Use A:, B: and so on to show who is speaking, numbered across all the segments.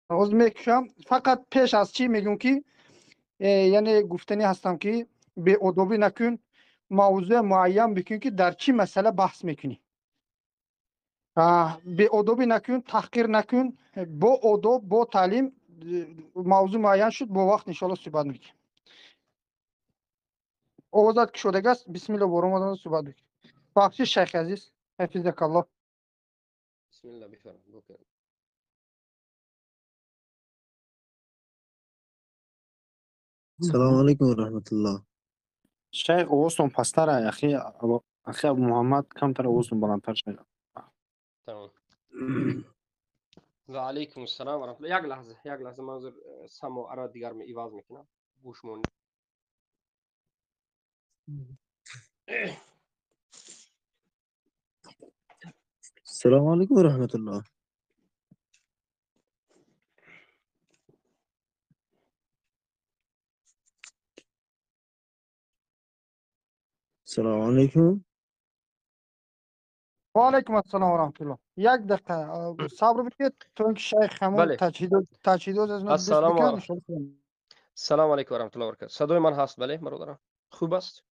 A: عذر میکشم. فقط پیش از چی میگم که یعنی گفتنی هستم که به ادبی نکن، موضوع معین بکن که در چی مسئله بحث میکنی. به ادبی نکن، تحقیر نکن، با ادب با تعلیم. موضوع معین شد با وقت انشالله صحبت میکنیم. آوازات که شده است بسم الله برام صحبت میکنیم. بخشی شیخ عزیز حفظک الله.
B: بسم الله بفرمایید. بکنید.
C: السلام عليكم ورحمة الله.
D: شیخ اوستون پستر اخی ابو محمد کمتر اوستون بلندتر شد.
B: تمام. و علیکم السلام و رحمت الله. یک لحظه منظور سمو ارا دیگر می ایواز میکنم. گوشمون.
C: السلام عليكم ورحمة الله. السلام عليكم.
A: و علیکم السلام و رحمت الله. یک دقیقه صبر بکنید تا اینکه شیخ همون
B: بله.
A: تجهیزات از نو دست
B: السلام
A: بکنن
B: و
A: انشالله.
B: السلام علیکم و رحمت الله و برکاته. صدای من هست؟ بله برادران. خوب است؟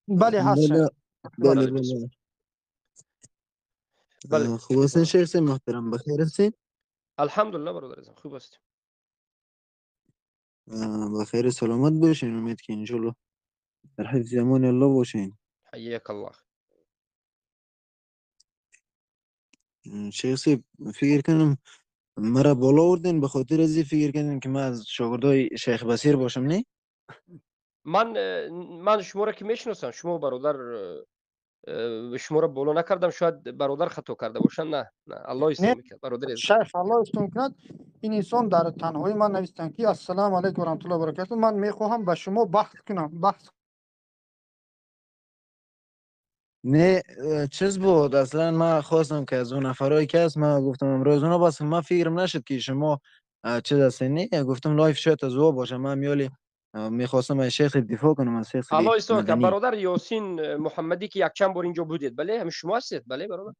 A: بله هست شیخ.
C: بله بله
B: بله بسم
C: بله.
B: بله
C: خوب هستین
B: بفرمایید.
C: شیخ صاحب محترم؟ بخیر هستین؟
B: الحمدلله برادر عزیزم خوب است.
C: بخیر سلامت باشین. امید که انشالله در حفظ امان الله باشین.
B: حیاک الله.
C: شیخ صاحب فکر کنم مرا بالا آوردین به خاطر از این فکر کردین که من از شاگردای شیخ بصیر باشم نه؟
B: من شما را که میشناسم. شما برادر شما را بالا نکردم. شاید برادر خطا کرده باشن. نه الله
A: نه
B: ایسا میکرد برادر عزیزم.
A: شیخ الله استون کند. این انسان در تنهایی من نوشتن که السلام علیکم و رحمت الله و برکاته. من میخواهم با شما بحث کنم. بحث
C: نه چیز بود اصلا من خواستم که از اون نفرایی که هست من گفتم امروز اونا بس من فکرم نشد که شما چیز هستین نه گفتم لایف شاید از او باشه من میالی میخواستم از شیخ دفاع کنم از شیخ
B: الله ایسا که
C: مدنی.
B: برادر یاسین محمدی که یک چند بار اینجا بودید. بله همین شما هستید؟ بله برادر.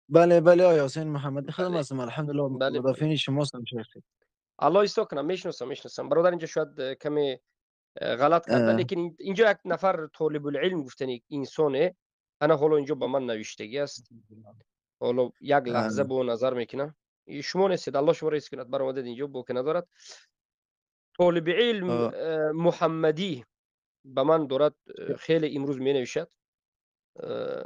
C: بله بله آیا حسین محمدی خودم
B: بله
C: هستم الحمدلله
B: بله بله.
C: مدافعین شما هستم شیخ.
B: الله ایسا کنم. میشناسم برادر. اینجا شاید کمی غلط کرده
C: اه،
B: لیکن اینجا یک نفر طالب العلم گفتنی انسانه. انا حالا اینجا با من نوشتگی است. حالا یک
C: اه،
B: لحظه با نظر میکنم. شما نیستید. الله شما رئیس کند. برآمدید اینجا با که ندارد. طالب علم
C: اه،
B: محمدی به من دارد خیلی امروز می نوشد.
C: اه،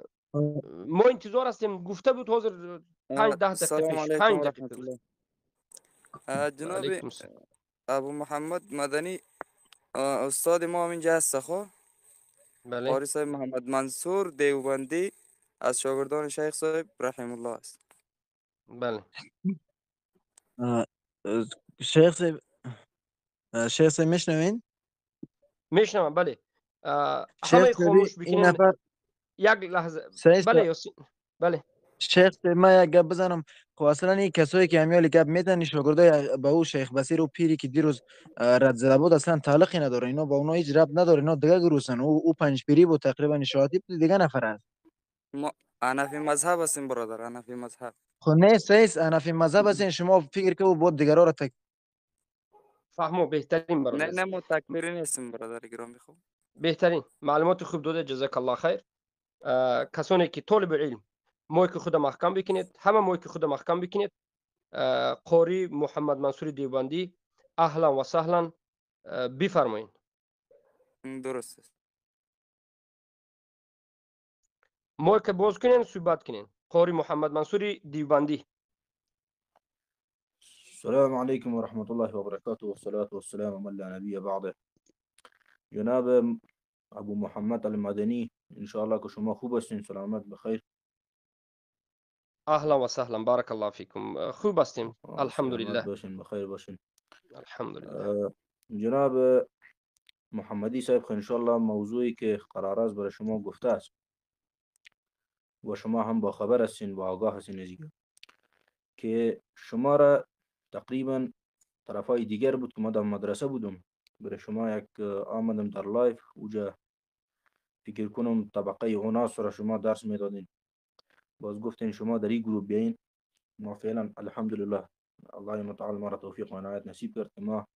B: ما انتظار هستیم. گفته بود حاضر 5-10 دقیقه
E: السلام
B: پیش.
E: عليكم
B: 5
E: ورحمة
B: دقیقه پیش.
E: الله.
B: و
E: جناب
B: علیکم السلام.
E: أبو محمد مدني، أستاذ ما من جهة سخو
B: بله
E: قاری صاحب محمد منصور دیوبندی از شاگردان شیخ صاحب رحم الله است.
B: بله
C: اه، اه، شیخ صاحب شیخ صاحب میشنوین؟
B: میشنوم. بله
C: شیخ
B: همه
C: صاحب
B: خاموش
C: این
B: بکنین.
C: نفر
B: یک لحظه.
C: سعی
B: بله یاسین. بله
C: شیخ صاحب من یک گپ بزنم. خب اصلا این کسایی که همیال گپ میدن این شاگردای به او شیخ بصیر و پیری که دیروز رد زده بود اصلا تعلقی نداره. اینا با اونا هیچ ربط نداره. اینا دیگه گروسن. او پنج پیری بود تقریبا شهادی بود دیگه نفر است.
E: ما حنفی مذهب هستیم برادر، حنفی مذهب.
C: خب نه سیس حنفی مذهب هستین شما فکر که او بود دیگرا را
B: فهمو. بهترین برادر
E: نه
B: عزیز.
E: نه ما تکفیری نیستیم برادر گرامی. خوب
B: بهترین معلومات خوب داده. جزاک الله خیر. کسانی که طالب علم مایک خود محکم بکنید. همه مایک خود محکم بکنید. قاری محمد منصور دیوبندی اهلا و سهلا. بفرمایید.
E: درست است.
B: مایک باز کنین صحبت کنین. قاری محمد منصور دیوبندی.
F: السلام عليكم ورحمة الله وبركاته، والصلاة والسلام على من لا نبي بعده. جناب أبو محمد المدني، إن شاء الله كشما خوب هستین، سلامت بخیر.
B: اهلا و سهلا. بارک الله فیکم. خوب هستیم
F: سلامت
B: الحمدلله.
F: باشین، بخیر باشین.
B: الحمدلله.
F: جناب محمدی صاحب، ان شاء الله موضوعی که قرار است برای شما گفته است و شما هم با خبر هستین، با آگاه هستین از این که شما را تقریبا طرفای دیگر بود که ما در مدرسه بودم، برای شما یک آمدم در لایف اوجا فکر کنم طبقه غناس را شما درس میدادین. باز گفتین شما در این گروه بیاین. ما فعلا الحمدلله الله متعال ما را توفیق و عنایت نصیب کرد که ما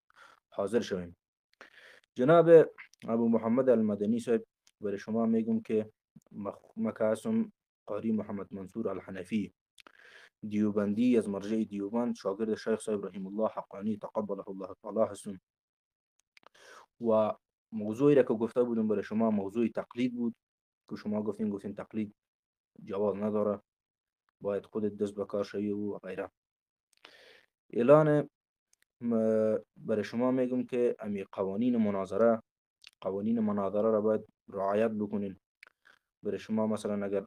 F: حاضر شویم. جناب ابو محمد المدنی صاحب، برای شما میگم که من که هستم قاری محمد منصور الحنفی دیوبندی از مرجع دیوبند، شاگرد شیخ صاحب رحم الله حقانی تقبله الله تعالی هستم و موضوعی را که گفته بودم برای شما موضوع تقلید بود که شما گفتین تقلید جواز نداره، باید خودت دست به کار شوی و غیره. اعلان برای شما میگم که امی قوانین مناظره را باید رعایت بکنین. برای شما مثلا اگر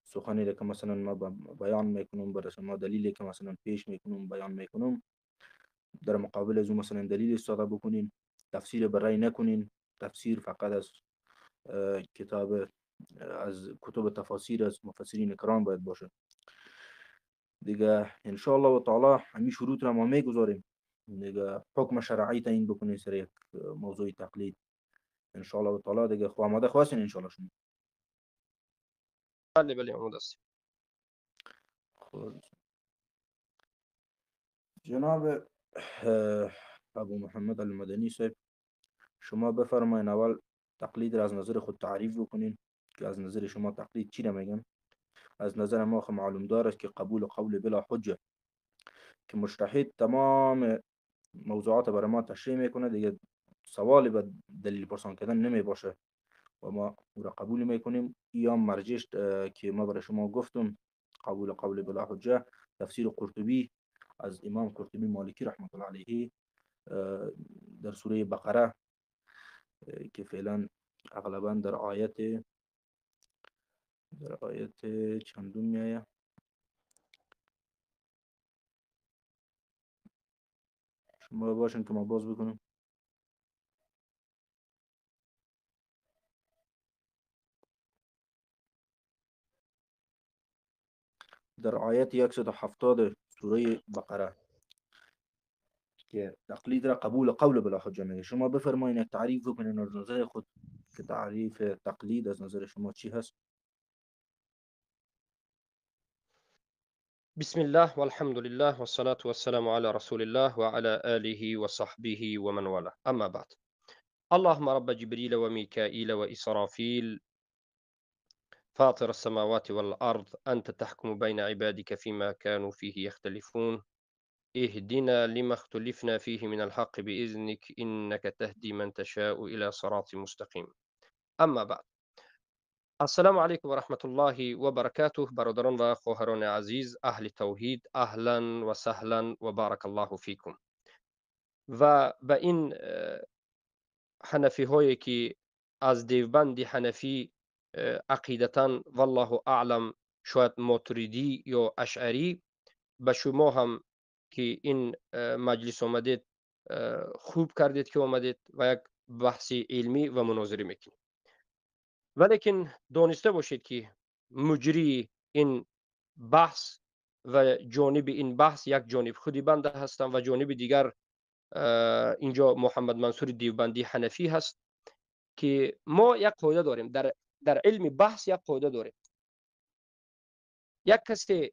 F: سخنی را که مثلا ما بیان میکنم، برای شما دلیلی که مثلا پیش میکنم بیان میکنم، در مقابل از اون مثلا دلیل استفاده بکنین، تفسیر برای نکنین. تفسیر فقط از کتاب از کتب تفاسیر از مفسرین کرام باید باشه. دیگه ان شاء الله تعالی همین شروط را ما میگذاریم، دیگه حکم شرعی تعیین بکنین سر یک موضوع تقلید ان شاء الله تعالی. دیگه خو آماده خواستین ان شاء الله شما.
B: بله بله آماده است.
F: خب جناب ابو محمد المدنی صاحب، شما بفرمایین اول تقلید را از نظر خود تعریف بکنین که از نظر شما تقلید چی را میگن. از نظر ما خب معلوم دار است که قبول قول بلا حجه که مجتهد تمام موضوعات برای ما تشریح میکنه، دیگه سوالی به دلیل پرسان کردن نمی باشه و ما او را قبول میکنیم. یا مرجعش که ما برای شما گفتم قبول قول بلا حجه تفسیر قرطبی از امام قرطبی مالکی رحمت الله علیه در سوره بقره که فعلا اغلبا در آیت چندم میایه، شما باشین که ما باز بکنم. در آیت 170 سوره بقره که تقلید را قبول قول بلا حجه میگه. شما بفرمایین یک تعریف بکنین از نظر خود که تعریف تقلید از نظر شما چی هست.
B: بسم الله والحمد لله والصلاة والسلام على رسول الله وعلى آله وصحبه ومن والاه. أما بعد، اللهم رب جبريل وميكائيل وإسرافيل فاطر السماوات والأرض أنت تحكم بين عبادك فيما كانوا فيه يختلفون اهدنا لما اختلفنا فيه من الحق بإذنك إنك تهدي من تشاء إلى صراط مستقيم. أما بعد، السلام عليكم ورحمة الله وبركاته. برادران و خواهران عزیز اهل توحید، اهلا و سهلا و بارک الله فیکم. و به این حنفی هایی که از دیوبند حنفی عقیدتاً والله اعلم شاید ماتریدی یا اشعری، به شما هم که این مجلس آمدید خوب کردید که آمدید و یک بحث علمی و مناظره میکنید. ولیکن دانسته باشید که مجری این بحث و جانب این بحث یک جانب خودی بنده هستم و جانب دیگر اینجا محمد منصور دیوبندی حنفی هست که ما یک قاعده داریم در علم بحث. یک قاعده داریم، یک کسی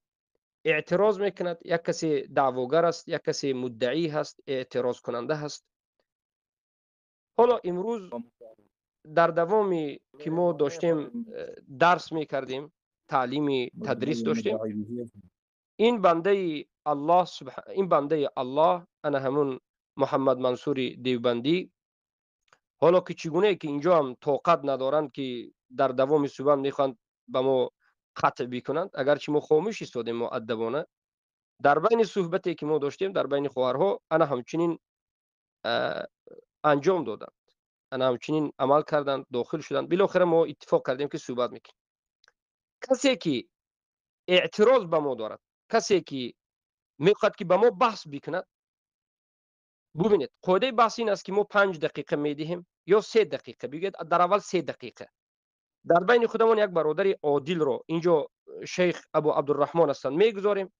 B: اعتراض میکند، یک کسی دعواگر است، یک کسی مدعی هست، اعتراض کننده هست. حالا امروز در دوامی که ما داشتیم درس میکردیم، تعلیم تدریس داشتیم، این بنده الله انا همون محمد منصور دیوبندی، حالا که چگونه که اینجا هم طاقت ندارند که در دوام صحبت میخواند به ما قطع بکنند، اگرچه ما خاموش ایستادیم مؤدبانه در بین صحبتی که ما داشتیم در بین خواهرها، انا همچنین انجام دادند، انا همچنین عمل کردند، داخل شدند. بالاخره ما اتفاق کردیم که صحبت میکنیم. کسی که اعتراض به ما دارد، کسی که میخواد که به ما بحث بکند، ببینید قاعده بحث این است که ما 5 دقیقه میدهیم یا 3 دقیقه، بگید در اول 3 دقیقه در بین خودمون یک برادر عادل رو اینجا شیخ ابو عبدالرحمن هستند میگذاریم.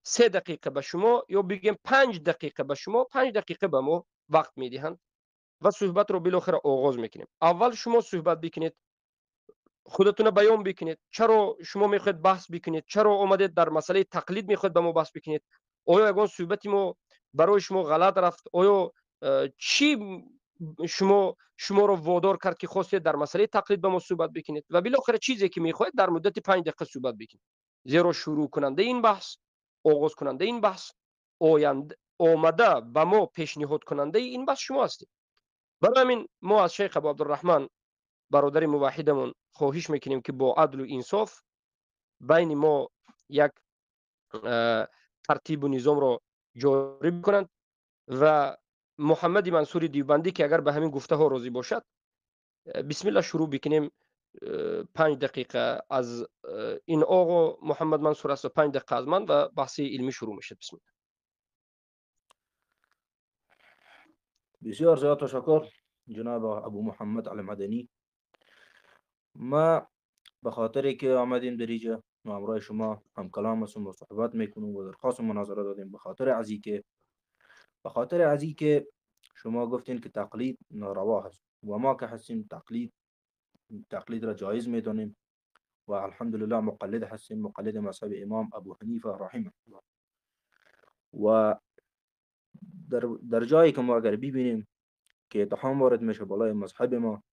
B: 3 دقیقه به شما یا بگیم 5 دقیقه به شما، 5 دقیقه به ما وقت میدهند و صحبت رو بالاخره آغاز میکنیم. اول شما صحبت بکنید خودتون رو بیان بکنید. چرا شما میخواید بحث بکنید؟ چرا اومدید در مسئله تقلید میخواید با ما بحث بکنید؟ آیا یگان صحبت ما برای شما غلط رفت؟ آیا چی شما رو وادار کرد که خواستید در مسئله تقلید با ما صحبت بکنید؟ و بالاخره چیزی که میخواید در مدت 5 دقیقه صحبت بکنید. زیرا شروع کننده این بحث، آغاز کننده این بحث، آمده به ما پیشنهاد کننده این بحث شما هستید. برای همین ما از شیخ ابو عبدالرحمن برادر موحدمون خواهش میکنیم که با عدل و انصاف بین ما یک ترتیب و نظام رو جاری بکنند و محمد منصور دیوبندی که اگر به همین گفته ها راضی باشد بسم الله شروع بکنیم. 5 دقیقه از این آقا محمد منصور است و 5 دقیقه از من و بحث علمی شروع میشه. بسم الله.
F: بسیار زیاد تشکر جناب ابو محمد المدنی. ما به خاطری که آمدیم در اینجا و همراه شما هم کلام هستیم و صحبت میکنیم و درخواست مناظره دادیم به خاطر ازی که شما گفتین که تقلید ناروا هست و ما که هستیم تقلید را جایز میدونیم و الحمدلله مقلد هستیم، مقلد مذهب امام ابو حنیفه رحمه الله. و در جایی که ما اگر ببینیم که اتهام وارد میشه بالای مذهب ما،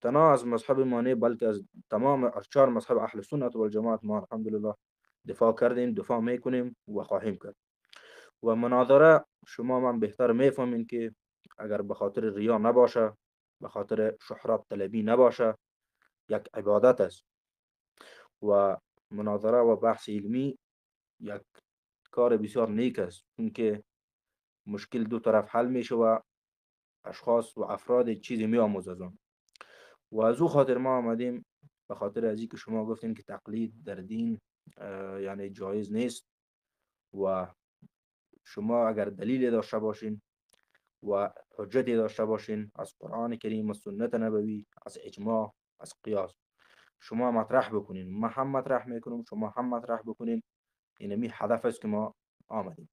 F: تنها از مذهب ما نه بلکه از تمام از 4 مذهب اهل سنت و الجماعت ما الحمدلله دفاع کردیم، دفاع میکنیم و خواهیم کرد. و مناظره شما من بهتر میفهمین که اگر به خاطر ریا نباشه، به خاطر شهرت طلبی نباشه، یک عبادت است و مناظره و بحث علمی یک کار بسیار نیک است، چون که مشکل دو طرف حل میشه و اشخاص و افراد چیزی میآموزه از اون. و از او خاطر ما آمدیم به خاطر ازی که شما گفتین که تقلید در دین یعنی جایز نیست و شما اگر دلیلی داشته باشین و حجتی داشته باشین از قرآن کریم و سنت نبوی، از اجماع، از قیاس، شما مطرح بکنین، ما هم مطرح میکنیم، شما هم مطرح بکنین. اینمی هدف است که ما آمدیم.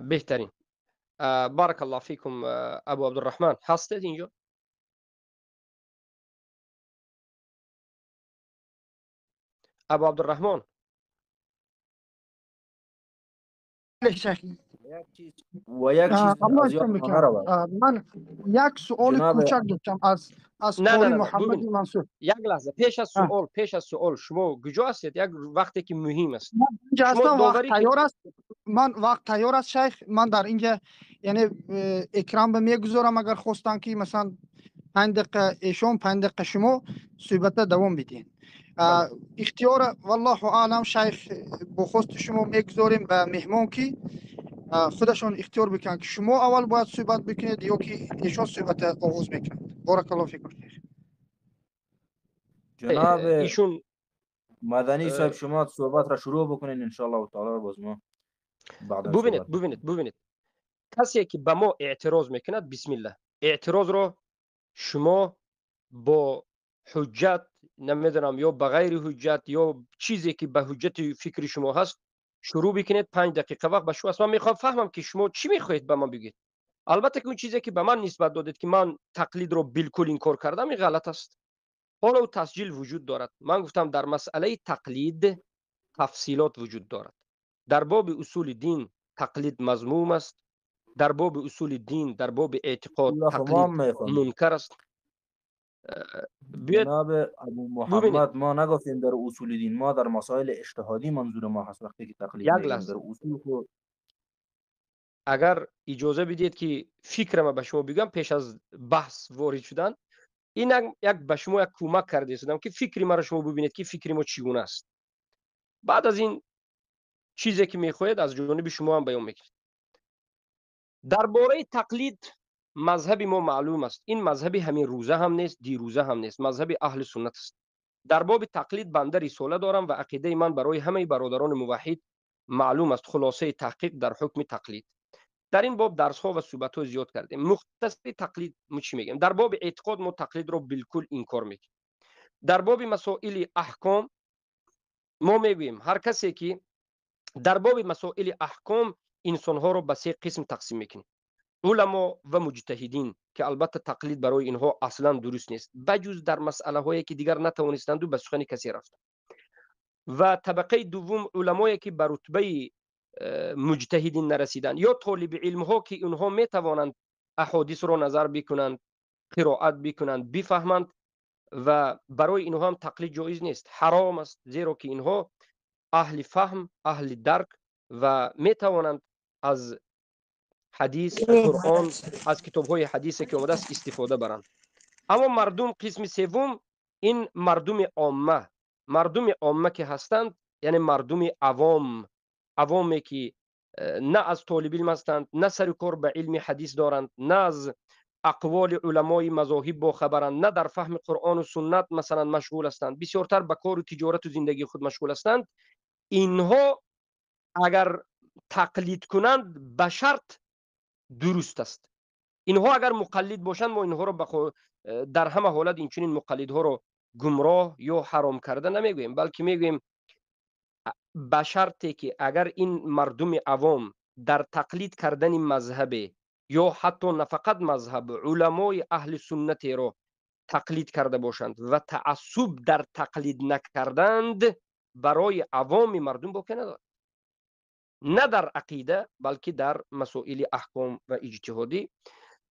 B: بهترین. بارک الله فیکم. ابو عبدالرحمن هستید اینجا؟ ابو عبدالرحمن
A: شیخ
F: و یک چیز
A: الله
F: از یاد
A: يسلمك
F: ما
A: يا رب.
F: نرود
A: من یک سوال
F: جناب.
A: کوچک داشتم از
B: نه
A: قاری
B: نه نه نه
A: محمد
B: ببینید،
A: منصور.
B: یک لحظه پیش از سوال شما کجا هستید؟ یک وقتی که مهم است.
A: من اینجا
B: شما
A: هستم، وقت
B: داوری که
A: تیار است. من وقت تیار است شیخ. من در اینجا یعنی اکرام به میگذارم اگر خواستن که مثلا 5 دقیقه ایشون 5 دقیقه شما صحبت دوام بدین.
B: بله.
A: اختیار والله اعلم شیخ با خواست شما میگذاریم به مهمان که خودشون اختیار بکنن که شما اول باید صحبت بکنید یا که ایشون صحبت آغاز میکنند. بارک الله فیکم.
F: جناب
B: ایشون
F: مدنی صاحب شما صحبت را شروع بکنین ان شاء الله تعالی، باز ما بعدا صحبت
B: ببینید کسی که به ما اعتراض میکند بسم الله اعتراض رو شما با حجت نمیدونم یا به غیر حجت یا چیزی که به حجت فکر شما هست شروع بکنید. 5 دقیقه وقت به شما است. من میخوام فهمم که شما چی میخواهید به من بگید. البته که اون چیزی که به من نسبت دادید که من تقلید رو بالکل انکار کردم این غلط است. حالا او تسجیل وجود دارد. من گفتم در مسئله تقلید تفصیلات وجود دارد. در باب اصول دین تقلید مذموم است. در باب اصول دین، در باب اعتقاد تقلید منکر است.
F: جناب ابو محمد ما نگفتیم در اصول دین، ما در مسائل اجتهادی منظور ما هست وقتی که تقلید میگیم. در اصول کو
B: اگر اجازه بدید که فکرم به شما بگم پیش از بحث وارد شدن، این یک به شما یک کمک کرده استم که فکری ما را شما ببینید که فکری ما چگونه است. بعد از این چیزی که میخواهید از جانب شما هم بیان میکنید. درباره تقلید مذهب ما معلوم است. این مذهب همین روزه هم نیست، دیروزه هم نیست. مذهب اهل سنت است. در باب تقلید بنده رساله دارم و عقیده من برای همه برادران موحد معلوم است. خلاصه تحقیق در حکم تقلید. در این باب درس ها و صحبت ها زیاد کردیم. مختصر تقلید چی میگیم؟ در باب اعتقاد ما تقلید رو بالکل انکار میکنیم. در باب مسائل احکام ما میگوییم هر کسی که در باب مسائل احکام انسان ها رو به 3 قسم تقسیم میکنیم. علما و مجتهدین که البته تقلید برای اینها اصلا درست نیست بجز در مسئله هایی که دیگر نتوانستند و به سخن کسی رفتند. و طبقه دوم علمایی که به رتبه مجتهدین نرسیدند یا طالب علم ها که اونها می توانند احادیث رو نظر بکنند، قرائت بکنند، بفهمند و برای اینها هم تقلید جایز نیست، حرام است، زیرا که اینها اهل فهم، اهل درک و می توانند از حدیث، قرآن، از کتاب های حدیثی که اومده است استفاده برند. اما مردم قسم سوم این مردم عامه که هستند، یعنی مردم عوامی که نه از طالب علم هستند، نه سر و کار به علم حدیث دارند، نه از اقوال علمای مذاهب با خبرند، نه در فهم قرآن و سنت مثلا مشغول هستند، بسیارتر به کار و تجارت و زندگی خود مشغول هستند. اینها اگر تقلید کنند به شرط درست است. اینها اگر مقلد باشند ما اینها رو در همه حالت این چنین مقلدها رو گمراه یا حرام کرده نمیگوییم، بلکه میگوییم به شرطی که اگر این مردم عوام در تقلید کردن مذهب یا حتی نه فقط مذهب علمای اهل سنت رو تقلید کرده باشند و تعصب در تقلید نکردند، برای عوام مردم باقی ندارد، نه در عقیده بلکه در مسائل احکام و اجتهادی.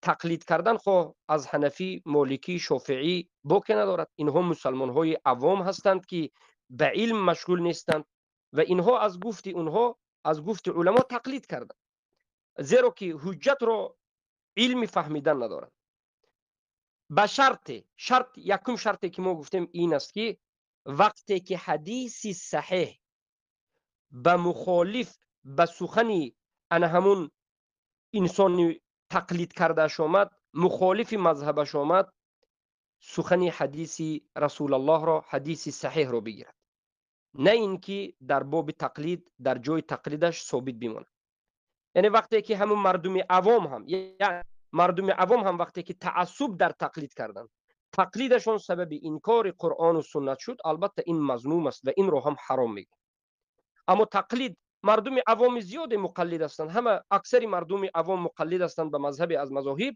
B: تقلید کردن خو از حنفی، مالکی، شافعی باقی ندارد. اینها مسلمان های عوام هستند که به علم مشغول نیستند و اینها از گفت علما تقلید کردند، زیرا که حجت رو علم فهمیدن ندارند. به یکم شرطی که ما گفتیم این است که وقتی که حدیث صحیح به مخالف به سخن همون انسان تقلید کرده شامد، مخالف مذهبش آمد، سخن حدیث رسول الله را، حدیث صحیح را بگیرد، نه اینکه در باب تقلید در جای تقلیدش ثابت بماند. یعنی وقتی که همون مردم عوام هم وقتی که تعصب در تقلید کردن، تقلیدشون سبب انکار قرآن و سنت شد، البته این مذموم است و این رو هم حرام میگه. اما تقلید مردم عوام زیاد مقلد هستند، اکثر مردم عوام مقلد هستند به مذهب از مذاهب،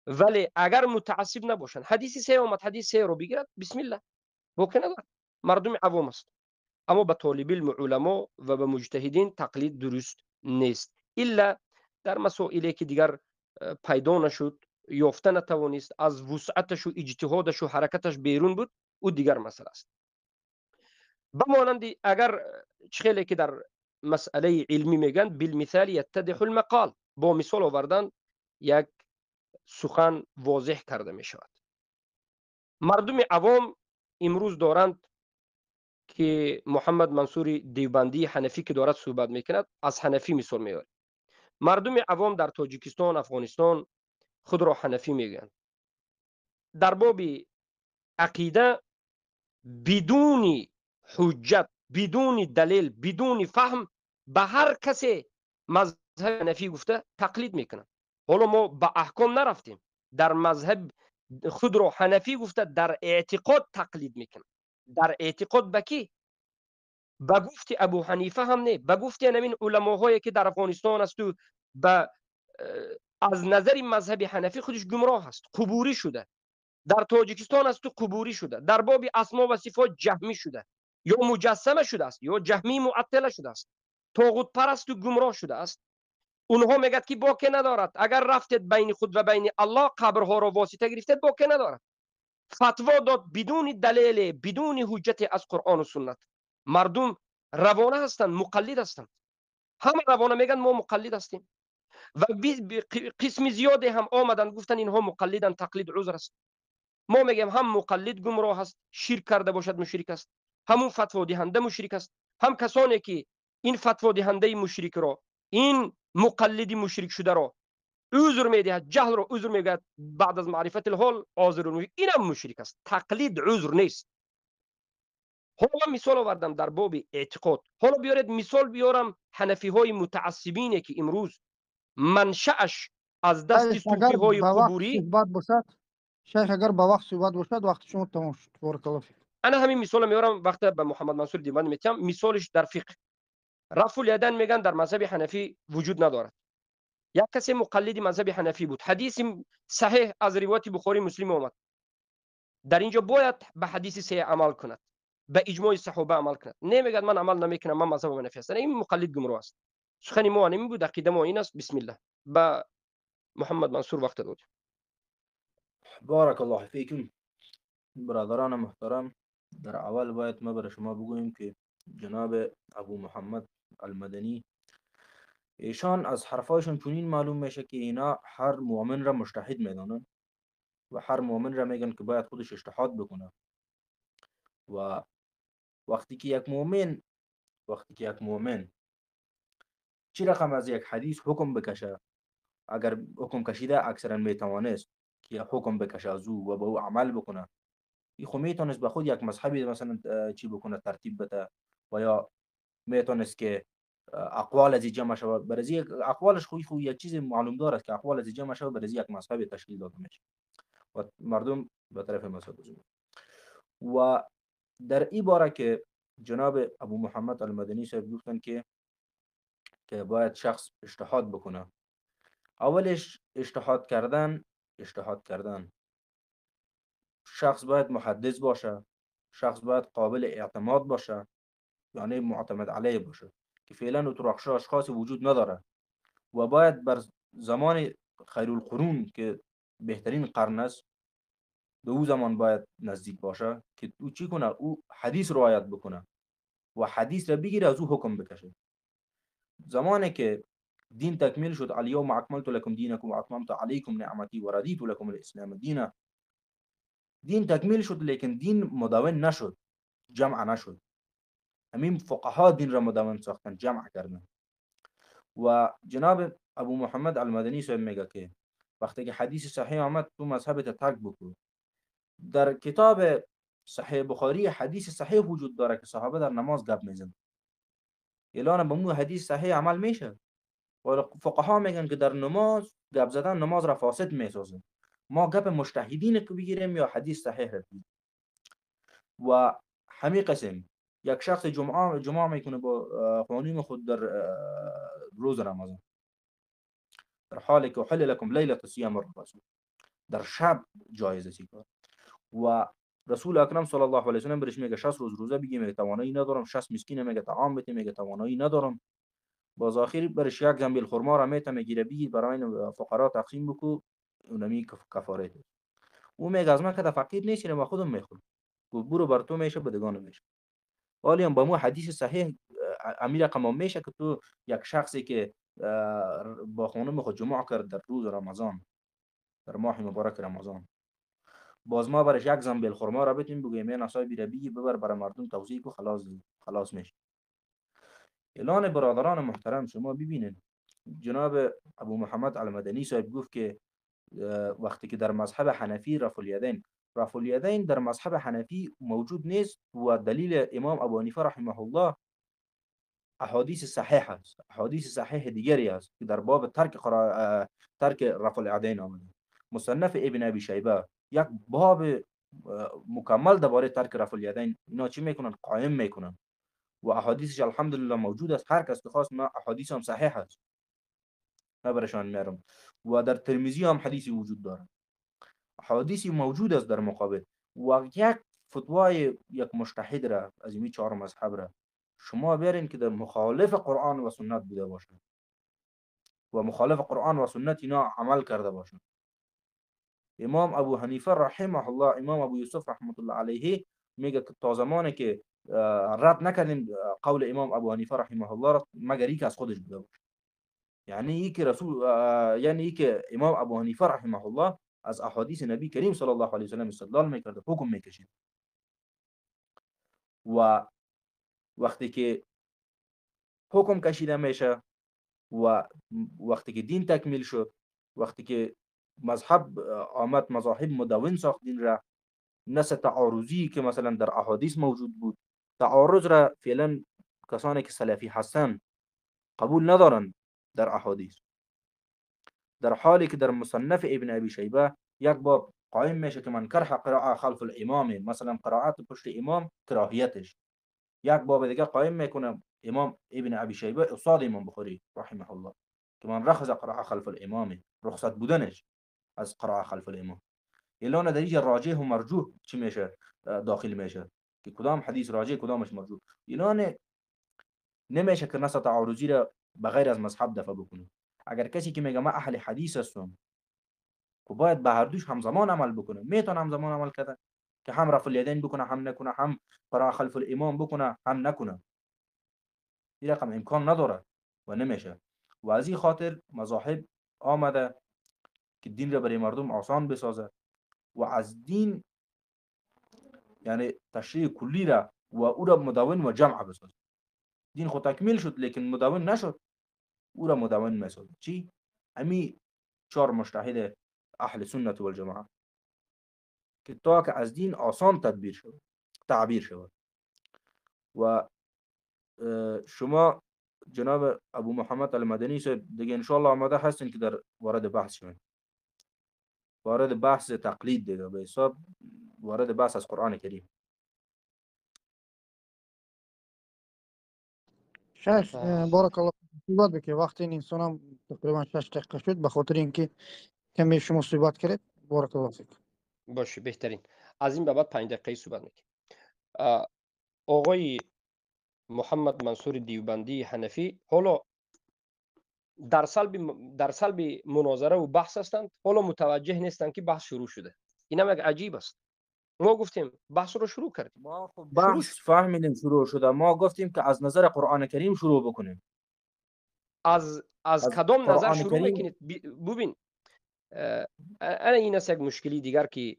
B: ولی اگر متعصب نباشند، حدیث سه اومد حدیث سه رو بگیرد، بسم الله، باقی ندارد، مردم عوام است. اما به طالب علم علما و به مجتهدین تقلید درست نیست، الا در مسائلی که دیگر پیدا نشد، یافته نتوانست، از وسعتش و اجتهادش و حرکتش بیرون بود، او دیگر مسئله است. بمانند اگر خیلی که در مسئله علمی میگن بالمثال یتضح المقال، با مثال آوردن یک سخن واضح کرده می شود. مردم عوام امروز دارند که محمد منصور دیوبندی حنفی که دارد صحبت میکند، از حنفی مثال میارد. مردم عوام در تاجیکستان، افغانستان خود را حنفی میگن. در باب عقیده بدون حجت، بدون دلیل، بدون فهم به هر کسی مذهب حنفی گفته تقلید میکنن. حالا ما به احکام نرفتیم، در مذهب خود را حنفی گفته، در اعتقاد تقلید میکنن. در اعتقاد به کی؟ به گفت ابو حنیفه هم نه، به گفت همین علماهایی که در افغانستان است و از نظر مذهب حنفی خودش گمراه است، قبوری شده. در تاجیکستان است و قبوری شده، در باب اسما و صفات جهمی شده، یا مجسمه شده است، یا جهمی معطله شده است، طاغوت پرست و گمراه شده است. اونها میگد که باکی ندارد، اگر رفتید بین خود و بین الله قبرها را واسطه گرفتید باکی ندارد. فتوا داد بدون دلیل، بدون حجت از قرآن و سنت. مردم روانه هستند، مقلد هستند، همه روانه میگن ما مقلد هستیم و قسم زیادی هم آمدن گفتن اینها مقلدن، تقلید عذر است. ما میگیم هم مقلد گمراه است، شرک کرده باشد مشرک است، همون فتوا دهنده مشرک است، هم کسانی که این فتوا دهنده مشرک را، این مقلدی مشرک شده را عذر میدهد، جهل را عذر میگه، بعد از معرفت الحال عذر میگه، اینم مشرک است. تقلید عذر نیست. حالا مثال آوردم در باب اعتقاد، حالا بیارید مثال بیارم حنفی های متعصبینه که امروز منشأش از دست صوفی های قبوری.
A: شیخ اگر با وقت صحبت باشد وقت شما تمام شد. بارک الله فیک.
B: انا همین مثال میارم، وقت به محمد منصور دیوبندی میتم، مثالش در فقه رفع الیدین میگن در مذهب حنفی وجود ندارد. یک کسی مقلد مذهب حنفی بود، حدیث صحیح از روایت بخاری مسلم آمد، در اینجا باید به حدیث صحیح عمل کند، به اجماع صحابه عمل کند. نمیگه من عمل نمیکنم، من مذهب حنفی هستم، این مقلد گمراه است. سخن ما نمی بود، عقیده ما این است. بسم الله. به محمد منصور وقت داد.
F: بارک الله فیکم. برادران محترم، در اول باید ما برای شما بگوییم که جناب ابو محمد المدنی، ایشان از حرفایشون چنین معلوم میشه که اینا هر مؤمن را مجتهد میدانن و هر مؤمن را میگن که باید خودش اجتهاد بکنه. و وقتی که یک مؤمن چی رقم از یک حدیث حکم بکشه، اگر حکم کشیده اکثرا میتوانست که حکم بکشه از او و به او عمل بکنه، این خب میتونست به خود یک مذهبی مثلا چی بکنه، ترتیب بده، و یا میتونست که اقوال از جمع شود برای اقوالش خوی یک چیز معلوم دارد که اقوال از جمع شود برای یک مذهب تشکیل داده میشه و مردم به طرف مذهب بزنند. و در این باره که جناب ابو محمد المدنی صاحب گفتن که باید شخص اجتهاد بکنه. اولش اجتهاد کردن شخص باید محدث باشه، شخص باید قابل اعتماد باشه، یعنی معتمد علیه باشه که فعلا اتراخش اشخاص وجود نداره و باید بر زمان خیر القرون که بهترین قرن است به او زمان باید نزدیک باشه که او چی کنه، او حدیث رعایت بکنه و حدیث را بگیره از او حکم بکشه. زمانی که دین تکمیل شد، الیوم اکملت لکم دینکم و اتممت علیکم نعمتی و رضیت لکم الاسلام دینا، دین تکمیل شد لیکن دین مدون نشد، جمع نشد. همین فقها دین را مدون ساختن، جمع کردن. و جناب ابو محمد المدنی صاحب میگه که وقتی که حدیث صحیح آمد تو مذهبت ترک بکن. در کتاب صحیح بخاری حدیث صحیح وجود داره که صحابه در نماز گپ میزن، اعلان به مو حدیث صحیح عمل میشه. و فقها میگن که در نماز گپ زدن نماز را فاسد میسازه. ما گپ مجتهدین که بگیریم یا حدیث صحیح را بگیریم. و همین قسم یک شخص جمعه میکنه با خانوم خود در روز رمضان، در حالی که حل لکم لیلة الصیام الرفث، در شب جایز است کار. و رسول اکرم صلی الله علیه و سلم برش میگه 60 روز روزه بگی، میگه توانایی ندارم. 60 مسکین میگه طعام بده، میگه توانایی ندارم. باز آخر برش یک زنبیل خرما را میگیره بگی برای فقرا تقسیم بکو، اونمی کفاره. او میگه از من که فقیر نیستی، ما خودم میخورم، برو بر تو میشه بدگان میشه. ولی هم با مو حدیث صحیح امیر رقم میشه که تو یک شخصی که با خانم خود جماع کرد در روز رمضان، در ماه مبارک رمضان، باز ما برش یک زنبیل خرما را بتیم بگیم این اصای بیره بگی ببر برای مردم توزیع کو، خلاص میشه. اعلان برادران محترم، شما ببینید جناب ابو محمد المدنی صاحب گفت که وقتی که در مذهب حنفی رفع الیدین در مذهب حنفی موجود نیست و دلیل امام ابو حنیفه رحمه الله احادیث صحیح است، احادیث صحیح دیگری است که در باب ترک رفع الیدین آمده. مصنف ابن ابی شیبه یک باب مکمل درباره ترک رفع الیدین اینا چی میکنن، قائم میکنن و احادیثش الحمدلله موجود است. هر کس که خواست ما احادیث هم صحیح است نبرشان میارم. و در ترمذی هم حدیثی وجود داره، حدیثی موجود است در مقابل. و یک فتوای یک مجتهد را از این 4 مذهب را شما بیارین که در مخالف قرآن و سنت بوده باشه و مخالف قرآن و سنت اینا عمل کرده باشه. امام ابو حنیفه رحمه الله، امام ابو یوسف رحمت الله علیه میگه که تا زمانی که رد نکردیم قول امام ابو حنیفه رحمه الله را مگر اینکه از خودش بوده باشه. یعنی ای که امام ابو حنیفه رحمه الله از احادیث نبی کریم صلی الله علیه و سلم استدلال میکرد، حکم میکشید. و وقتی که حکم کشیده میشه و وقتی که دین تکمیل شد، وقتی که مذهب آمد مذاهب مدون ساخت دین را، نه تعارضی که مثلا در احادیث موجود بود. تعارض را فعلا کسانی که سلفی هستن قبول ندارن در احادیث، در حالی که در مصنف ابن ابی شیبه یک باب قائم میشه که من کرح قراءه خلف الامام، مثلا قرائت پشت امام کراهیتش. یک باب دیگه قائم میکنه امام ابن ابی شیبه استاد امام بخاری رحمه الله که من رخص قراءه خلف الامام، رخصت بودنش از قراءه خلف الامام. الان در اینجا راجح و مرجوح چی میشه داخل میشه که کدام حدیث راجح کدامش مرجوح. الان نمیشه که نص تعارضی را بغیر از مذهب دفع بکنه. اگر کسی که میگه من اهل حدیث هستم خب باید به هر دوش همزمان عمل بکنه. میتونه همزمان عمل کرده که هم رفع الیدین بکنه هم نکنه، هم قراءه خلف الامام بکنه هم نکنه. این رقم امکان نداره و نمیشه. و از این خاطر مذاهب آمده که دین را برای مردم آسان بسازه و از دین یعنی تشریع کلی را و او را مدون و جمع بسازه. دین خود تکمیل شد لیکن مدون نشد، او را مدون میسازه. چی؟ امی 4 مجتهد اهل سنت و الجماعه که تا که از دین آسان تعبیر شود. و شما جناب ابو محمد المدنی صاحب دیگه ان شاء الله آماده هستین که در وارد بحث شوین، وارد بحث تقلید دیگه به حساب وارد بحث از قرآن کریم.
A: شیخ بارک الله صحبت بکنید. وقتی این انسان هم تقریبا 6 دقیقه شد به خاطر اینکه کمی شما صحبت کرد. بارک الله فیک.
B: باشه بهترین. از این به بعد 5 دقیقه صحبت میکنیم. آقای محمد منصور دیوبندی حنفی حالا در سلب مناظره و بحث هستند، حالا متوجه نیستند که بحث شروع شده. این هم یک عجیب است. ما گفتیم بحث رو شروع کردیم.
F: ما خب بحث فهمیدیم شروع شده، ما گفتیم که از نظر قرآن کریم شروع بکنیم.
B: از کدام نظر
F: قرآن
B: شروع
F: کریم
B: میکنید؟ ببین این است یک مشکلی دیگر که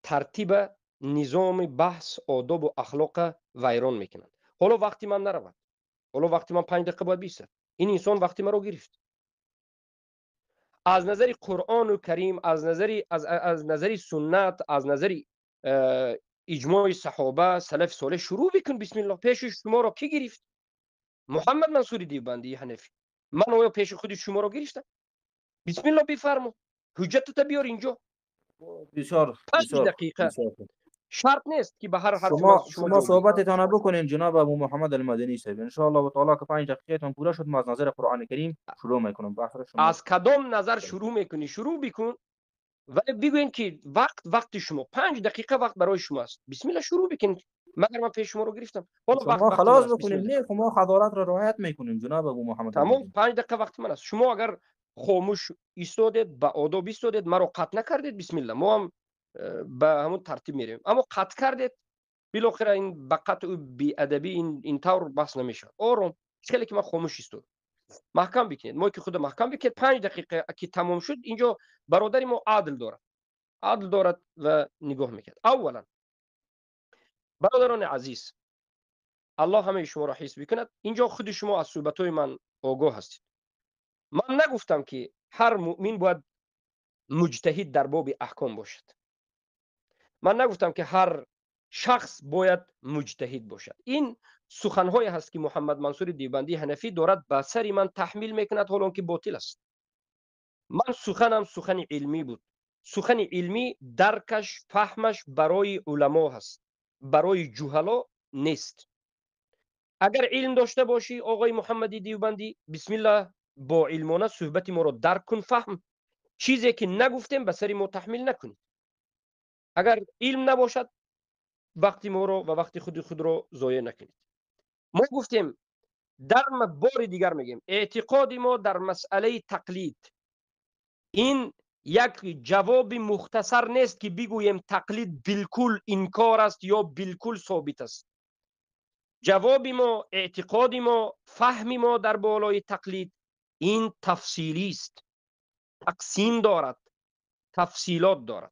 B: ترتیب نظام بحث آداب و اخلاق ویران میکنند. حالا وقتی من نرود، حالا وقتی من 5 دقیقه باید بیستم، این انسان وقتی من رو گرفت. از نظر قرآن و کریم، از نظر سنت، از نظر اجماع صحابه سلف صالح شروع بکن. بسم الله. پیش شما رو کی گرفت؟ محمد منصور دیوبندی حنفی. من آیا پیش خود شما رو گرفتم؟ بسم الله بفرما، حجت بیار اینجا.
F: بسیار
B: 5 دقیقه شرط نیست که به هر حرف
F: شما صحبتتان بکنین جناب ابو محمد المدنی صاحب. ان شاء الله تعالی که 5 دقیقتون پورا شد ما از نظر قرآن کریم شروع میکنم.
B: از کدام نظر شروع میکنی شروع بکن، ولی بگوین که وقت شما 5 دقیقه وقت برای شما است. بسم الله شروع بکن. مگر من پیش شما رو گرفتم؟ حالا
F: شما خلاص بکنیم. نه ما حضارت را رعایت میکنیم جناب ابو محمد.
B: تمام 5 دقیقه وقت من است. شما اگر خاموش ایستادید با آداب ایستادید مرا قطع نکردید، بسم الله ما هم به همون ترتیب میریم. اما قطع کردید بالاخره این به قطع و بی ادبی این طور بحث نمیشه. آروم خیلی که من خاموش ایستاد. محکم بکنید. ما که خود محکم بکنید. 5 دقیقه که تمام شد اینجا برادری ما عادل دارد و نگاه میکرد. اولا برادران عزیز، الله همه شما را حفظ بکند. اینجا خود شما از صحبت‌های من آگاه هستید. من نگفتم که هر مؤمن باید مجتهد در باب احکام باشد. من نگفتم که هر شخص باید مجتهد باشد. این سخن‌های هست که محمد منصور دیوبندی حنفی دارد به سر من تحمیل میکند، حالان که باطل است. من سخنم سخن علمی بود. سخن علمی درکش فهمش برای علما هست، برای جهلا نیست. اگر علم داشته باشی آقای محمدی دیوبندی، بسم الله با علمانه صحبت ما رو درک کن، فهم. چیزی که نگفتیم به سر ما تحمیل نکنید. اگر علم نباشد وقتی ما رو و وقتی خود رو ضایع نکنید. ما گفتیم در بار دیگر میگیم اعتقاد ما در مسئله تقلید این یک جواب مختصر نیست که بگوییم تقلید بالکل انکار است یا بالکل ثابت است. جواب ما، اعتقاد ما، فهم ما در بالای تقلید این تفصیلی است، تقسیم دارد، تفصیلات دارد.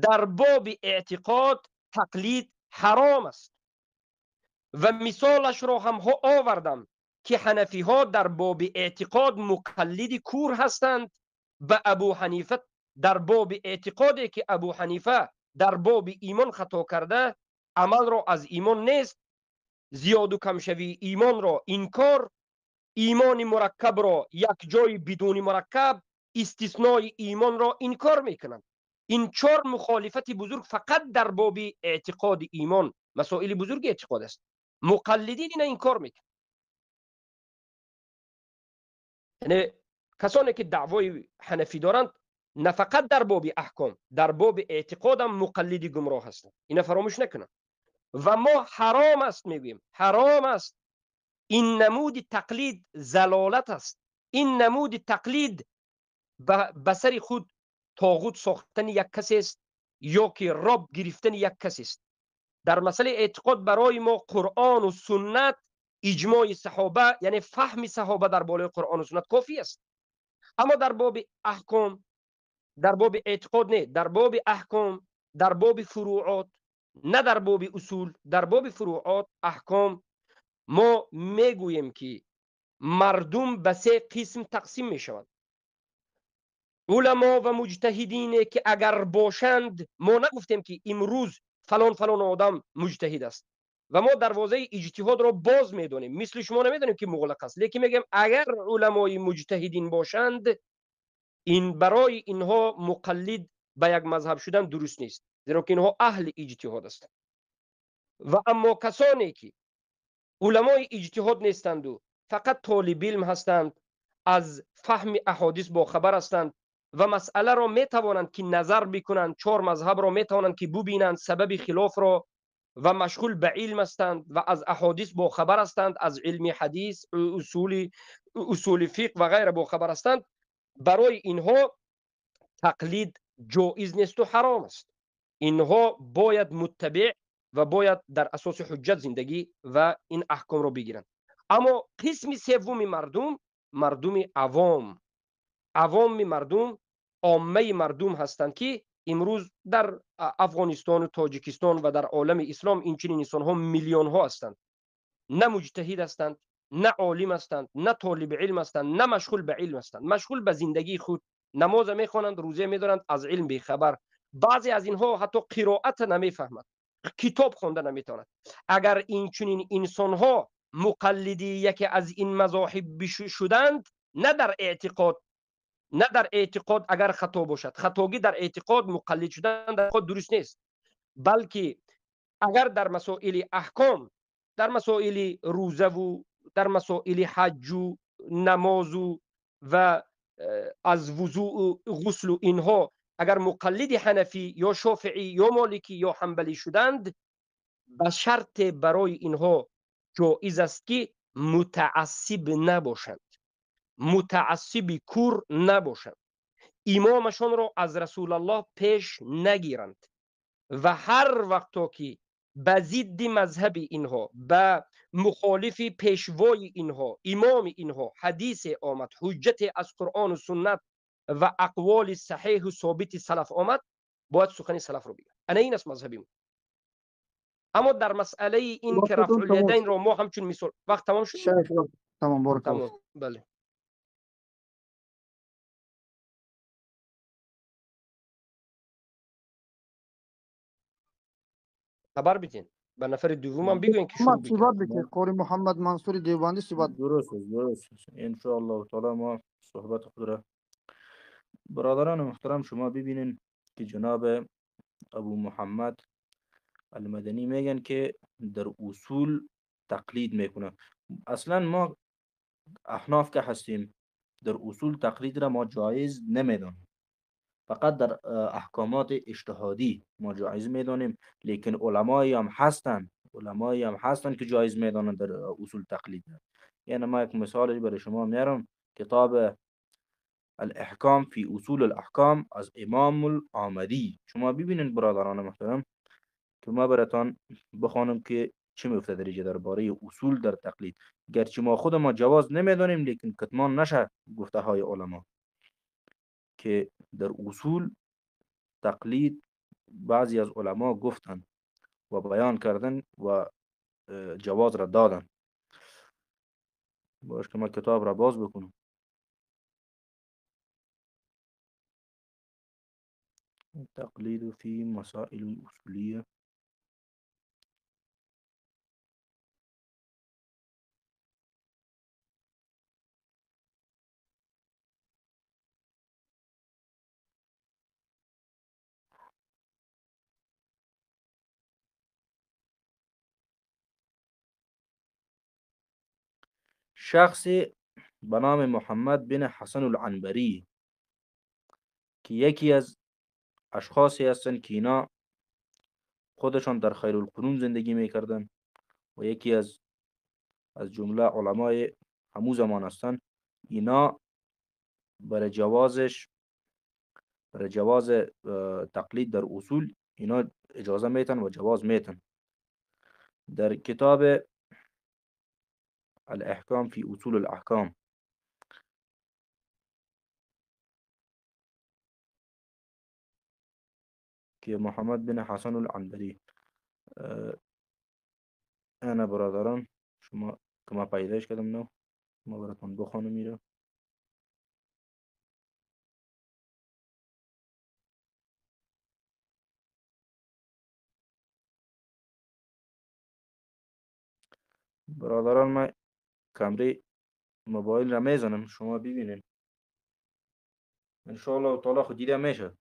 B: در باب اعتقاد تقلید حرام است و مثالش را هم آوردم که حنفی ها در باب اعتقاد مقلد کور هستند به ابو حنیفه. در باب اعتقادی که ابو حنیفه در باب ایمان خطا کرده، عمل را از ایمان نیست، زیاد و کم شوی ایمان را انکار، ایمان مرکب را یک جای بدون مرکب، استثنای ایمان را انکار میکنند. این 4 مخالفت بزرگ فقط در باب اعتقاد ایمان، مسائل بزرگ اعتقاد است. مقلدین این انکار میکنند. یعنی کسانی که دعوای حنفی دارند نه فقط در باب احکام، در باب اعتقاد هم مقلد گمراه هستند. اینا فراموش نکنن. و ما حرام است میگوییم، حرام است. این نمود تقلید زلالت است. این نمود تقلید به سر خود طاغوت ساختن یک کسی است یا که رب گرفتن یک کسی است. در مسئله اعتقاد برای ما قرآن و سنت، اجماع صحابه، یعنی فهم صحابه در بالای قرآن و سنت کافی است. اما در باب احکام، در باب اعتقاد نه، در باب احکام، در باب فروعات، نه در باب اصول، در باب فروعات احکام، ما میگوییم که مردم به سه قسم تقسیم می شوند. علما و مجتهدین که اگر باشند، ما نگفتیم که امروز فلان فلان آدم مجتهد است و ما دروازه اجتهاد را باز میدونیم، مثل شما نمیدونیم که مغلق است، لیکن میگم اگر علمای مجتهدین باشند، این برای اینها مقلد به یک مذهب شدن درست نیست، زیرا که اینها اهل اجتهاد هستند. و اما کسانی که علمای اجتهاد نیستند و فقط طالب علم هستند، از فهم احادیث با خبر هستند و مسئله را می توانند که نظر بکنند، چهار مذهب را می توانند که ببینند سبب خلاف را و مشغول به علم هستند و از احادیث با خبر هستند، از علم حدیث، اصول فقه و غیره با خبر هستند، برای اینها تقلید جایز نیست و حرام است. اینها باید متبع و باید در اساس حجت زندگی و این احکام رو بگیرند. اما قسم سوم مردم، مردم عوام مردم، عامه مردم هستند که امروز در افغانستان و تاجیکستان و در عالم اسلام این چنین انسان ها میلیون ها هستند، نه مجتهد هستند، نه عالم هستند، نه طالب علم هستند، نه مشغول به علم هستند، مشغول به زندگی خود، نماز میخوانند، روزه میدارند، از علم بیخبر. بعضی از اینها حتی قرائت نمیفهمند، کتاب خوانده نمیتواند. اگر این چنین انسان ها مقلدی یکی از این مذاهب شدند، نه در اعتقاد، نه در اعتقاد اگر خطا باشد، خطاگی در اعتقاد، مقلد شدن در خود درست نیست، بلکه اگر در مسائل احکام، در مسائل روزه و در مسائل حج و نماز و از وضوء و غسل و اینها اگر مقلد حنفی یا شافعی یا مالکی یا حنبلی شدند، به شرط برای اینها جایز است که متعصب نباشند، متعصب کور نباشند، امامشان را از رسول الله پیش نگیرند و هر وقتا که به ضد مذهب اینها، به مخالف پیشوای اینها، امام اینها حدیث آمد، حجت از قرآن و سنت و اقوال صحیح و ثابت سلف آمد، باید سخن سلف رو بگن. انا این است مذهبیم. اما در مسئله این که رفع
A: وقتتون تمام
B: الیدین
A: شد
B: را ما همچون مثال، وقت تمام شد.
A: شیخ. تمام، بارک الله.
B: تمام، بله. خبر بدین به نفر دومم بگوین که شروع
A: محمد صحبت
B: بکنن.
A: بکن. قاری محمد منصور دیوبندی صحبت.
F: درست است، درست است. انشاءالله تعالی ما صحبت خود را. برادران محترم، شما ببینین که جناب ابو محمد المدنی میگن که در اصول تقلید میکنه. اصلا ما احناف که هستیم در اصول تقلید را ما جایز نمیدانیم، فقط در احکامات اجتهادی ما جایز میدانیم، لیکن علمایی هم هستن که جایز میدانن در اصول تقلید. یعنی ما یک مثالی برای شما میارم، کتاب الاحکام فی اصول الاحکام از امام العامدی. شما ببینید برادران محترم که ما براتان بخوانم که چی میفته در اینجا درباره اصول در تقلید، گرچه ما خود ما جواز نمیدانیم، لیکن کتمان نشه گفته های علما که در اصول تقلید بعضی از علما گفتن و بیان کردن و جواز را دادن. باش که ما کتاب را باز بکنم. تقلید فی مسائل الاصولیه. شخص به نام محمد بن حسن العنبری که یکی از اشخاصی هستند که اینا خودشان در خیر القرون زندگی میکردن و یکی از جمله علمای همو زمان هستند. اینا برای جواز تقلید در اصول اینا اجازه میتن و جواز میتن. در کتاب الاحکام فی اصول الاحکام که محمد بن حسن العنبری، انا برادران شما که ما پیداش کردم نو ما براتون بخوانم میره. برادران من کمره موبایل را میزنم شما ببینین انشاءالله تعالی خود دیده میشه.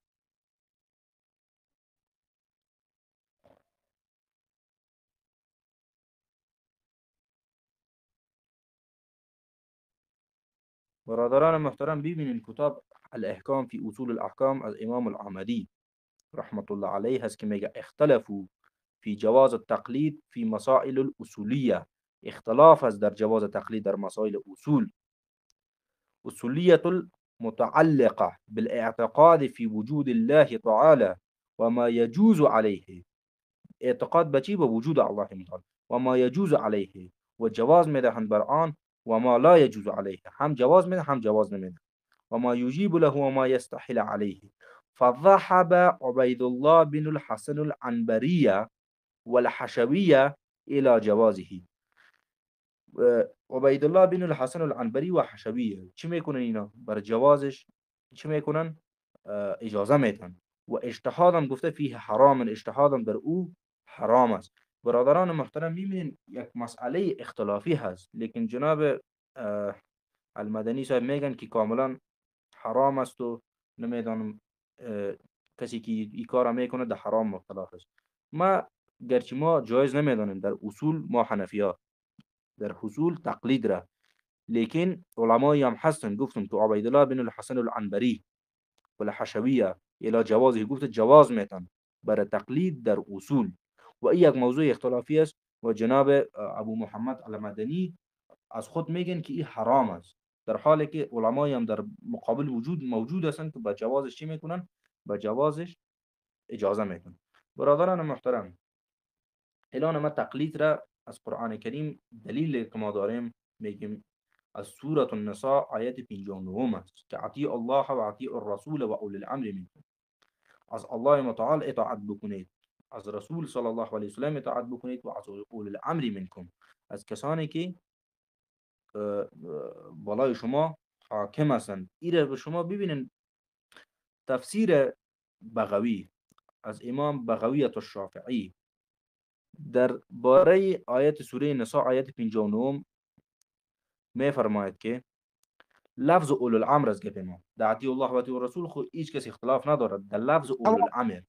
F: برادران محترم ببینین کتاب الاحکام فی اصول الاحکام از امام العمدی رحمت الله علیه هست که میگه اختلفوا فی جواز التقلید فی مسائل الاصولیه. اختلاف از در جواز تقلید در مسائل اصولیه المتعلقه بالاعتقاد فی وجود الله تعالی و ما يجوز عليه. اعتقاد بچی به وجود الله تعالی و ما يجوز عليه و جواز میدهند بر آن و ما لا يجوز عليه هم جواز میده هم جواز نمیده و ما يجيب له و ما يستحيل عليه. فذهب عبيد الله بن الحسن العنبري والحشوية إلى جوازه. عبید الله بن الحسن العنبری و حشویه چی میکنن اینا بر جوازش چی میکنن اجازه میتن و اجتهادم گفته فیه حرام، اجتهادم در او حرام است. برادران محترم میبینین یک مسئله اختلافی هست لیکن جناب المدنی صاحب میگن که کاملا حرام است و نمیدانم کسی که این کار میکنه در حرام مختلف است. ما گرچه ما جایز نمیدانیم در اصول ما حنفی‌ها در حصول تقلید را، لیکن علمایی هم هستن گفتم تو عبیدالله بن الحسن العنبری و الحشویه الى جوازی گفت جواز میتن برای تقلید در اصول و این یک موضوع اختلافی است و جناب ابو محمد المدنی از خود میگن که این حرام است در حالی که علمایی هم در مقابل موجود هستن که با جوازش چی میکنن با جوازش اجازه میتن. برادران محترم الان ما تقلید را از قرآن کریم دلیل که ما داریم میگیم از سوره النساء آیت 59 است که اطیعوا الله و اطیعوا الرسول و اولی الامر منکم. از الله متعال اطاعت بکنید، از رسول صلی الله علیه و سلم اطاعت بکنید و از اولی الامر منکم، از کسانی که بالای شما حاکم هستند. ایره به شما ببینین تفسیر بغوی از امام بغویة الشافعی در باره آیت سوره نساء آیت 59 می فرماید که لفظ اولو الامر از گپ ما در اطیع الله و اطیع الرسول خود هیچ کسی اختلاف ندارد در لفظ اولو الامر.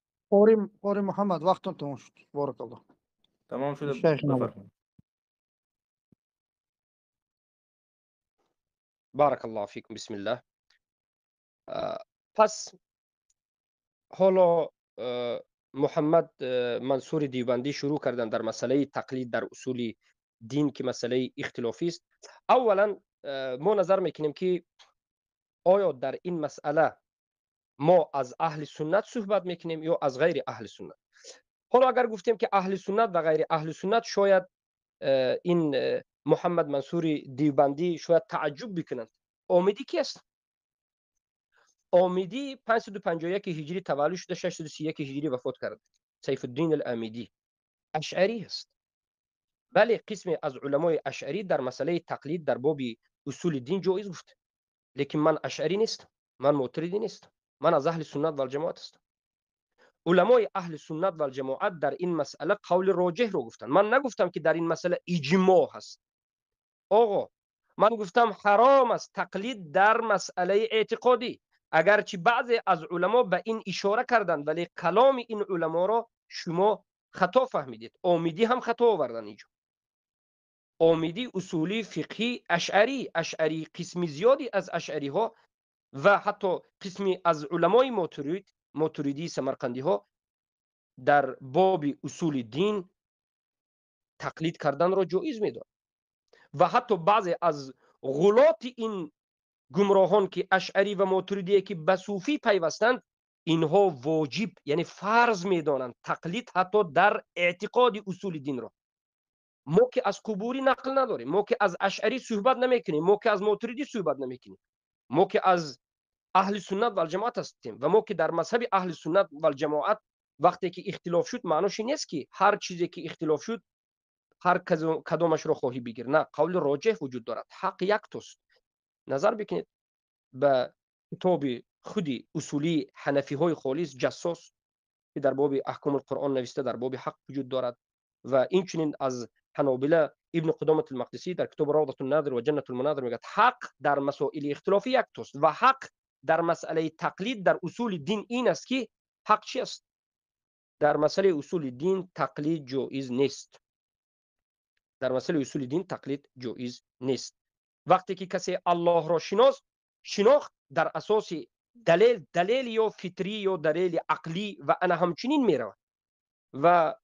A: قاری محمد وقتتون تمام شد. بارک الله.
F: تمام شده
A: شیخ نمود.
F: بفرمایید.
B: بارک الله فیکم. بسم الله. پس حالا محمد منصور دیوبندی شروع کردن در مسئله تقلید در اصول دین که مسئله اختلافی است. اولا ما نظر میکنیم که آیا در این مسئله ما از اهل سنت صحبت میکنیم یا از غیر اهل سنت. حالا اگر گفتیم که اهل سنت و غیر اهل سنت شاید این محمد منصور دیوبندی شاید تعجب بکنند. امیدی کی است؟ امیدی 551 هجری تولد شده، 631 هجری وفات کرد. سیف الدین الامیدی اشعری است. بله قسم از علمای اشعری در مسئله تقلید در باب اصول دین جایز گفت، لیکن من اشعری نیستم، من معترضی نیستم، من از اهل سنت و الجماعت هستم. علمای اهل سنت و الجماعت در این مسئله قول راجح رو گفتن. من نگفتم که در این مسئله اجماع هست. آقا من گفتم حرام است تقلید در مسئله اعتقادی، اگرچه بعضی از علما به این اشاره کردند ولی کلام این علما را شما خطا فهمیدید. امیدی هم خطا آوردن اینجا. آمیدی اصولی فقهی اشعری قسم زیادی از اشعری ها و حتی قسمی از علمای ماتریدی سمرقندی ها در باب اصول دین تقلید کردن را جایز میدان و حتی بعضی از غلات این گمراهان که اشعری و ماتریدی که به صوفی پیوستند، اینها واجب یعنی فرض میدانند تقلید حتی در اعتقاد اصول دین را. ما که از قبوری نقل نداریم، ما که از اشعری صحبت نمیکنیم، ما که از ماتریدی صحبت نمیکنیم، ما که از اهل سنت و الجماعت هستیم و ما که در مذهب اهل سنت و الجماعت وقتی که اختلاف شد معناش این نیست که هر چیزی که اختلاف شد هر کدامش را خواهی بگیر. نه، قول راجح وجود دارد، حق یک توست. نظر بکنید به کتاب خودی اصولی حنفی های خالص جساس که در باب احکام القرآن نوشته در باب حق وجود دارد و این چنین از حنابلة ابن قدامة المقدسی در کتاب روضة الناظر و جنة المناظر میگه حق در مسائل اختلافی یک توست و حق در مسئله تقلید در اصول دین این است که حق چی است؟ در مسئله اصول دین تقلید جایز نیست. در مسئله اصول دین تقلید جایز نیست. وقتی که کسی الله را شناخت در اساس دلیل یا فطری یا دلیل عقلی و انا همچنین میره. و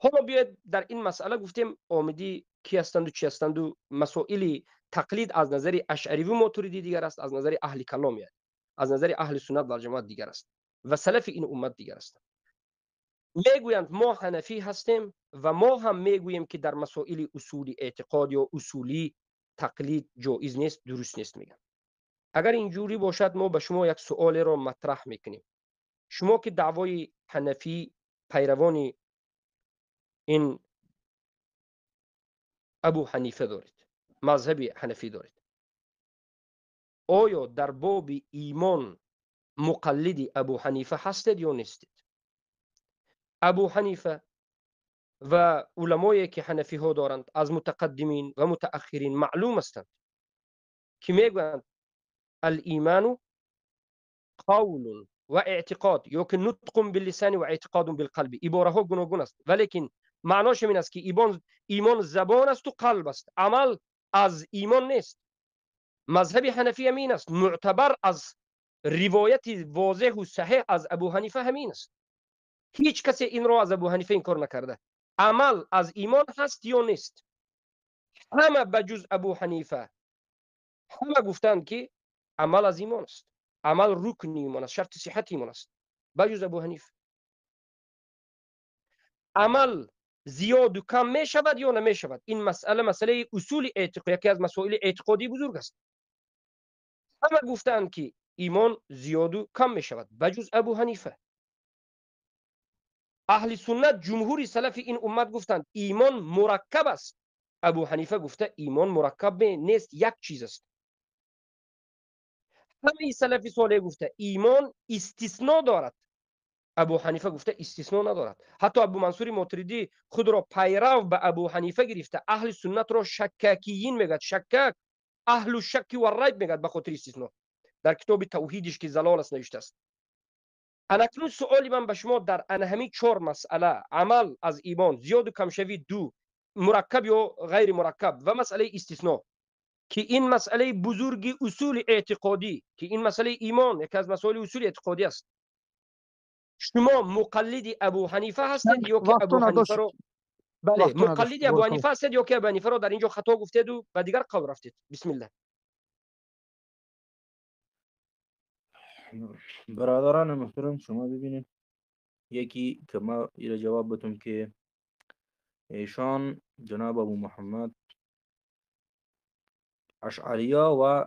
B: حالا بیاید در این مسئله گفتیم آمدی کی هستند و چی هستند و مسائل تقلید از نظر اشعری و ماتریدی دیگر است، از نظر اهل کلام است، از نظر اهل سنت و جماعت دیگر است و سلف این امت دیگر است. میگویند ما حنفی هستیم و ما هم میگوییم که در مسائل اصولی اعتقاد یا اصولی تقلید جایز نیست، درست نیست. میگن اگر اینجوری باشد ما به شما یک سوال را مطرح میکنیم. شما که دعوای حنفی پیروان این ابو حنیفه دارید، مذهب حنفی دارید، آیا در باب ایمان مقلد ابو حنیفه هستید یا نیستید؟ ابو حنیفه و علمایی که حنفی ها دارند از متقدمین و متأخرین معلوم هستند که میگویند الایمان قول و اعتقاد یا که نطق باللسان و اعتقاد بالقلب. عباره ها گوناگون است ولیکن معناش این است که ایمان زبان است و قلب است، عمل از ایمان نیست. مذهب حنفی همین است، معتبر از روایت واضح و صحیح از ابو حنیفه همین است. هیچ کسی این را از ابو حنیفه انکار نکرده. عمل از ایمان هست یا نیست؟ همه بجز ابو حنیفه همه گفتند که عمل از ایمان است، عمل رکن ایمان است، شرط صحت ایمان است، بجز ابو حنیفه. عمل زیاد و کم می شود یا نمی شود، این مسئله اصول اعتقاد، یکی از مسائل اعتقادی بزرگ است. همه گفتند که ایمان زیاد و کم می شود بجز ابو حنیفه. اهل سنت جمهور سلف این امت گفتند ایمان مرکب است. ابو حنیفه گفته ایمان مرکب نیست، یک چیز است. همه سلف صالح گفته ایمان استثناء دارد. ابو حنیفه گفته استثناء ندارد. حتی ابو منصور ماتریدی خود را پیرو به ابو حنیفه گرفته. اهل سنت را شکاکیین میگد، شکاک، اهل الشک و ریب میگد به خاطر استثناء. در کتاب توحیدش که زلال است نوشته است. اکنون سوالی من به شما در همین 4 مسئله، عمل از ایمان زیاد و کم شوی، دو مرکب یا غیر مرکب و مسئله استثناء، که این مسئله بزرگی اصول اعتقادی، که این مسئله ایمان یکی از مسائل اصول اعتقادی است، شما مقلد ابو حنیفه هستید یا که ابو حنیفه رو بله مقلد ابو حنیفه هستید یا که ابو حنیفه رو در اینجا خطا گفتید و به دیگر قول رفتید؟ بسم الله.
F: برادران محترم شما ببینید، یکی که ما ایره جواب بتم که ایشان جناب ابو محمد اشعریا و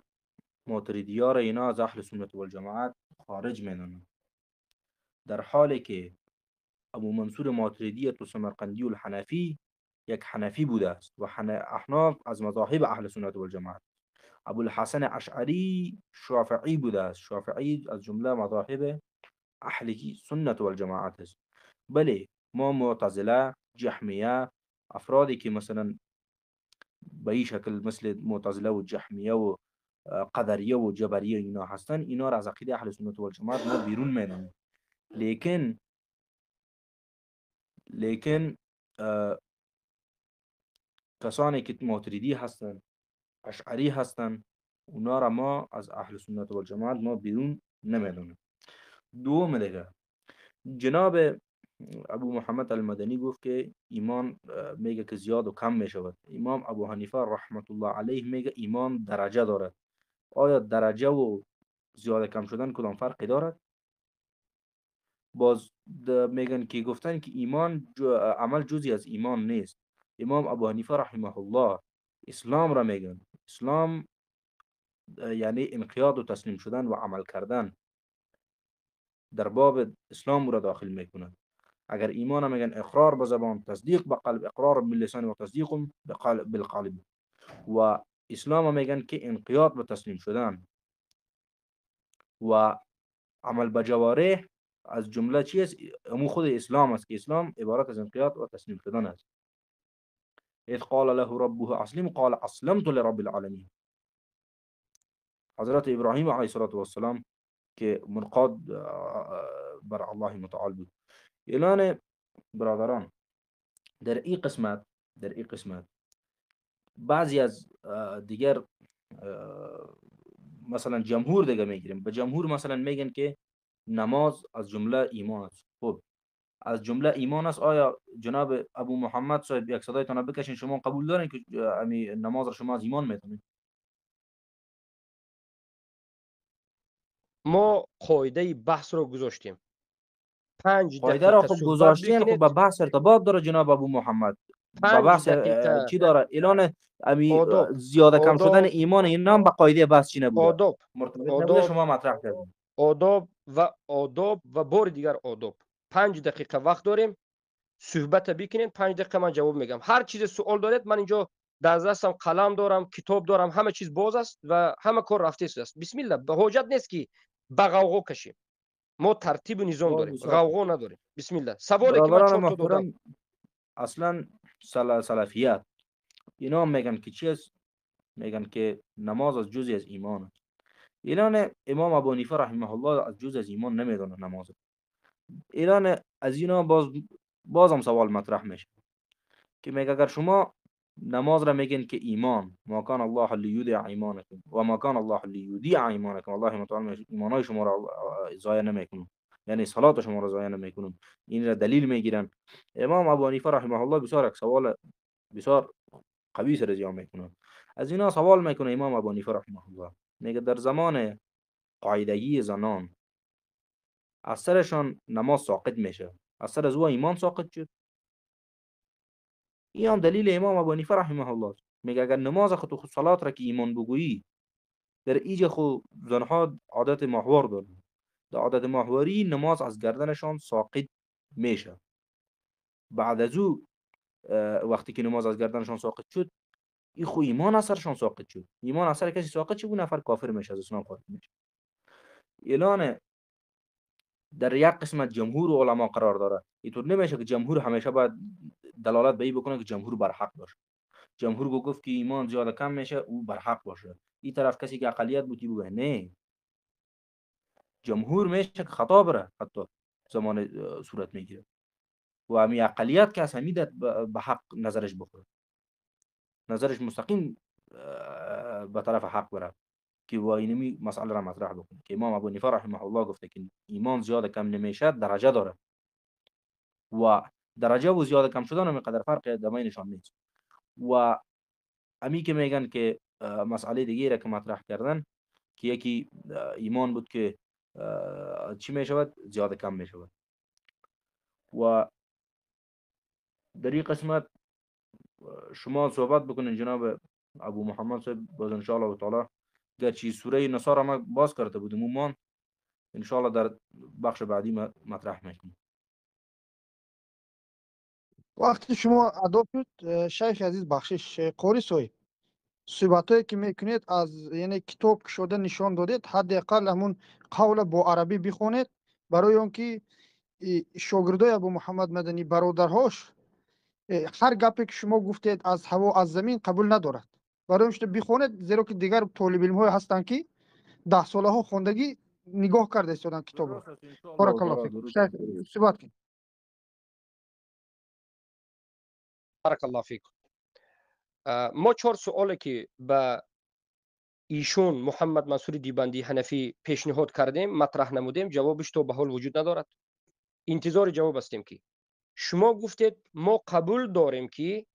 F: ماتریدیا را اینا از اهل سنت و الجماعت خارج میدونن، در حالی که ابو منصور ماتریدی تو سمرقندی الحنفی یک حنفی بوده است و احناف از مذاهب اهل سنت و الجماعت. ابو الحسن اشعری شافعی بوده است، شافعی از جمله مذاهب اهل سنت و الجماعت است. بله ما معتزله، جهمیه، افرادی که مثلا به این شکل مثل معتزله و جهمیه و قدریه و جبریه اینا هستن، اینا را از عقیده اهل سنت و الجماعت ما بیرون میدونیم. لیکن کسانی که ماتریدی هستن، اشعری هستن، اونا را ما از اهل سنت و جماعت ما بیرون نمیدونیم. دوم دیگه جناب ابو محمد المدنی گفت که ایمان میگه که زیاد و کم میشود. امام ابو حنیفه رحمت الله علیه میگه ایمان درجه دارد. آیا درجه و زیاد کم شدن کدام فرقی دارد؟ باز میگن که گفتن که ایمان عمل جزی از ایمان نیست. امام ابو حنیفه رحمه الله اسلام را میگن. اسلام یعنی انقیاد و تسلیم شدن و عمل کردن در باب اسلام را داخل میکنه. اگر ایمان هم میگن اقرار به زبان، تصدیق به قلب، اقرار باللسان و تصدیق بالقلب. و اسلام هم میگن که انقیاد به تسلیم شدن و عمل به جوارح از جمله چی است؟ همون خود اسلام است که اسلام عبارت از انقیاد و تسلیم شدن است. اذ قال له ربه اسلم قال اسلمت لرب العالمین. حضرت ابراهیم علیه السلام که منقاد بر الله متعال بود. اعلان برادران در این قسمت بعضی از دیگر مثلا جمهور دیگه میگیریم. به جمهور مثلا میگن که نماز از جمله ایمان است. خب از جمله ایمان است. آیا جناب ابو محمد صاحب یک صدایتان بکشین، شما قبول دارین که نماز را شما از ایمان میتونید؟
B: ما قاعده بحث رو گذاشتیم 5
F: قاعده را
B: دقیقه
F: خب
B: صحبت
F: گذاشتین، خب
B: بکنید.
F: به بحث ارتباط داره جناب ابو محمد. به
B: 5
F: بحث
B: دقیقه
F: چی داره؟ اعلان
B: آداب
F: زیاده کم شدن
B: آداب
F: ایمان اینا هم به قاعده بحث چی نبوده،
B: آداب
F: مرتبط نبوده،
B: آداب
F: شما مطرح کردین.
B: آداب و بار دیگر آداب. 5 دقیقه وقت داریم صحبت بکنین. 5 دقیقه من جواب میگم. هر چیز سوال دارید من اینجا در دستم قلم دارم، کتاب دارم، همه چیز باز است و همه کار رفته است. بسم الله. به حاجت نیست که به غوغا کشیم. ما ترتیب و نظام داریم،
F: بسیار خوب.
B: غوغا نداریم. بسم الله. سوالی که من
F: برادران
B: 4 تا دادم.
F: محترم، اصلا سلفیت اینا هم میگن که چی است؟ میگن که نماز از جزی از ایمان است. ایران امام ابو حنیفه رحمه الله از جز از ایمان نمیدونه نماز. ایران از اینا بازم سوال مطرح میشه که میگه اگر شما نماز را میگین که ایمان، ما کان الله لیودع ایمانکم و ما کان الله لیودیع ایمانکم، الله متعال ایمانای شما را ضایع نمیکنه، یعنی صلات شما را ضایع نمیکنه. این را دلیل میگیرن. امام ابو حنیفه رحمه الله بسیار یک سوال بسیار قوی سر جواب میکنه. از اینا سوال میکنه امام ابو حنیفه رحمه الله، میگه در زمان قاعدگی زنان از سرشان نماز ساقط میشه، از سر از او ایمان ساقط شد. این هم دلیل امام ابو حنیفه رحمه الله است. میگه اگر نماز خود صلات را که ایمان بگویی، در ایج خود زنها عادت محور دارن، در عادت محوری نماز از گردنشان ساقط میشه. بعد از او وقتی که نماز از گردنشان ساقط شد، این خو ایمان از سرشان ساقط شد. ایمان از سر کسی ساقط شد، اون نفر کافر میشه، از اسلام خارج میشه. اعلان در یک قسمت جمهور علما قرار داره. اینطور نمیشه که جمهور همیشه باید دلالت به این بکنه که جمهور بر حق باشه. جمهور گفت که ایمان زیاده کم میشه، او بر حق باشه. این طرف کسی که اقلیت بودی بگه نه، جمهور میشه که خطا بره، حتی زمان صورت میگیره و همی اقلیت که از همیدت به حق نظرش بخوره، نظرش مستقیم به طرف حق بره که و اینمی مسئله را مطرح بکنه که امام ابو حنیفه رحمه الله گفته که ایمان زیاده کم نمیشه، درجه داره و درجه و زیاده کم شدن هم قدر فرق بینشان نیست. و امی که میگن که مسئله دیگه را که مطرح کردن که یکی ایمان بود که چی میشود؟ زیاده کم میشود. و در این قسمت شما صحبت بکنین جناب ابو محمد صاحب، باز ان شاء الله تعالی گرچه سوره نصارى ما باز کرده بودیم اون ان شاء الله در بخش بعدی مطرح میکنیم.
A: وقتی شما ادا شد شیخ عزیز بخشش قاری صاحب صحبتایی که میکنید از یعنی کتاب شده نشان دادید، حداقل همون قول با عربی بخونید برای اونکه شاگردای ابو محمد مدنی برادرهاش هر گپی که شما گفتید از هوا از زمین قبول ندارد. برای همین بخونید، زیرا که دیگر طالب علم های هستن که 10 ساله ها خوندگی نگاه کرده استادن کتاب رو. بارک الله فیکم. شیخ صحبت کن.
B: بارک الله فیکم. ما 4 سوالی که به ایشون محمد منصور دیوبندی حنفی پیشنهاد کردیم مطرح نمودیم، جوابش تو به حال وجود ندارد. انتظار جواب هستیم که شما گفتید ما قبول داریم که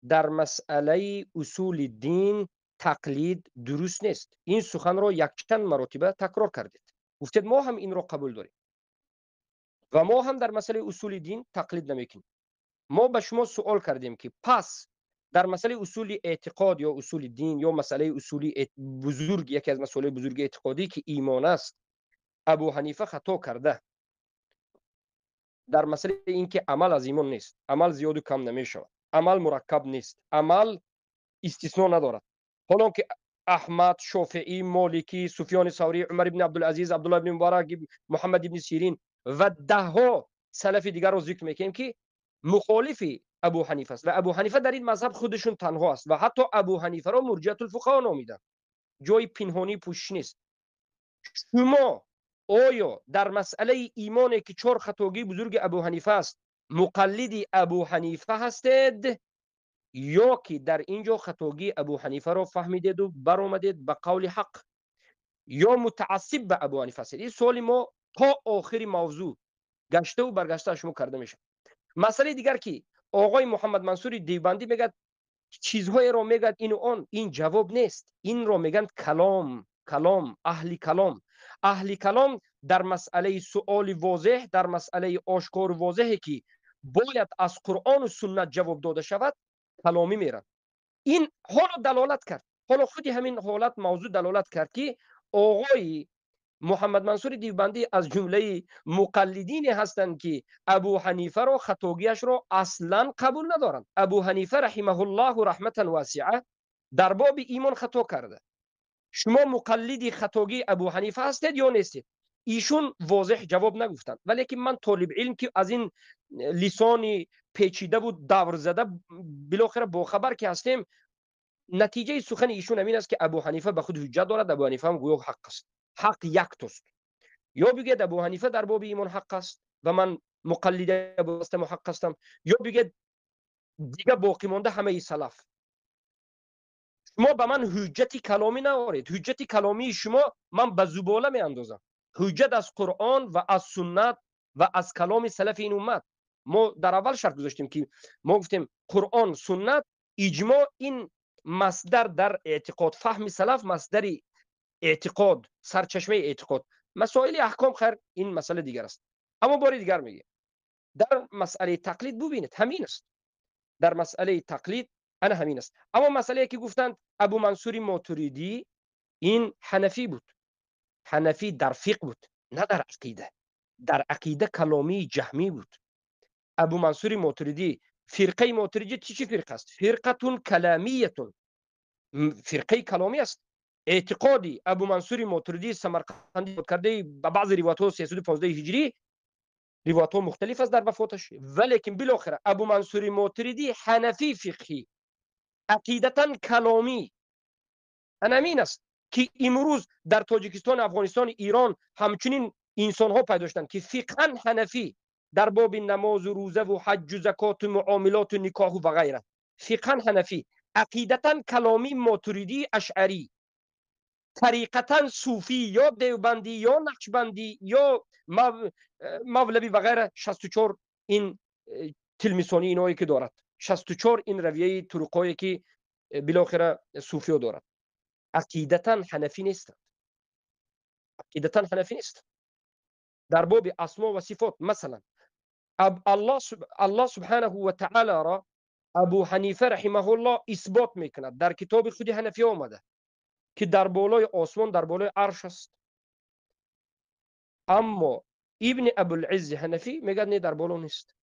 B: در مسئله اصول دین تقلید درست نیست. این سخن را یک چند مرتبه تکرار کردید. گفتید ما هم این را قبول داریم و ما هم در مسئله اصول دین تقلید نمیکنیم. ما به شما سوال کردیم که پس در مسئله اصول اعتقاد یا اصول دین یا مسئله اصولی بزرگ، یکی از مسائل بزرگ اعتقادی که ایمان است، ابو حنیفه خطا کرده در مسئله اینکه عمل از ایمان نیست، عمل زیاد و کم نمیشه، عمل مرکب نیست، عمل استثناء ندارد. حالا که احمد، شافعی، مالکی، سفیان ثوری، عمر ابن عبدالعزیز، عبدالله ابن مبارک، محمد ابن سیرین و ده ها سلف دیگر رو ذکر میکنیم که مخالف ابو حنیفه است و ابو حنیفه در این مذهب خودشون تنها است و حتی ابو حنیفه را مرجئه الفقها نامیدن. جای پنهانی پوشش نیست. شما آیا در مسئله ایمانی که 4 خطاگی بزرگ ابو حنیفه است مقلد ابو حنیفه هستید یا که در اینجا خطاگی ابو حنیفه را فهمیدید و برآمدید به قول حق یا متعصب به ابو حنیفه هستید؟ این سوال ما تا آخر موضوع گشته و برگشته شما کرده میشه. مسئله دیگر که آقای محمد منصور دیوبندی میگه چیزهای را میگه این و آن، این جواب نیست. این را میگن کلام اهل کلام در مسئله سؤال واضح، در مسئله آشکار واضحی که باید از قرآن و سنت جواب داده شود کلامی میرن. این حالا دلالت کرد، حالا خودی همین حالت موضوع دلالت کرد که آقای محمد منصور دیوبندی از جمله مقلدین هستند که ابو حنیفه را خطاگیش را اصلا قبول ندارند. ابو حنیفه رحمه الله رحمتا واسعه در باب ایمان خطا کرده. شما مقلدی خطاگی ابو حنیفه هستید یا نیستید؟ ایشون واضح جواب نگفتند، ولی که من طالب علم که از این لسان پیچیده و دور زده بالاخره باخبر که هستیم، نتیجه سخن ایشون همین است که ابو حنیفه به خود حجت دارد. ابو حنیفه هم گویا حق است، حق یک توست. یا بگید ابو حنیفه در باب ایمان حق است و من مقلد ابو هستم و حق هستم، یا بگید دیگه باقی مانده همه سلف. شما به من حجتی کلامی نوارید. حجتی کلامی شما من به زباله می اندازم. حجت از قرآن و از سنت و از کلام سلف این امت. ما در اول شرط گذاشتیم که ما گفتیم قرآن، سنت، اجماع، این مصدر در اعتقاد. فهم سلف مصدر اعتقاد، سرچشمه اعتقاد. مسائل احکام خیر این مسئله دیگر است. اما باری دیگر میگه در مسئله تقلید ببینید همین است. در مسئله تقلید انا همین است. اما مسئله که گفتند ابو منصور ماتریدی این حنفی بود، حنفی در فقه بود نه در عقیده. در عقیده کلامی جهمی بود. ابو منصور ماتریدی، فرقه ماتریدی چی فرقه است؟ فرقه کلامیه، فرقه کلامی است. اعتقادی ابو منصور ماتریدی سمرقندی کرده به بعض روایات 315 هجری، روایات مختلف است در وفاتش، ولیکن بالاخره ابو منصور ماتریدی حنفی فقهی، عقیدتا کلامی. همین است که امروز در تاجیکستان، افغانستان، ایران همچنین انسان ها پیدا شدند که فقها حنفی در باب نماز و روزه و حج و زکات و معاملات و نکاح و غیره. فقها حنفی، عقیدتا کلامی ماتریدی اشعری، طریقتا صوفی یا دیوبندی یا نقشبندی یا مولوی و غیره. 64 این تلمیسانی اینایی که دارد، 64 این رویه طرقایی که بالاخره صوفی دارد. عقیدتا حنفی نیستند. عقیدتا حنفی نیست. در باب اسما و صفات مثلا الله سبحانه و تعالی را ابو حنیفه رحمه الله اثبات میکند. در کتاب خود حنفی آمده که در بالای آسمان، در بالای عرش است. اما ابن ابوالعز حنفی میگه نه، در بالا نیست.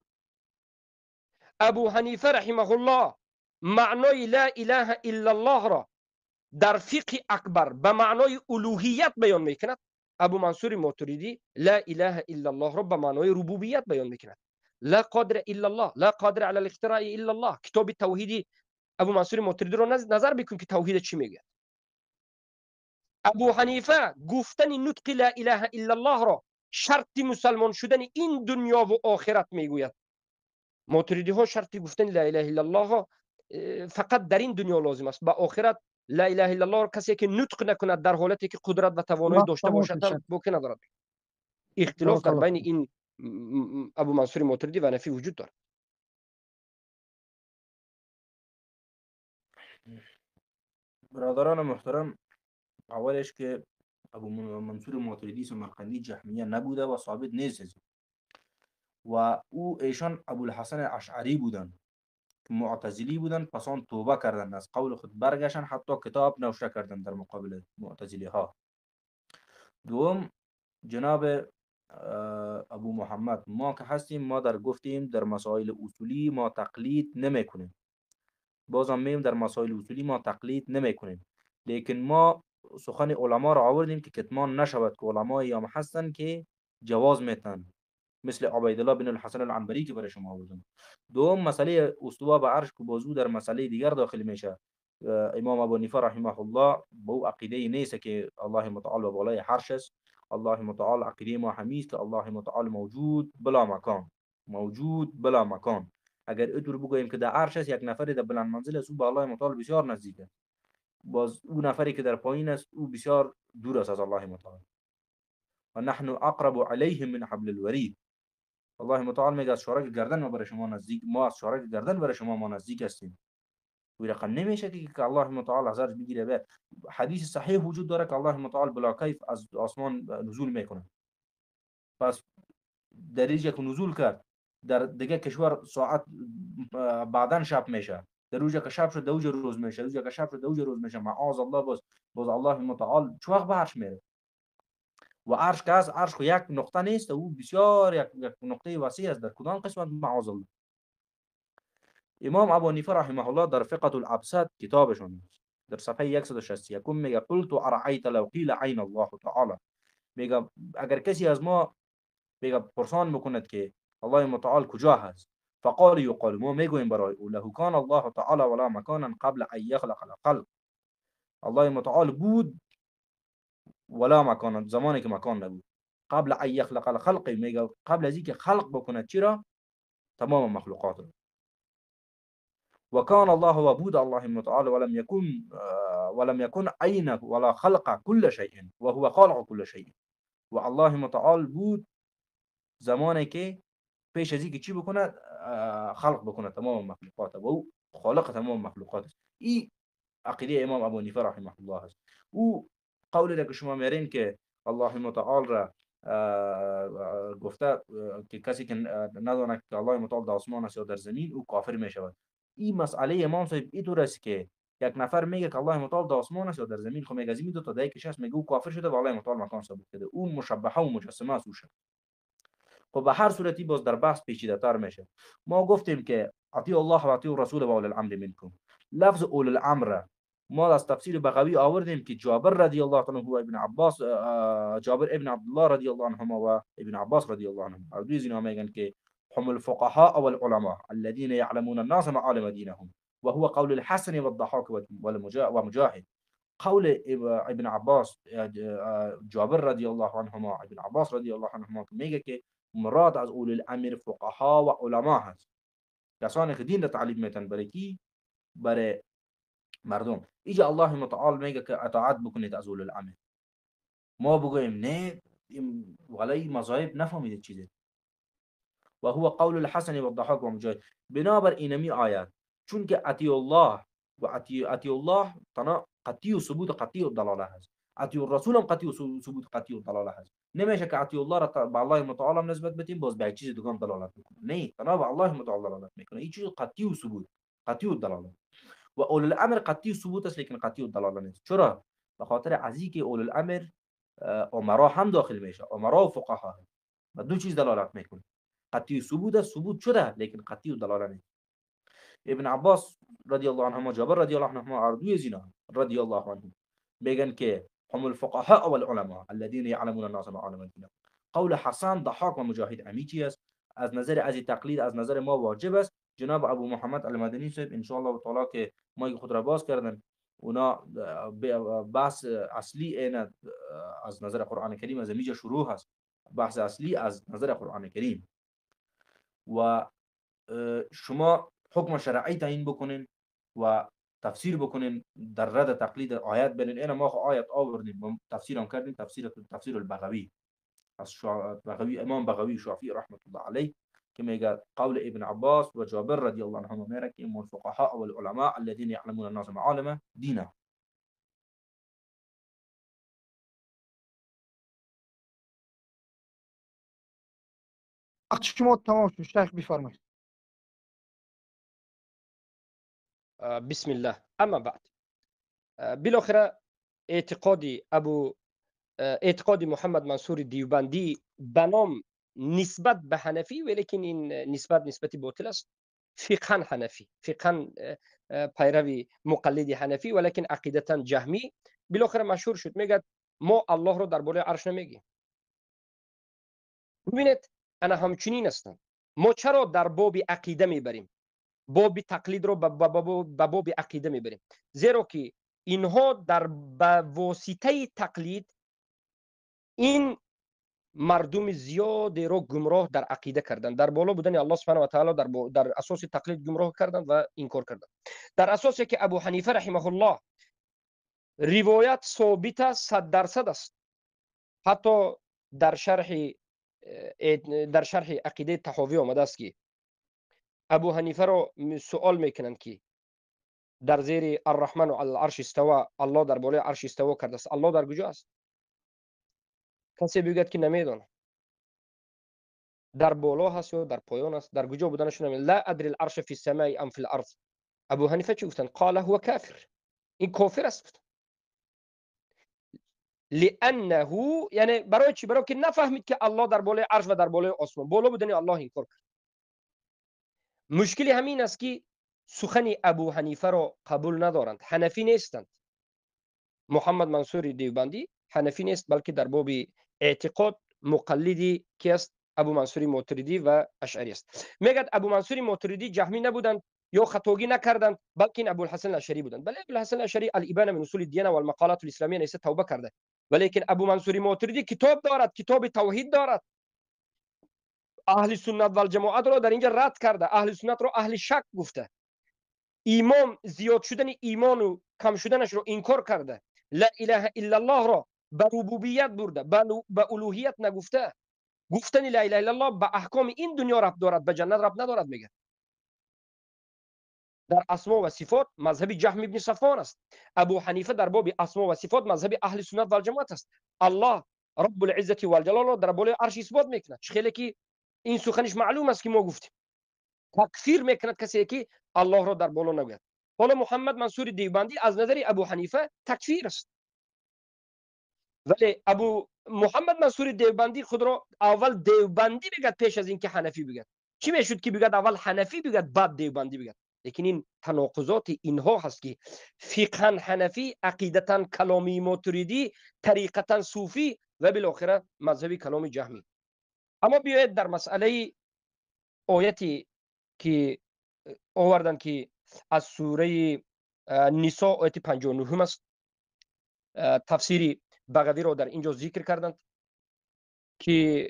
B: ابو حنیفه رحمه الله معنای لا اله الا الله را در فقه اکبر به معنای الوهیت بیان میکند. ابو منصور ماتریدی لا اله الا الله را به معنای ربوبیت بیان میکند. لا قادر الا الله، لا قادر على الاختراع الا الله. کتاب توحیدی ابو منصور ماتریدی را نظر بکن که توحید چی میگه. ابو حنیفه گفتن نطق لا اله الا الله را شرط مسلمان شدن این دنیا و آخرت میگوید. ماتریدی ها شرط گفتن لا اله الا الله فقط در این دنیا لازم است. با آخرت لا اله الا الله کسی که نطق نکند در حالتی که قدرت و توانایی
A: الله
B: داشته
A: تمام
B: باشد
A: شد.
B: هم بوکی ندارد. اختلاف
A: بارک
B: در
A: الله
B: بین
A: فیک.
B: این ابو منصور ماتریدی و نفی وجود دارد.
F: برادران محترم، اولش که ابو منصور ماتریدی سمرقندی جهمیه نبوده و ثابت نیست و او ایشان ابوالحسن اشعری بودن که معتزلی بودن، پس آن توبه کردن، از قول خود برگشتن، حتی کتاب نوشته کردن در مقابل معتزلی ها. دوم، جناب ابو محمد، ما که هستیم، ما در گفتیم در مسائل اصولی ما تقلید نمی کنیم، بازم میم در مسائل اصولی ما تقلید نمی کنیم، لیکن ما سخن علما را آوردیم که کتمان نشود که علما ایام هستن که جواز میتن، مثل عبیدالله بن الحسن العنبری که برای شما آوردم. دوم، مسئله استوا به عرش که بازو در مسئله دیگر داخل میشه. امام ابو حنیفه رحمه الله با او عقیده نیست که الله متعال به بالای عرش است. الله متعال عقیده ما همیست که الله متعال موجود بلا مکان، موجود بلا مکان. اگر اینطور بگوییم که در عرش است، یک نفری در بلند منزل است، او به الله متعال بسیار نزدیک است. باز اون نفری که در پایین است، او بسیار دور است از الله متعال. و نحن اقرب علیه من حبل الورید. الله متعال میگه از شارک گردن ما برای شما نزدیک، ما از شارک گردن برای شما ما نزدیک هستیم. و رقم نمیشه که الله متعال از عرش بگیره. به حدیث صحیح وجود داره که الله متعال بلا کیف از آسمان نزول میکنه. پس در اینجا که نزول کرد، در دیگه کشور ساعت بعدن شب میشه، در اونجا که شب شد در اونجا روز میشه، اونجا که شب شد در اونجا روز میشه. معاذ الله، باز الله متعال چه وقت به عرش میره؟ و عرش که از عرش خو یک نقطه نیست، او بسیار یک نقطه وسیع است. در کدام قسمت؟ معاذ الله. امام ابو حنیفه رحمه الله در فقه الابسط کتابشون در صفحه 161 میگه قلت ارعیت لو قیل عین الله تعالی، میگه اگر کسی از ما میگه پرسان میکند که الله متعال کجا هست، فقال یقال، ما میگویم برای او له کان الله تعالی ولا مکانا قبل ان یخلق الخلق، الله متعال بود ولا مکان، زمانی که مکان نبود، قبل ان یخلق الخلق، میگه قبل از اینکه خلق بکند چرا؟ تمام مخلوقات. وكان الله وبود الله متعالى ولم يكن عينه ولا خلق كل شيء وهو خالق كل شيء. و الله متعال بود زمانی که پیش از اینکه چی بکنه؟ خلق بکنه تمام مخلوقات، و او خالق تمام مخلوقات است. این عقیده امام ابو حنیفه رحمه الله است. او قولی را که شما میارین که الله متعال را گفته که کسی که نداند که الله متعال در آسمان است یا در زمین، او کافر می شود. این مسئله امام صاحب اینطور است که یک نفر میگه که الله متعال در آسمان است یا در زمین، خب میگه از این دو تا دیگه کش میگه او کافر شده و الله متعال مکان ثابت کرده، او مشبهه و مجسمه است. خب به هر صورتی باز در بحث پیچیده تر میشه. ما گفتیم که اطیع الله و اطیع الرسول و اولی الامر منکم. لفظ اولی الامر ما از تفسیر بغوی آوردیم که جابر رضی الله عنه و ابن عباس، جابر ابن عبدالله رضی الله عنهما و ابن عباس رضی الله عنهم، هر دوی از اینا میگن که هم الفقهاء والعلماء الذين يعلمون الناس معالم دينهم، وهو قول الحسن والضحاك ومجاهد. قول ابن عباس، جابر رضی الله عنهما، ابن عباس رضی الله عنهما میگه که مراد از اول الامر فقها و علما هست، کسانی که دین را تعلیم میتن. برای کی؟ برای مردم. اینجا الله متعال میگه که اطاعت بکنید از اول الامر. ما بگویم نه، ولی مذاهب نفهمیده چیزه. و هو قول الحسن و الضحاک و مجاهد. بنابر اینمی آیات، چون که اطیع الله و اطیع الله تنها قطعی و ثبوت قطعی و دلاله هست، اطیع الرسول هم قطعی و ثبوت قطعی و دلاله هست. نمیشه که اطیع الله را به الله متعال نسبت بدیم باز به چیز دیگه دلالت میکنه. نه، تنها به الله متعال دلالت میکنه. این چیز قطعی و ثبوت، قطعی و دلاله. و اول الامر قطعی و ثبوت است لیکن قطعی و دلاله نیست. چرا؟ به خاطر ازی که اول الامر امرا هم داخل میشه، امرا و فقها هم، و دو چیز دلالت میکنه. قطعی و ثبوت، ثبوت شده لیکن قطعی و دلاله نیست. ابن عباس رضی الله عنهما، جابر رضی الله عنهما، اردوی زینا رضی الله عنهم میگن که هم الفقهاء والعلماء الذين يعلمون الناس معالم دينهم. قول حسن، ضحاک و مجاهد امیچی است. از نظر از تقلید از نظر ما واجب است. جناب ابو محمد المدنی صاحب ان شاء الله تعالی که ما خود را باز کردن، اونا بحث اصلی این از نظر قرآن کریم از میجا شروع هست. بحث اصلی از نظر قرآن کریم و شما حکم شرعی تعیین بکنین و تفسیر بکنین در رد تقلید آیت برین. این ما خو آیت آوردیم تفسیر هم کردیم، تفسیر البغوی از بغوی، امام بغوی شافعی رحمت الله علیه که میگه قول ابن عباس و جابر رضی الله عنهما میگه که الفقهاء والعلماء الذين يعلمون الناس معالم دینه.
A: وقت شما تمام شد شیخ بفرمایید.
B: بسم الله. اما بعد بالاخره اعتقاد محمد منصور دیوبندی بنام نسبت به حنفی، ولیکن این نسبت باطل است. فقها حنفی، فقها پیروی مقلد حنفی، ولیکن عقیدتا جهمی. بالاخره مشهور شد میگه ما الله رو در بالای عرش نمیگیم. ببینید انا همچنین هستم. ما چرا در باب عقیده میبریم؟ باب تقلید رو به باب عقیده میبریم، زیرا که اینها در واسطه تقلید این مردم زیادی رو گمراه در عقیده کردند. در بالا بودن الله سبحانه و تعالی در اساس تقلید گمراه کردند و انکار کردند. در اساسی که ابو حنیفه رحمه الله روایت ثابت 100% است. حتی در شرح عقیده طحاوی آمده است که ابو حنیفه رو سوال میکنند که در زیر الرحمن علی العرش استوى، الله در بالای عرش استوا کرده است، الله در کجا است؟ کسی بگوید که نمیدونه، در بالا هست یا در پایان است، در کجا بودنش نمیدونه. لا ادري العرش فی السماء ام فی الارض. ابو حنیفه چی گفتن؟ قال هو کافر، این کافر است. لانه، یعنی برای چی؟ برای که نفهمید که الله در بالای عرش و در بالای آسمان، بالا بودن الله انکار کرد. مشکلی همین است که سخن ابو حنیفه را قبول ندارند، حنفی نیستند. محمد منصور دیوبندی حنفی نیست، بلکه در باب اعتقاد مقلدی که است ابو منصور ماتریدی و اشعری است. میگه ابو منصور ماتریدی جهمی نبودند یا خطاگی نکردند، بلکه ابو الحسن الاشعری بودند. بله ابو الحسن الاشعری الابانه من اصول الدینه و المقالات الاسلامیه نیست توبه کرده، ولیکن ابو منصور ماتریدی کتاب دارد، کتاب توحید دارد. اهل سنت و الجماعت را در اینجا رد کرده، اهل سنت را اهل شک گفته، ایمان زیاد شدن ایمان و کم شدنش رو انکار کرده، لا اله الا الله را به ربوبیت برده، به الوهیت نگفته. گفتن لا اله الا الله به احکام این دنیا ربط دارد، به جنت ربط ندارد. میگه در اسما و صفات مذهب جهم ابن صفوان است. ابو حنیفه در باب اسما و صفات مذهب اهل سنت و الجماعت است. الله رب العزه و الجلال را در بالای عرش اثبات میکنه. خیلی که این سخنش معلوم است که ما گفتیم. تکفیر میکند کسی که الله را در بالا نگوید. حالا محمد منصور دیوبندی از نظر ابو حنیفه تکفیر است، ولی ابو محمد منصور دیوبندی خود را اول دیوبندی بگد پیش از اینکه حنفی بگد. چی میشد که بگد اول حنفی بگد بعد دیوبندی بگد؟ لیکن این تناقضات اینها هست که فقها حنفی، عقیدتا کلامی ماتریدی، طریقتا صوفی و بالاخره مذهبی کلام جهمی. اما بیایید در مسئله آیتی که آوردن که از سوره نساء آیت 59 است، تفسیر بغوی را در اینجا ذکر کردند که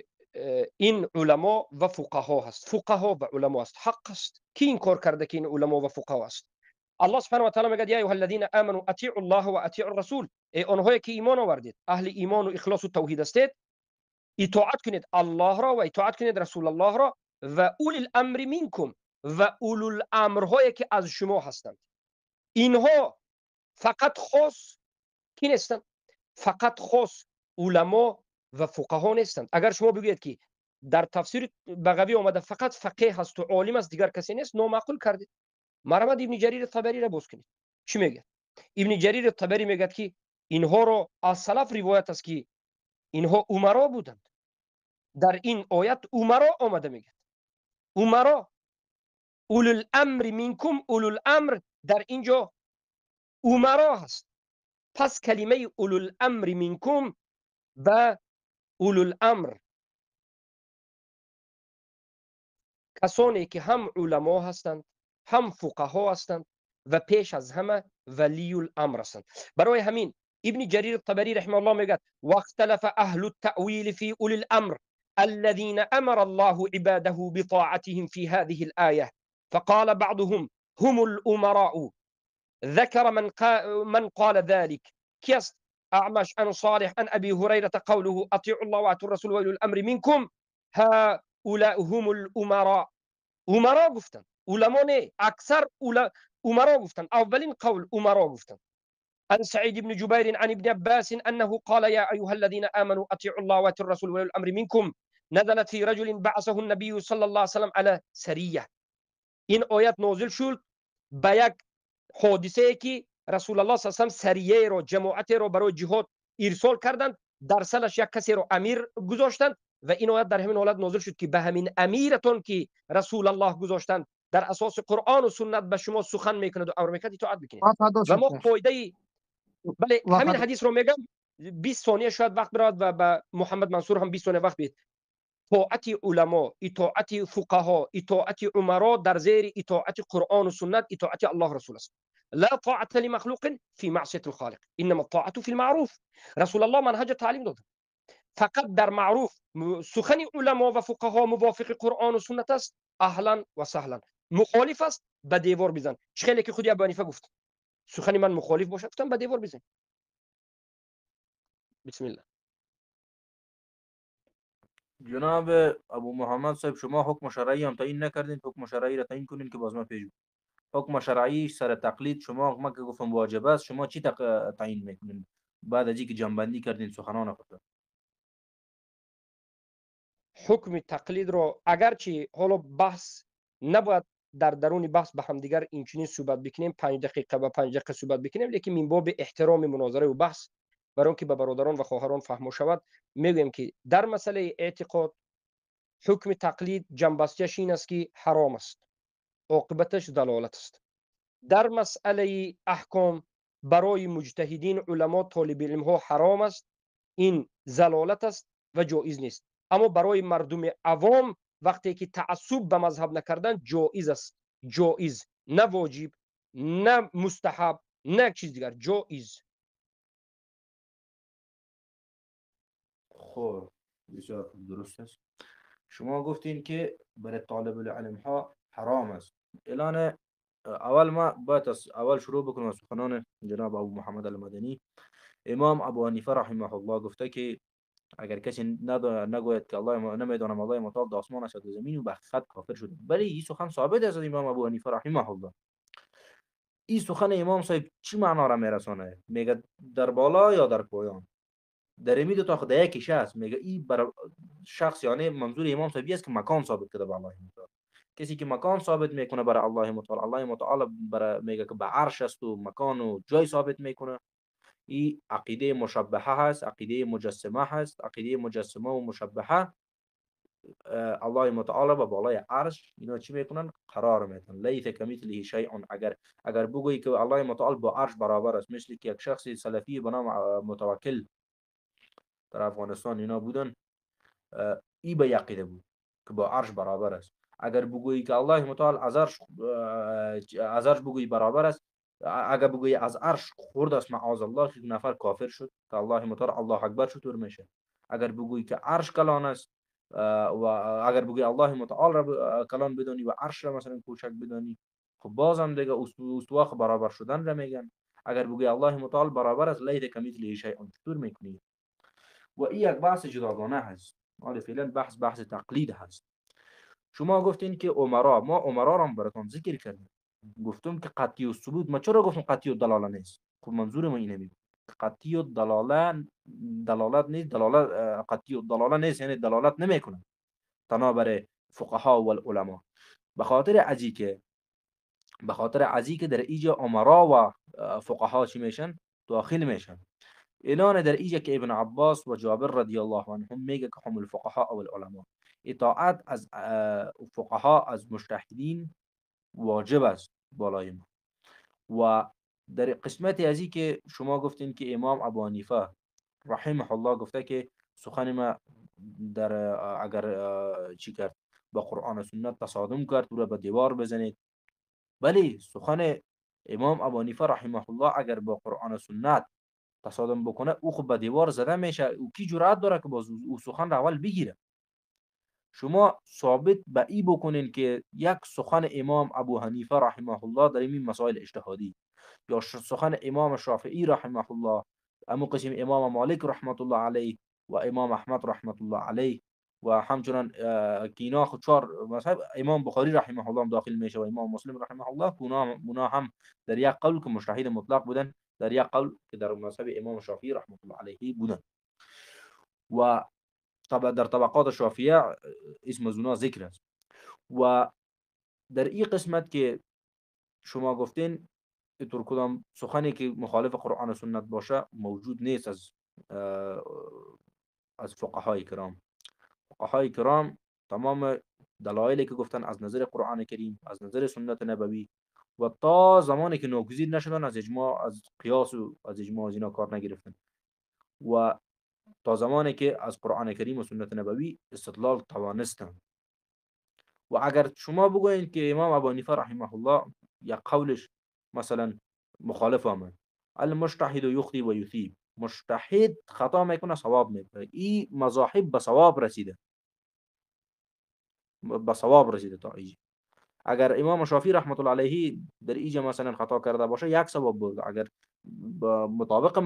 B: این علما و فقها هست. فقها و علما است. حق است. کی این کار کرده که این علما و فقها است؟ الله سبحانه و تعالی میگه یا ایها الذین آمنوا اطیعوا الله و اطیعوا الرسول. ای آنهایی که ایمان آوردید، اهل ایمان و اخلاص و توحید هستید، اطاعت کنید الله را و اطاعت کنید رسول الله را و اولی الامر منکم و اولو الامرهایی که از شما هستند. اینها فقط خاص کی نیستند؟ فقط خاص علما و فقها نیستند. اگر شما بگویید که در تفسیر بغوی آمده فقط فقیه هست و عالم است، دیگر کسی نیست، نامعقول کردید. مرحمت ابن جریر طبری را باز کنید. چی میگه؟ ابن جریر طبری میگه که اینها را از سلف روایت است که اینها امرا بودند. در این آیت امرا آمده میگه. امرا اولو الامر منکم، اولو الامر در اینجا امرا هست. پس کلمه اولو الامر منکم و اولو الامر کسانی که هم علما هستند، هم فقها هستند و پیش از همه ولی الامر هستند. برای همین ابن جریر الطبری رحمه الله میگه واختلف اهل التأویل فی اولی الامر الذين امر الله عباده بطاعتهم في هذه الآية فقال بعضهم هم الامراء ذكر من قال ذلك كيست أعمش عن صالح عن أبي هريرة قوله أطيعوا الله وأطيعوا الرسول وأولي الأمر منكم هؤلاء هم الأمراء. أمراء گفتن، علما نه، اکثر أمراء گفتن. اولین قول أمراء گفتن. عن سعيد بن جبير عن ابن عباس أنه قال يا أيها الذين آمنوا أطيعوا الله وأطيعوا الرسول وأولي الأمر منكم نزلت في رجل بعثه النبي صلى الله عليه وسلم على سریه. این آیت نازل شد به یک حادثه که رسول الله صلی الله علیه و سلم سریه رو، جماعت رو برای جهاد ارسال کردند، در سرش یک کسی رو امیر گذاشتند و این آیت در همین حالت نازل شد که به همین امیرتون که رسول الله گذاشتند در اساس قرآن و سنت به شما سخن میکند و امر میکند اطاعت بکنید. و ما قاعده، بله همین حدیث رو میگم، 20 ثانیه شاید وقت برات و به محمد منصور هم 20 ثانیه وقت بید. طاعت علما، اطاعت فقها، اطاعت عمرا در زیر اطاعت قرآن و سنت، اطاعت الله رسول است. لا طاعة لمخلوق في معصية الخالق انما الطاعة في المعروف. رسول الله منهج تعلیم داد فقط در معروف. سخن علما و فقها موافق قرآن و سنت است، اهلا و سهلا. مخالف است به دیوار بزن. خیلی که خودی ابو حنیفه گفت سخن من مخالف باشد گفتم به دیوار بزن. بسم الله.
F: جناب ابو محمد صاحب، شما حکم شرعی هم تعیین نکردین، حکم شرعی را تعیین کنین که باز ما پیجو. حکم شرعی سر تقلید شما ما که گفتم واجب است، شما چی تعیین میکنین بعد از اینکه جنبندی کردین سخنان خود؟
B: حکم تقلید رو اگرچه حالا بحث نباید در درون بحث به هم دیگر اینچنین صحبت بکنیم، 5 دقیقه و 5 دقیقه صحبت بکنیم، لیکن من باب احترام مناظره و بحث برای اینکه به برادران و خواهران فهم شود میگویم که در مسئله اعتقاد حکم تقلید جنبستیش این است که حرام است، عاقبتش ضلالت است. در مسئله احکام برای مجتهدین علما طالب علم ها حرام است، این ضلالت است و جایز نیست. اما برای مردم عوام وقتی که تعصب به مذهب نکردن جایز است، جایز، نه واجب، نه مستحب، نه چیز دیگر، جایز.
F: خب بسیار درست است. شما گفتین که برای طالب العلم ها حرام است. الان اول ما باید اول شروع بکنم از سخنان جناب ابو محمد المدنی. امام ابو حنیفه رحمه الله گفته که اگر کسی نگوید که الله نمیدانم الله متعال در آسمان است و زمین و به حقیقت کافر شده. ولی این سخن ثابت است از امام ابو حنیفه رحمه الله. این سخن امام صاحب چی معنا را میرسانه؟ میگه در بالا یا در پایان؟ در امی دو تا خدای یکیش است. میگه این بر شخص، یعنی منظور امام صاحب است که مکان ثابت کرده به الله متعال. کسی که مکان ثابت میکنه برای الله متعال، الله متعال میگه که به عرش است و مکان و جای ثابت میکنه. این عقیده مشبهه هست، عقیده مجسمه هست. عقیده مجسمه و مشبهه الله متعال به بالای عرش اینا چی میکنن؟ قرار میدن. لیس کمثله شیء. اگر بگویی که الله متعال با عرش برابر است، مثل که یک شخص سلفی به نام متوکل در افغانستان اینا بودن، ای به عقیده بود که با عرش برابر است. اگر بگویی که الله متعال از عرش بگویی برابر است، اگر بگویی از عرش خورد است معاذ الله، یک نفر کافر شد که الله متعال الله اکبر چطور میشه. اگر بگویی که عرش کلان است و اگر بگویی الله متعال را کلان بدانی و عرش را مثلا کوچک بدانی، خب بازم دیگه استواخ برابر شدن را میگن. اگر بگویی الله متعال برابر است، لیس کمثله شیء، چطور میکنی؟ و این یک بحث جداگانه هست. حالا فعلا بحث تقلید هست. شما گفتین که عمرا، ما عمرا را براتون ذکر کردیم، گفتم که قطعی الثبوت. ما چرا گفتم قطعی الدلاله نیست؟ خب منظور ما اینه، میگم قطعی الدلاله دلالت نیست، قطعی الدلاله نیست، یعنی دلالت نمیکنه تنها برای فقها و العلماء. به خاطر ازی که در اینجا عمرا و فقها چی میشن؟ داخل میشن. الان در اینجا که ابن عباس و جابر رضی الله عنهم میگه که هم الفقهاء و العلماء، اطاعت از فقها از مجتهدین واجب است بالای ما. و در قسمت ازی که شما گفتین که امام ابو حنیفه رحمه الله گفته که سخن ما در اگر چی کرد با قرآن و سنت تصادم کرد او را به دیوار بزنید. ولی سخن امام ابو حنیفه رحمه الله اگر با قرآن و سنت تصادم بکنه او خب به دیوار زده میشه. او کی جرأت داره که باز او سخن را اول بگیره؟ شما ثابت به ای بکنین که یک سخن امام ابو حنیفه رحمه الله در این مسائل اجتهادی یا سخن امام شافعی رحمه الله، اما قسم امام مالک رحمت الله علیه و امام احمد رحمت الله علیه و همچنان کینا خود چهار مذهب امام بخاری رحمه الله هم داخل میشه و امام مسلم رحمه الله، اونا هم در یک قول که مجتهد مطلق بودن، در یک قول که در مذهب امام شافعی رحمه الله علیه بودن. و در طبقات شافعیه اسم از اونا ذکر است. و در این قسمت که شما گفتین اینطور کدام سخنی که مخالف قرآن و سنت باشه موجود نیست از فقهای کرام. فقهای کرام تمام دلایلی که گفتن از نظر قرآن کریم، از نظر سنت نبوی و تا زمانی که ناگزیر نشدن از اجماع، از قیاس و از اجماع از اینا کار نگرفتن و تا زمانی که از قرآن کریم و سنت نبوی استدلال توانستن. و اگر شما بگوین که امام ابو حنیفه رحمه الله یک قولش مثلا مخالف آمد، المجتهد یخطی و یصیب، مجتهد خطا میکنه ثواب میکنه، این مذاهب به ثواب رسیده، به ثواب رسیده تا اینجا. اگر امام شافعی رحمت الله علیه در اینجا مثلا خطا کرده باشه یک ثواب برده، اگر مطابق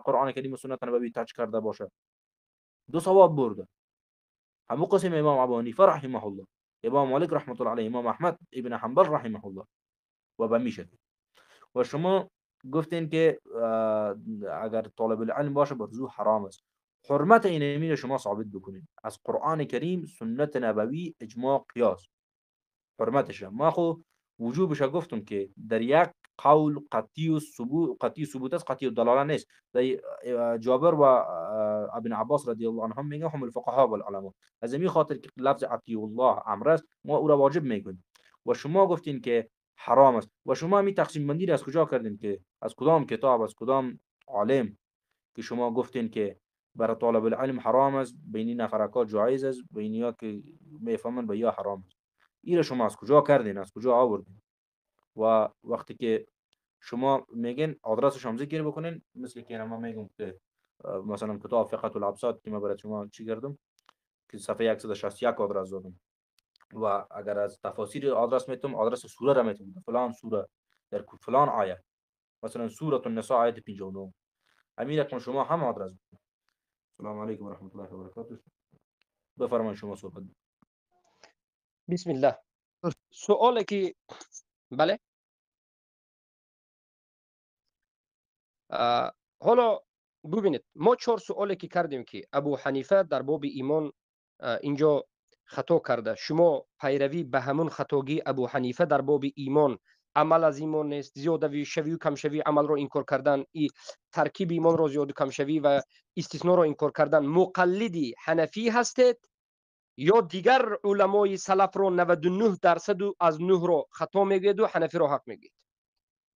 F: قرآن کریم و سنت نبوی تاج کرده باشه دو ثواب برده. همون قسم امام ابو حنیفه رحمه الله، امام مالک رحمت الله علیه، امام احمد ابن حنبل رحمه الله و به میشه. و شما گفتین که اگر طالب العلم باشه برزو حرام است. حرمت این امیر شما ثابت بکنید از قرآن کریم، سنت نبوی، اجماع، قیاس. حرمتش ما خو وجوبش گفتم که در یک قول قطعی و ثبوت است، قطعی و دلاله نیست. جابر و ابن عباس رضی الله عنهم میگن هم الفقها و العلماء، از این خاطر که لفظ اطیع الله امر است ما او را واجب میکنیم. و شما گفتین که حرام است و شما می تقسیم بندی از کجا کردین که از کدام کتاب، از کدام عالم که شما گفتین که برای طالب العلم حرام است، بین نفرکات جایز است، بینیا که میفهمن به یا حرام است؟ این شما از کجا کردین، از کجا آوردین؟ و وقتی که شما میگین آدرسش هم ذکر بکنین، مثل که ما میگم که مثلا کتاب فقه الابساط که ما برای شما چی کردم که صفحه 161 آدرس دادم و اگر از تفاسیر آدرس میتونم آدرس سوره را میتونم، فلان سوره در فلان آیه، مثلا سوره النساء آیه 59 امیر اکن شما هم آدرس بدید. السلام علیکم و رحمت الله و برکاته. بفرمایید شما صحبت.
B: بسم الله. سوالی که بله حالا ببینید ما 4 سوالی که کردیم که ابو حنیفه در باب ایمان اینجا خطا کرده، شما پیروی به همون خطاگی ابو حنیفه در باب ایمان، عمل از ایمان نیست، زیاده شوی و کم شوی عمل رو انکار کردن، این ترکیب ایمان رو زیاد و کم شوی و استثناء رو انکار کردن، مقلدی حنفی هستید یا دیگر علمای سلف رو 99% از 9 رو خطا میگید و حنفی رو حق میگید؟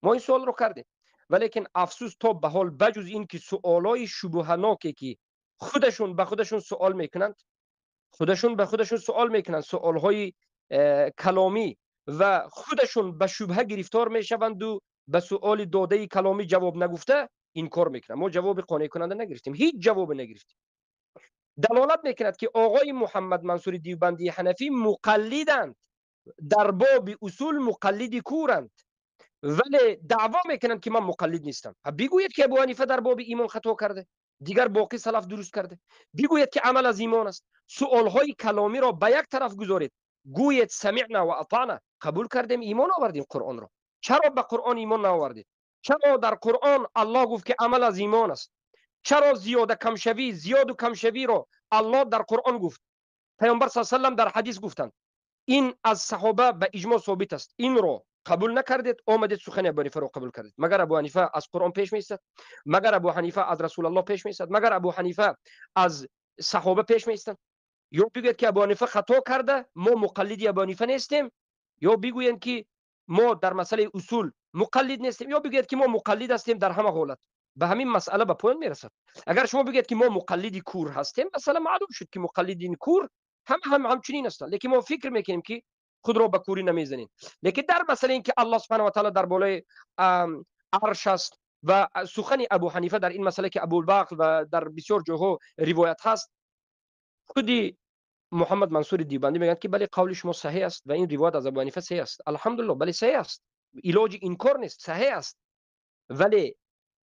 B: ما این سوال رو کردیم، ولیکن افسوس تا به حال بجز این که سوالای شبهه‌ناکی که خودشون به خودشون سوال میکنند، خودشون به خودشون سوال میکنند، سوالهای کلامی و خودشون به شبهه گرفتار میشوند و به سوال داده کلامی جواب نگفته این کار میکنند. ما جواب قانع کننده نگرفتیم، هیچ جواب نگرفتیم. دلالت میکند که آقای محمد منصور دیوبندی حنفی مقلدند، در باب اصول مقلدی کورند، ولی دعوا میکنند که من مقلد نیستم. بگوید که ابو حنیفه در باب ایمان خطا کرده، دیگر باقی سلف درست کرده. بگوید که عمل از ایمان است. سوالهای کلامی را به یک طرف گذارید، گوید سمعنا و اطعنا، قبول کردیم ایمان آوردیم قرآن را. چرا به قرآن ایمان نآوردید؟ چرا در قرآن الله گفت که عمل از ایمان است؟ چرا زیاد کم شوی، زیاد و کم شوی را الله در قرآن گفت؟ پیامبر صلی الله علیه و سلم در حدیث گفتند. این از صحابه به اجماع ثابت است. این رو قبول نکردید، آمدید سخن ابو حنیفه رو قبول کردید. مگر ابو حنیفه از قرآن پیش میستد؟ مگر ابو حنیفه از رسول الله پیش میستد؟ مگر ابو حنیفه از صحابه پیش میستد؟ یا بگوید که ابو حنیفه خطا کرده، ما مقلدی ابو حنیفه نیستیم، یا بگویند که ما در مسئله اصول مقلد نیستیم، یا بگوید که ما مقلد هستیم در همه حالت. به همین مسئله به پایان میرسد. اگر شما بگید که ما مقلدی کور هستیم، مثلا معلوم شد که مقلدین کور همچنین هستند، لیکن ما فکر میکنیم که خود را به کوری نمیزنیم. لیکن در مسئله این که الله سبحانه و تعالی در بالای عرش است و سخن ابو حنیفه در این مسئله که ابوالبکر و در بسیار جاها روایت هست، خودی محمد منصور دیوبندی میگن که بله قول شما صحیح است و این روایت از ابو حنیفه صحیح است. الحمدلله بله صحیح است، علاج انکار نیست، صحیح است. ولی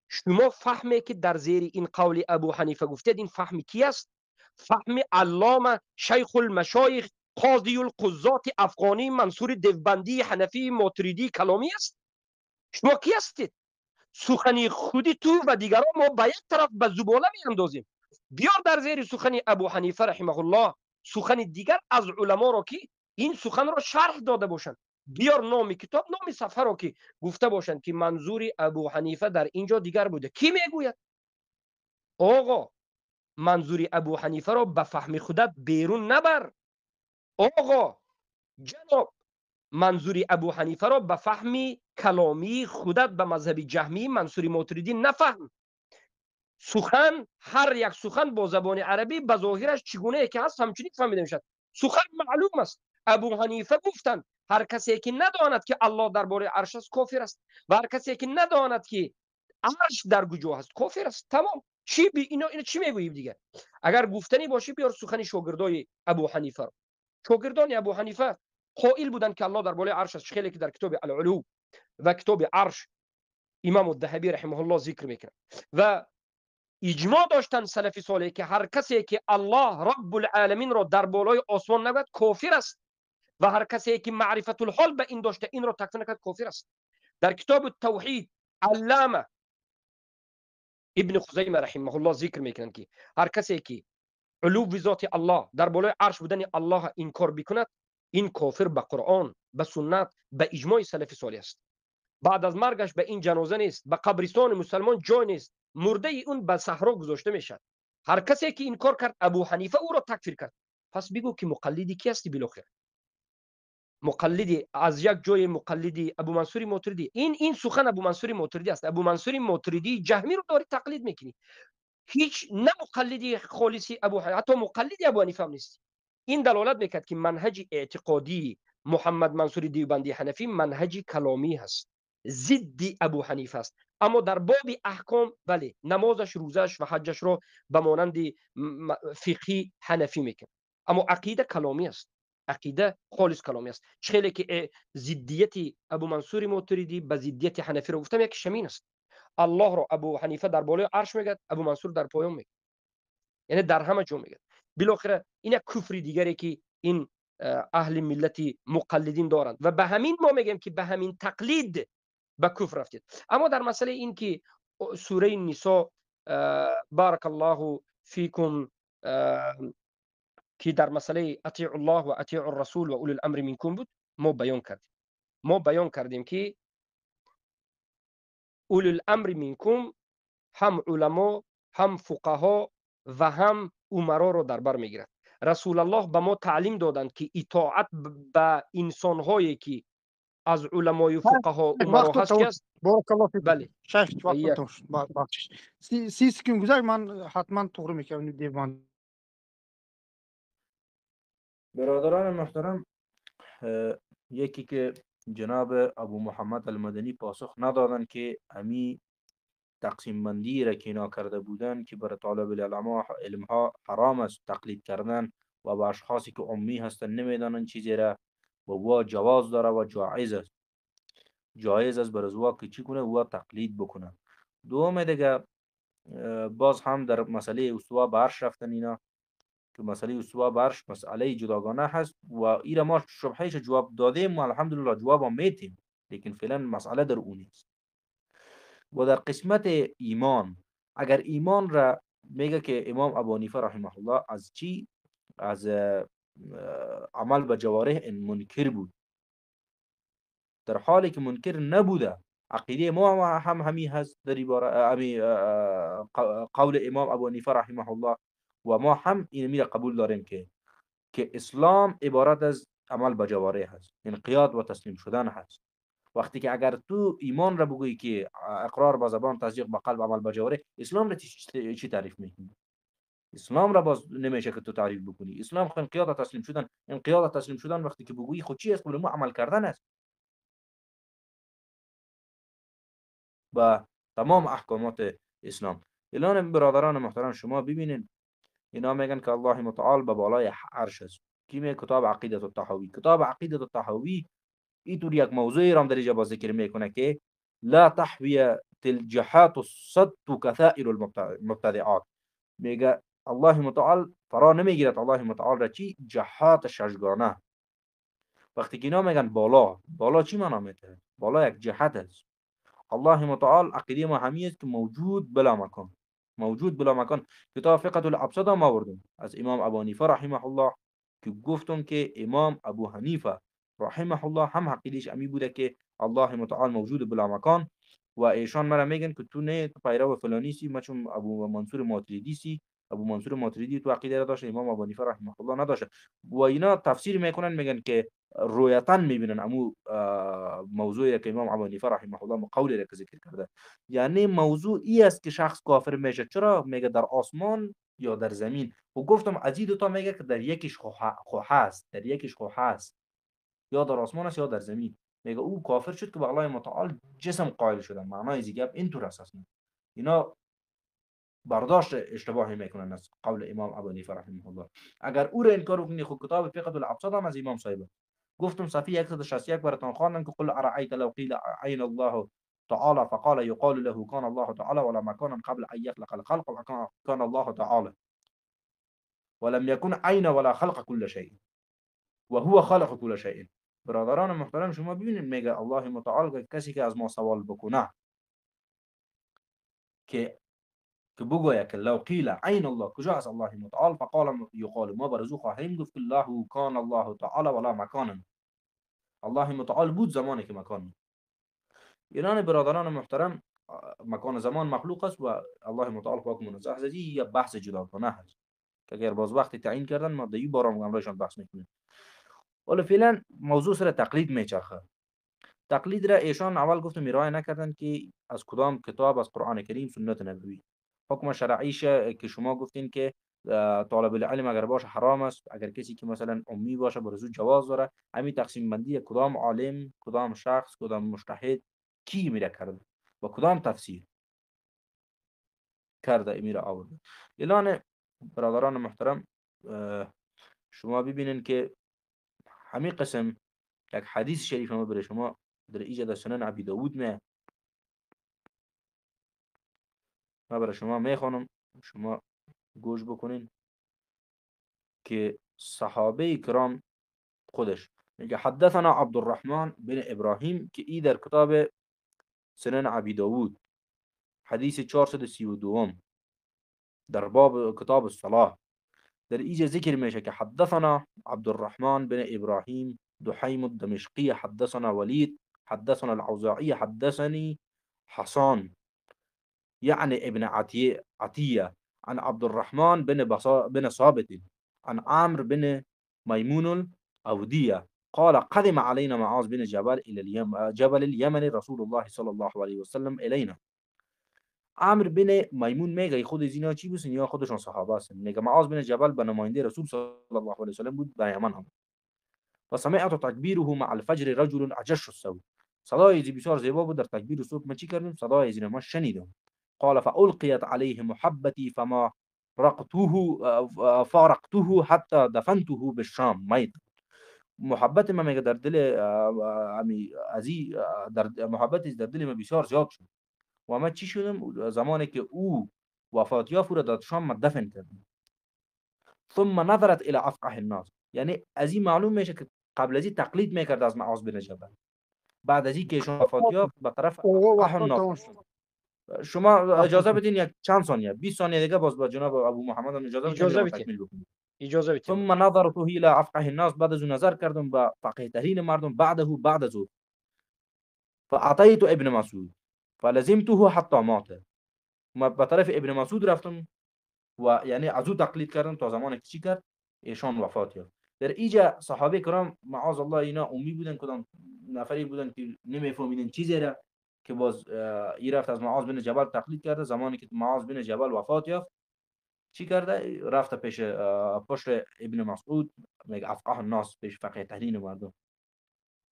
B: شما فهمی که در زیر این قول ابو حنیفه گفتید، این فهم کی است؟ فهم علامه شیخ المشایخ قاضی القضات افغانی منصور دیوبندی حنفی ماتریدی کلامی است. شما کی هستید؟ سخنی خودی تو و دیگران ما به یک طرف به زباله می اندازیم. بیار در زیر سخن ابو حنیفه رحمه الله سخن دیگر از علما را که این سخن را شرح داده باشند، بیار نام کتاب، نام صفحه را که گفته باشند که منظور ابو حنیفه در اینجا دیگر بوده. کی میگوید؟ آقا منظور ابو حنیفه را به فهم خودت بیرون نبر. آقا جناب منظور ابو حنیفه را به فهم کلامی خودت به مذهب جهمی منصور ماتریدی نفهم. سخن هر یک سخن با زبان عربی به ظاهرش چگونه که هست همچنین فهمیده میشد. سخن معلوم است. ابو حنیفه گفتند هر کسی که نداند که الله درباره عرش است کافر است و هر کسی که نداند که عرش در کجا است کافر است. تمام. چی اینو چی میگوییم دیگه؟ اگر گفتنی باشه بیار سخن شاگردای ابو حنیفه را. شاگردان ابو حنیفه قائل بودند که الله در بالای عرش است. خیلی که در کتاب العلو و کتاب عرش امام الذهبی رحمه الله ذکر میکنه و اجماع داشتن سلف صالح که هر کسی که الله رب العالمین را در بالای آسمان نگوید کافر است و هر کسی که معرفت الحال به این داشته این را تکفیر نکرد کافر است. در کتاب التوحید علامه ابن خزیمه رحمه الله ذکر میکنند که هر کسی که علو ذات الله در بالای عرش بودن الله انکار بکند این کافر به قرآن، به سنت، به اجماع سلف صالح است. بعد از مرگش به این جنازه نیست، به قبرستان مسلمان جای نیست، مرده اون به صحرا گذاشته میشد. هر کسی که این کار کرد ابو حنیفه او را تکفیر کرد. پس بگو که مقلدی کی هستی بالاخره؟ مقلدی از یک جای مقلدی ابو منصور ماتریدی. این سخن ابو منصور ماتریدی است. ابو منصور ماتریدی جهمی رو داری تقلید میکنی. هیچ نه مقلدی خالصی ابو حنیفه، حتی مقلدی ابو حنیفه هم نیست. این دلالت میکرد که منهج اعتقادی محمد منصور دیوبندی حنفی منهج کلامی هست، ضد ابو حنیفه است. اما در باب احکام بله نمازش، روزش و حجش رو به مانند فقهی حنفی میکنه، اما عقیده کلامی است. عقیده خالص کلامی است. خیلی که ضدیت ابو منصور ماتریدی به ضدیت حنفی رو گفتم یک شمین است. الله رو ابو حنیفه در بالای عرش میگه، ابو منصور در پایان میگه، یعنی در همه جا میگه. بالاخره این یک کفر دیگری که این اهل ملتی مقلدین دارند و به همین ما میگیم که به همین تقلید به کفر رفتید. اما در مسئله این که سوره نساء بارک الله فیکم که در مسئله اطیعوا الله و اطیعوا الرسول و اولی الامر منکم بود، ما بیان کردیم که اولی الامر منکم هم علما، هم فقها و هم امرا رو در بر میگیرد. رسول الله به ما تعلیم دادند که اطاعت به انسان‌هایی که از علمای و فقها امرا هست که است.
A: بارک الله فیکم.
B: بله
A: شیخ وقتتون شد. بخشش 30 سکند گذشت، من حتما توقع میکنم دیوان.
F: برادران محترم، یکی که جناب ابو محمد المدنی پاسخ ندادن که امی تقسیم بندی را که اینا کرده بودن که برای طالب علم ها حرام است تقلید کردن و به اشخاصی که امی هستن نمیدانن چیزی را و جواز داره و جایز است برای زوا که چی کنه و تقلید بکنه. دوم دیگه باز هم در مسئله استوا برش رفتن اینا که مسئله استوا برش مسئله جداگانه هست و اینا ما شبهش جواب دادیم و الحمدلله جواب هم میتیم، لیکن فعلا مسئله در اون است. و در قسمت ایمان، اگر ایمان را میگه که امام ابو حنیفه رحمه الله از چی؟ از عمل به جوارح منکر بود، در حالی که منکر نبوده. عقیده ما هم همی هست در قول امام ابو حنیفه رحمه الله و ما هم این میره قبول داریم که اسلام عبارت از عمل به جوارح هست، انقیاد و تسلیم شدن هست. وقتی که اگر تو ایمان را بگویی که اقرار با زبان، تصدیق با قلب، عمل با جوارح، اسلام را چی تعریف میکنی؟ اسلام را باز نمیشه که تو تعریف بکنی. اسلام خود انقیاد و تسلیم شدن. انقیاد و تسلیم شدن وقتی که بگویی خود چی است؟ قبل ما عمل کردن است با تمام احکامات اسلام. الان برادران محترم شما ببینید اینا میگن که الله متعال به بالای عرش است. کی میگه؟ کتاب عقیدة الطحاوی. کتاب عقیدة الطحاوی اینطور یک موضوعی را در اینجا ذکر میکنه که لا تحوی الجحات الصد كثائر المبتدعات. میگه الله متعال فرا نمیگیرد الله متعال را چی؟ جهات ششگانه. وقتی که اینا میگن بالا چی معنا میده؟ بالا یک جهت است. الله متعال عقیده ما همی است که موجود بلا مکان، موجود بلا مکان. کتاب فقه الابسط ما آوردم از امام ابو حنیفه رحمه الله که گفتم که امام ابو حنیفه رحمه الله هم عقیدهش امی بوده که الله متعال موجود بلا مکان و ایشان مرا میگن که تو نه پیرو فلانی سی، ما چون ابو منصور ماتریدی سی. ابو منصور ماتریدی تو عقیده را داشت، امام ابو حنیفه رحمه الله نداشت و اینا تفسیر میکنن میگن که رویتا میبینن امو موضوعی که امام ابو حنیفه رحمه الله قولی را که ذکر کرده، یعنی موضوع ای است که شخص کافر میشه. چرا؟ میگه در آسمان یا در زمین. و گفتم از این دو تا میگه که در یکیش خو هست، در یکیش خو هست، یا در آسمان است یا در زمین. میگه او کافر شد که به الله متعال جسم قائل شدن. معنای زیگه اینطور است. اینا برداشت اشتباهی میکنن از قول امام ابو حنیفه رحمه الله. اگر او را انکار کنی خود کتاب فقه الابسط هم از امام صاحب گفتم صفحه 161 براتون خواندم که قل ارایت لو قیل عین الله تعالى فقال يقال له كان الله تعالى ولا مكانا قبل ان يخلق الخلق كان الله تعالى ولم يكن عین ولا خلق كل شيء وهو خالق كل شيء. برادران محترم شما ببینید میگه الله متعال کسی که از ما سوال بکنه که بگوید که لو قیل عین الله کجا از الله متعال فقال یقال ما برزو خواهیم گفت که الله کان الله تعالی ولا مکان. الله متعال بود زمانی که مکان. ایران برادران محترم مکان زمان مخلوق است و الله متعال پاک منزه است. یه بحث جداگانه هست که اگر باز وقتی تعیین کردن ما دیگه بارم امروزشان بحث میکنیم. ولی فعلا موضوع سر تقلید میچرخه. تقلید را ایشان اول گفتم میرای نکردن که از کدام کتاب از قرآن کریم سنت نبوی. حکم شرعیش که شما گفتین که طالب العلم اگر باشه حرام است، اگر کسی که مثلا امی باشه برزو جواز داره. همین تقسیم بندی کدام عالم، کدام شخص، کدام مجتهد کی میره کرده و کدام تفسیر کرده میره آورده. اعلان برادران محترم شما ببینین که همین قسم یک حدیث شریف ما برای شما در ایجاد سنن ابی داود ما برای شما میخوانم، شما گوش بکنین که صحابه کرام خودش میگه حدثنا عبدالرحمن بن ابراهیم که ای در کتاب سنن ابی داود حدیث 432 در باب کتاب الصلاة در ایجا ذکر میشه که حدثنا عبدالرحمن بن ابراهیم دحیم الدمشقی حدثنا ولید حدثنا العوزاعی حدثني حسان يعني ابن عطية عن عبد الرحمن بن ثابت عن عامر بن ميمون الأودية قال قدم علينا معاذ بن جبل إلى جبل اليمن رسول الله صلى الله عليه وسلم إلينا. عامر بن میمون میگه خود از اینا چی بودن یا خودشون صحابه هستن. میگه معاذ بن جبل به نماینده رسول صلی الله علیه و سلم بود به یمن هم. فسمعت تکبیره مع الفجر رجل اجش الصوت. صدای بسیار زیبا بود در تکبیر صبح. ما چی کردیم؟ صدای از اینا ما شنیدم. قال فألقيت عليه محبتي فما فارقته حتى دفنته بالشام ميت. محبت ما میگه در دل در محبت در دل ما بسیار زیاد شد و ما چی شدم زمانی که او وفات یافت را در شام دفن کردیم. ثم نظرت الى افقه الناس. یعنی از این معلوم میشه که قبل از این تقلید میکرد از معاذ بن جبل، بعد از این که ایشون وفات یافت به طرف افقه الناس. شما اجازه بدین یک چند ثانیه 20 ثانیه دیگه باز با جناب ابو محمد اجازه بدین
B: اجازه بدین.
F: ثم نظرت الى افقه الناس. بعد از نظر کردم به فقیه ترین مردم بعد از او فاعطيت ابن مسعود فلزمته حتى مات. ما به طرف ابن مسعود رفتم و یعنی از او تقلید کردم تا زمانی که چی کرد ایشان وفات یافت. در اینجا صحابه کرام معاذ الله اینا امی بودن، کدام نفری بودن که نمیفهمیدن چیزی را که باز ای رفت از معاذ بن جبل تقلید کرده. زمانی که معاذ بن جبل وفات یافت چی کرده؟ رفت پیش پشت ابن مسعود میگه افقه الناس، پیش فقیه ترین مردم.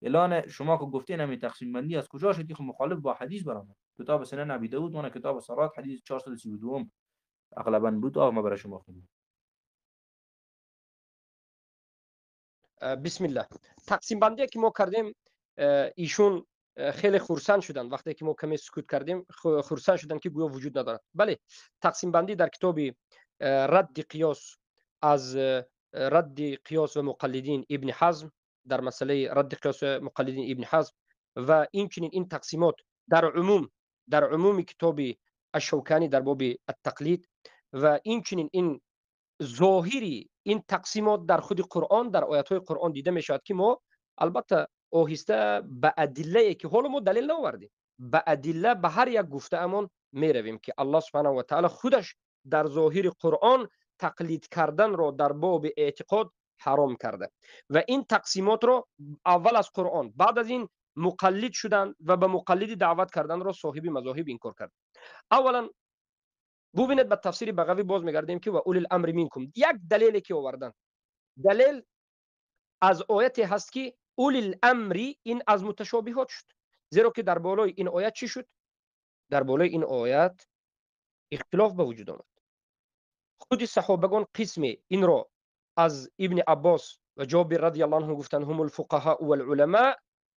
F: اعلان شما که گفتین همین تقسیم بندی از کجا شد؟ خب مخالف با حدیث برام کتاب سنن ابی داود و کتاب صلات حدیث 432 اغلبا بود. ما برای شما خوندیم.
B: بسم الله. تقسیم بندی که ما کردیم ایشون خیلی خرسند شدن وقتی که ما کمی سکوت کردیم، خرسند شدن که گویا وجود ندارد. بله، تقسیم بندی در کتاب رد قیاس از رد قیاس و مقلدین ابن حزم در مسئله رد قیاس و مقلدین ابن حزم و اینچنین این تقسیمات در عموم کتاب الشوکانی در باب التقلید و اینچنین این ظاهری این تقسیمات در خود قرآن، در آیات های قرآن دیده می شود که ما البته آهسته به ادله که حالا ما دلیل نآوردیم، به ادله به هر یک گفته امون می رویم که الله سبحانه و تعالی خودش در ظاهر قرآن تقلید کردن را در باب اعتقاد حرام کرده و این تقسیمات را اول از قرآن بعد از این مقلد شدن و به مقلدی دعوت کردن را صاحب مذاهب انکار کرد. اولا ببینید به تفسیر بغوی باز میگردیم که و اولی الامر منکم، یک دلیلی که آوردن، دلیل از آیت هست که اولی الامر این از متشابهات شد، زیرا که در بالای این آیت چی شد؟ در بالای این آیت اختلاف به وجود آمد. خود صحابگان قسم این را از ابن عباس و جابر رضی الله عنه گفتن هم الفقهاء والعلماء،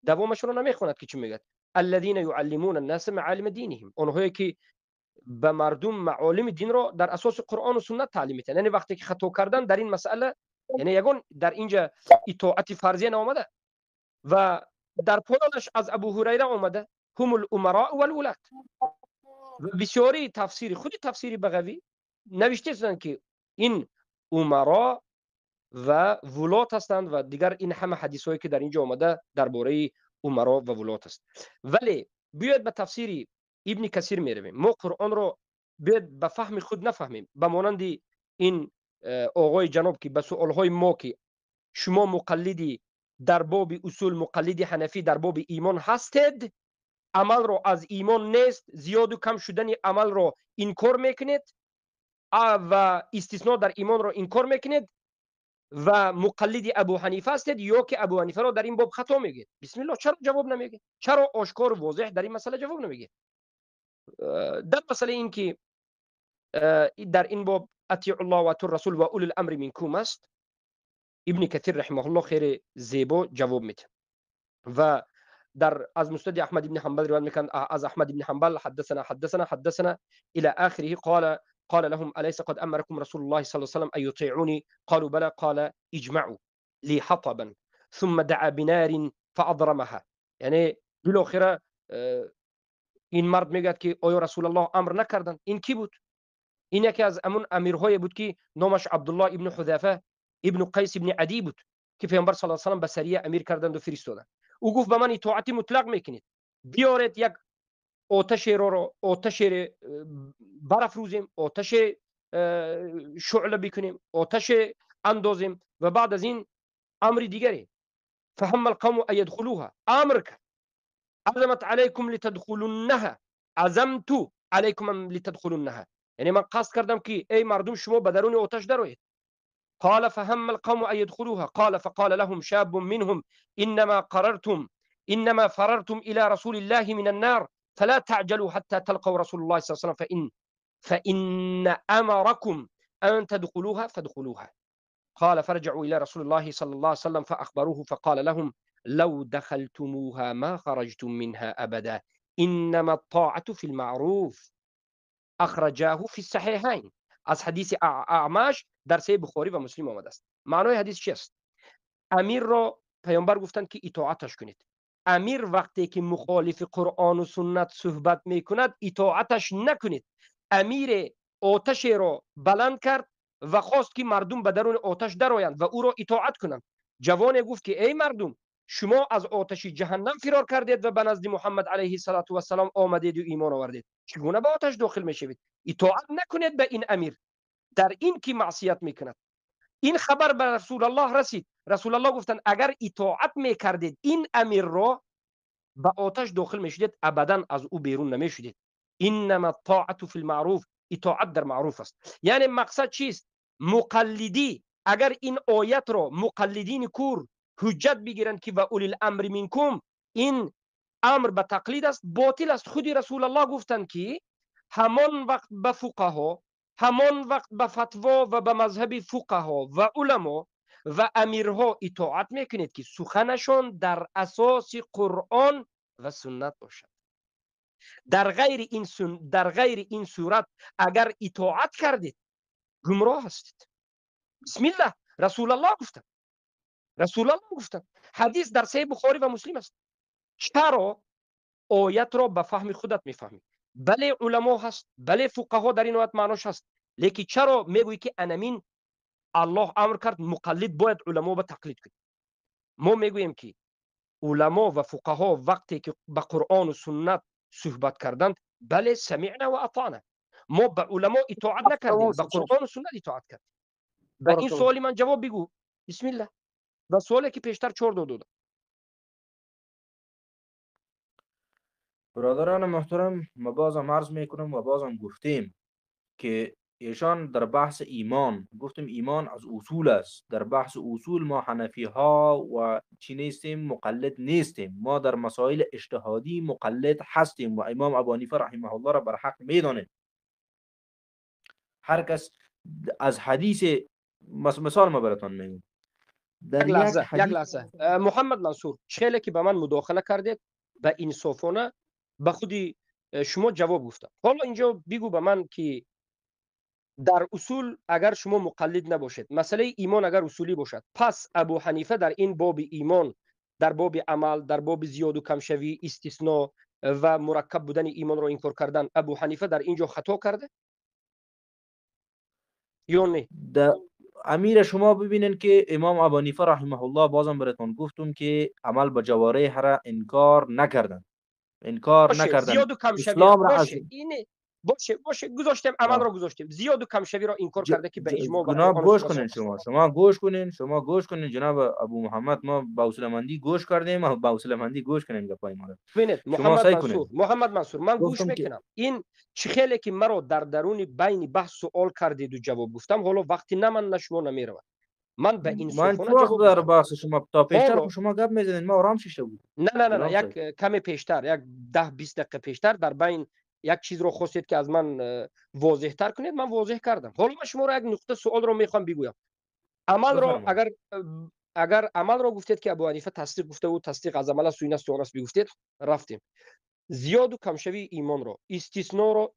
B: دوامش رو نمیخوند که چی میگه؟ الذين يعلمون الناس معالم دینهم، اونهایی که به مردم معالم دین را در اساس قرآن و سنت تعلیم میدن. یعنی وقتی که خطا کردن در این مسئله، یعنی یگان در اینجا اطاعت فرضیه نآمده و در پایانش از ابو هریره آمده هم الامراء والولاة. و بسیاری تفسیری خود تفسیری بغوی نوشته شدن که این امرا و ولات هستند و دیگر این همه حدیث هایی که در اینجا آمده درباره امرا و ولات است. ولی بیاید به تفسیری ابن کثیر میرویم، ما قرآن رو بیاید به فهم خود نفهمیم، به مانند این آقای جناب که به سؤالهای ما که شما مقلدی در باب اصول، مقلدی حنفی در باب ایمان هستید، عمل رو از ایمان نیست، زیاد و کم شدن عمل رو انکار میکنید و استثناء در ایمان رو انکار میکنید و مقلد ابو حنیفه هستید یا که ابو حنیفه رو در این باب خطا میگید. بسم الله، چرا جواب نمیگید؟ چرا آشکار و واضح در این مسئله جواب نمیگید؟ در مسئله این که در این باب اطیعوا الله و اطیعوا الرسول و اولی الامر منکم است، ابن کثیر رحمه الله خیر زیبا جواب میده و در از مسند احمد بن حنبل روایت میکنند از احمد بن حنبل حدثنا الى اخره قال لهم اليس قد امركم رسول الله صلى الله عليه وسلم ان يطيعوني قالوا بلى قال اجمعوا لي حطبا ثم دعا بنار فاضرمها. یعنی بالاخره این مرد میگه که آیا رسول الله امر نکردن؟ این کی بود؟ این یکی از امون امیرهای بود که نامش عبدالله ابن حذیفه ابن قیس ابن عدی بود که پیامبر صلی الله علیه و آله به سریه امیر کردند و فرستادند. او گفت به من اطاعت مطلق میکنید، بیارید یک آتش رو آتش برافروزیم، آتش شعله بکنیم، آتش اندازیم و بعد از این امر دیگری فهم القوم ان يدخلوها، امر کرد عزمت علیکم لتدخلونها، عزمت علیکم لتدخلونها، یعنی من قصد کردم که ای مردم شما به درون آتش دروید. قال فهم القوم ان يدخلوها قال فقال لهم شاب منهم انما فررتم الى رسول الله من النار فلا تعجلوا حتى تلقوا رسول الله صلى الله عليه وسلم فإن أمركم أن تدخلوها فادخلوها. قال فرجعوا إلى رسول الله صلى الله عليه وسلم فأخبروه فقال لهم لو دخلتموها ما خرجتم منها أبدا إنما الطاعة في المعروف. أخرجاه في الصحيحين. از حدیث اعمش در صحیح بخاری و مسلم آمده است. معنای حدیث چی است؟ امیر را پیامبر گفتند که اطاعتش کنید. امیر وقتی که مخالف قرآن و سنت صحبت میکند اطاعتش نکنید. امیر آتش را بلند کرد و خواست که مردم به درون آتش درآیند و او را اطاعت کنند. جوان گفت که ای مردم شما از آتش جهنم فرار کردید و به نزد محمد علیه السلام آمدید و ایمان آوردید، چگونه به آتش داخل میشوید؟ اطاعت نکنید به این امیر، در این که معصیت میکند. این خبر به رسول الله رسید. رسول الله گفتند اگر اطاعت میکردید این امیر را به آتش داخل میشدید، ابدا از او بیرون نمیشدید. انما الطاعة فی المعروف، اطاعت در معروف است. یعنی مقصد چیست؟ مقلدی اگر این آیت را مقلدین کور حجت بگیرند که و اولی الامر منکم این امر به تقلید است، باطل است. خودی رسول الله گفتند که همان وقت به فقها، همان وقت به فتوا و به مذهب فقها و علما و امیرها اطاعت میکنید که سخنشان در اساس قرآن و سنت باشد. در غیر این صورت اگر اطاعت کردید گمراه هستید. بسم الله. رسول الله گفتند. حدیث در صحیح بخاری و مسلم است. چرا آیت را به فهم خودت میفهمی؟ بله علما هست، بله فقها در این آیت معناش هست، لیکن چرا میگویی که انمین الله امر کرد مقلد باید علما به تقلید کنید؟ ما میگوییم که علما و فقها وقتی که به قرآن و سنت صحبت کردند بله سمعنا و اطعنا، ما به علما اطاعت نکردیم، به قرآن و سنت اطاعت کردیم. به این سوالی من جواب بگو. بسم الله. و سوالی که پیشتر چهار دادم.
F: برادران محترم، ما بازم عرض میکنم و بازم گفتیم که ایشان در بحث ایمان گفتیم ایمان از اصول است. در بحث اصول ما حنفی ها و چی نیستیم؟ مقلد نیستیم. ما در مسائل اجتهادی مقلد هستیم و امام ابو حنیفه رحمه الله را بر حق میدانیم. هر کس از حدیث مثال ما براتون میگم.
B: یک لحظه محمد منصور، خیلی که به من مداخله کردید به انصافانه به خودی شما جواب گفتم. حالا اینجا بگو به من که در اصول اگر شما مقلد نباشید، مسئله ایمان اگر اصولی باشد، پس ابو حنیفه در این باب ایمان، در باب عمل، در باب زیاد و کم شوی، استثناء و مرکب بودن ایمان رو انکار کردن، ابو حنیفه در اینجا خطا کرده یا نه؟
F: امیر شما ببینین که امام ابو حنیفه رحمه الله بازم براتون گفتم که عمل به جوارح را انکار نکردن.
B: زیاد و کم شوی باشه، اینه باشه گذاشتیم، عمل را گذاشتیم، زیاد و کم شوی را انکار کرده که به اجماع
F: جناب گوش کنین. شما گوش کنین جناب ابو محمد، ما با اصولمندی گوش کردیم و با اصولمندی گوش کنین گپای ما.
B: ببینید محمد منصور من گوش میکنم. این چه خیلی که مرا در درون بین بحث سوال کردید و جواب گفتم، حالا وقتی من شما نمیرود. من به این
F: من وقت در بحث شما تا پیشتر شما گپ میزدین ما آرام شیشه بود.
B: نه یک کمی پیشتر، یک 10-20 دقیقه پیشتر در بین یک چیز رو خواستید که از من واضح تر کنید، من واضح کردم. حالا من شما را یک نقطه سوال رو میخوام بگویم. عمل را اگر عمل را گفتید که ابو حنیفه تصدیق گفته بود، تصدیق از عمل سوی نفس و بگفتید، رفتیم. زیاد و کم شوی ایمان را، استثناء را،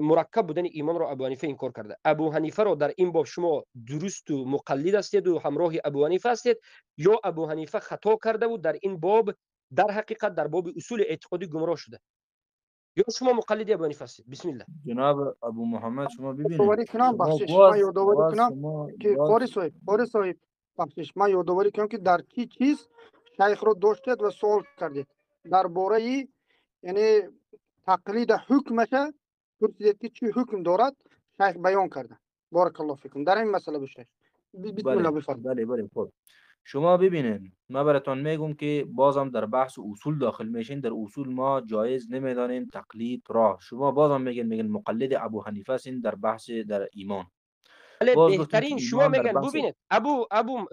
B: مرکب بودن ایمان را ابو حنیفه انکار کرده. ابو حنیفه را در این باب شما درست و مقلد هستید و همراه ابو حنیفه هستید، یا ابو حنیفه خطا کرده بود در این باب، در حقیقت در باب اصول اعتقادی گمراه شده، یا شما مقلد ابو حنیفه هستید؟ بسم الله.
F: جناب ابو محمد شما ببینید،
A: یادآوری کنم بخشش، من یادآوری کنم که قاری صاحب بخشش، من یادآوری کنم که در چی چیز شیخ رو داشتید و سوال کردید درباره یعنی تقلید حکمش پرسیدید که چی حکم دارد، شیخ بیان کرده. بارک الله فیکم در این مسئله بشه. بسم الله بفرمایید.
F: بله خب شما ببینین، من براتون میگم که بازم در بحث اصول داخل میشین. در اصول ما جایز نمیدانیم تقلید را. شما بازم میگین مقلد ابو حنیفه هستین در بحث در ایمان.
B: بهترین شما میگن ببینید ابو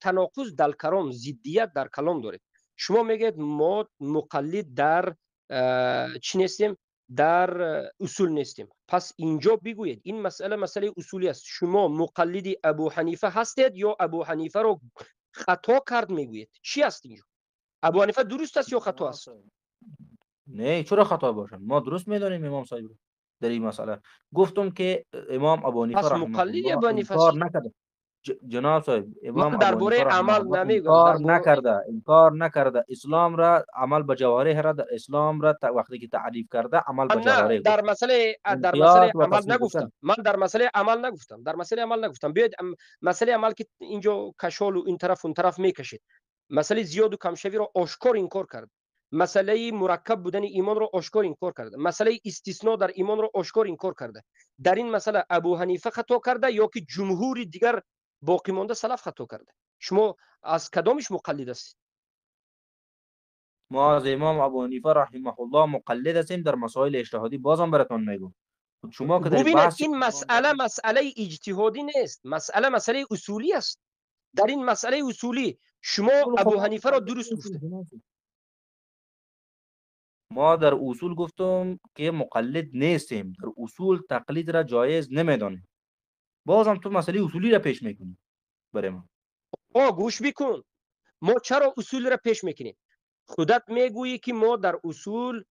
B: تناقض در کلام، ضدیت در کلام داره. شما میگید ما مقلد در چی نیستیم؟ در اصول نیستیم. پس اینجا بگویید این مسئله اصولی است. شما مقلد ابو حنیفه هستید یا ابو حنیفه رو خطا کرد میگویید؟ چی است اینجا؟ ابو حنیفه درست است یا خطا است؟
F: نه چرا خطا باشن؟ ما درست میدانیم امام صاحب در این مسئله. گفتم که امام ابو حنیفه رحمه الله انکار نکرده. جناب صاحب امام ابو حنیفه
B: عمل
F: انکار نکرده. اسلام را عمل به جوارح را در اسلام را وقتی که تعریف کرده عمل به جوارح
B: در مسئله عمل نگفتم. من در مسئله عمل نگفتم. بیاید مسئله عمل که اینجا کشال و این طرف اون طرف میکشید، مسئله زیاد و کم شوی را آشکار انکار کرد، مسئله مرکب بودن ایمان را آشکار انکار کرده، مسئله استثناء در ایمان را آشکار انکار کرده. در این مسئله ابو حنیفه خطا کرده یا که جمهور دیگر باقی مانده سلف خطا کرده؟ شما از کدامش مقلد هستید؟
F: ما از امام ابو حنیفه رحمه الله مقلد هستیم در مسائل اجتهادی. بازم براتون میگم شما که
B: ببینید این مسئله اجتهادی نیست، مسئله اصولی است. در این مسئله اصولی شما ابو حنیفه را درست گفته.
F: ما در اصول گفتم که مقلد نیستیم، در اصول تقلید را جایز نمیدانیم. بازم تو مسئله اصولی را پیش میکنی برای ما.
B: گوش بکن، ما چرا اصول را پیش میکنیم؟ خودت میگویی که ما در اصول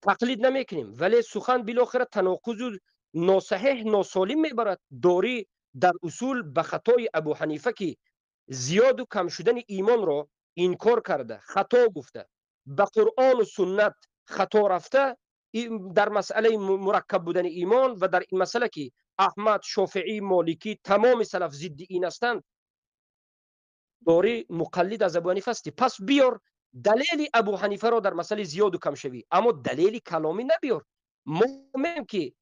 B: تقلید نمیکنیم، ولی سخن بالاخره تناقض و ناصحیح ناسالم میبرد. داری در اصول به خطای ابو حنیفه که زیاد و کم شدن ایمان را انکار کرده، خطا گفته، به قرآن و سنت خطا رفته در مسئله مرکب بودن ایمان و در این مسئله که احمد، شافعی، مالکی تمام سلف ضد این هستند، داری مقلد از ابو حنیفه هستی. پس بیار دلیل ابو حنیفه را در مسئله زیاد و کم شوی، اما دلیل کلامی نبیار. ما میگیم که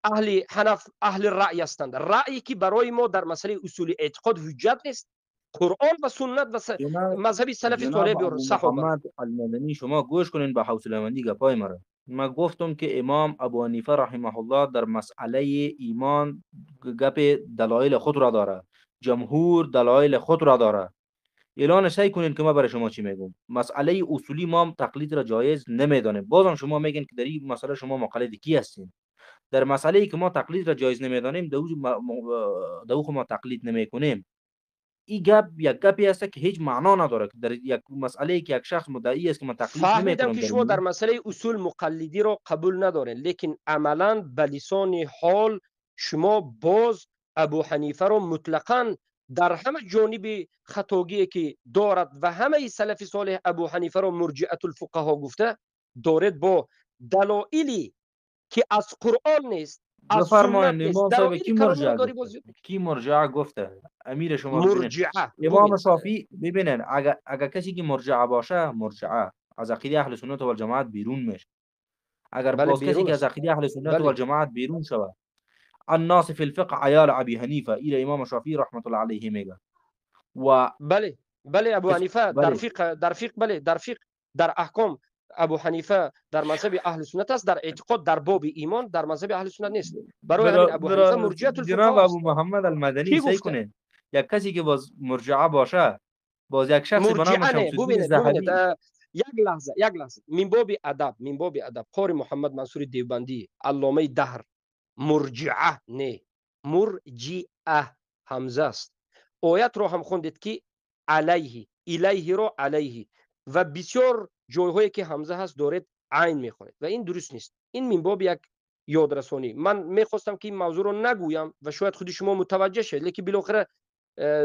B: اهل حنف اهل رأی هستند، رأیی که برای ما در مسئله اصول اعتقاد حجت نیست. قرآن و سنت و مذهب سلف صالح
F: جناب
B: بیار
F: ابو
B: صحابه.
F: محمد المدنی، شما گوش کنین به حوصله مندی گپای مرا. ما گفتم که امام ابو حنیفه رحمه الله در مسئله ایمان گپ دلایل خود را داره، جمهور دلایل خود را داره. اعلان سعی کنین که ما برای شما چی میگم. مسئله اصولی ما تقلید را جایز نمیدانیم. بازم شما میگین که در این مسئله شما مقلد کی هستین. در مسئله ای که ما تقلید را جایز نمیدانیم، دو ما تقلید نمیکنیم. این گپ یک گپی است که هیچ معنا نداره. که در یک مسئله ای که یک شخص مدعی است که من تقلید
B: فهمیدم
F: نمیکنم
B: که شما در مسئله اصول مقلدی را قبول ندارین، لیکن عملا به لسان حال شما باز ابو حنیفه را مطلقاً در همه جانب خطاگی که دارد و همه سلف صالح ابو حنیفه را مرجعه الفقها گفته دارد با دلایلی که از قرآن نیست، از سنت
F: بفرمایید.
B: نیست،
F: امام صاحب کی
B: دلایل کلامی را
F: مرجع
B: داری
F: گفته؟
B: بازی.
F: کی مرجع گفته؟ امیر شما ببینید.
B: مرجعه
F: امام شافعی ببینن، اگر کسی که مرجع باشه، مرجعه از عقیده اهل سنت و الجماعت بیرون میشه. اگر
B: بله
F: باز کسی
B: بیرون
F: که از
B: است.
F: عقیده اهل سنت و
B: بله
F: الجماعت بیرون شود، الناس فی الفقه عیال ابی حنیفه، این امام شافعی رحمت الله علیه میگه. و
B: بله بله ابو حنیفه در
F: بله
B: فقه بله در فقه در احکام ابو حنیفه در مذهب اهل سنت است، در اعتقاد در باب ایمان در مذهب اهل سنت نیست. برای همین ابو حنیفه مرجعه
F: جناب
B: الفقها
F: ابو
B: است.
F: محمد المدنی
B: کی
F: سعی
B: گفته
F: کنین. یک کسی که باز مرجعه باشه، باز یک شخصی به نام
B: مرجعه نه؟
F: شمس الدین
B: ببینید
F: ذهبی.
B: یک لحظه من باب ادب قاری محمد منصور دیوبندی علامه دهر مرجعه نه، مرجعه همزه است. آیت رو هم خوندید که علیه، الیه رو علیه، و بسیار جایهایی که همزه هست دارید عین میخونید و این درست نیست. این من باب یک یادرسانی. من میخواستم که این موضوع رو نگویم و شاید خود شما متوجه شید، لیکن بالاخره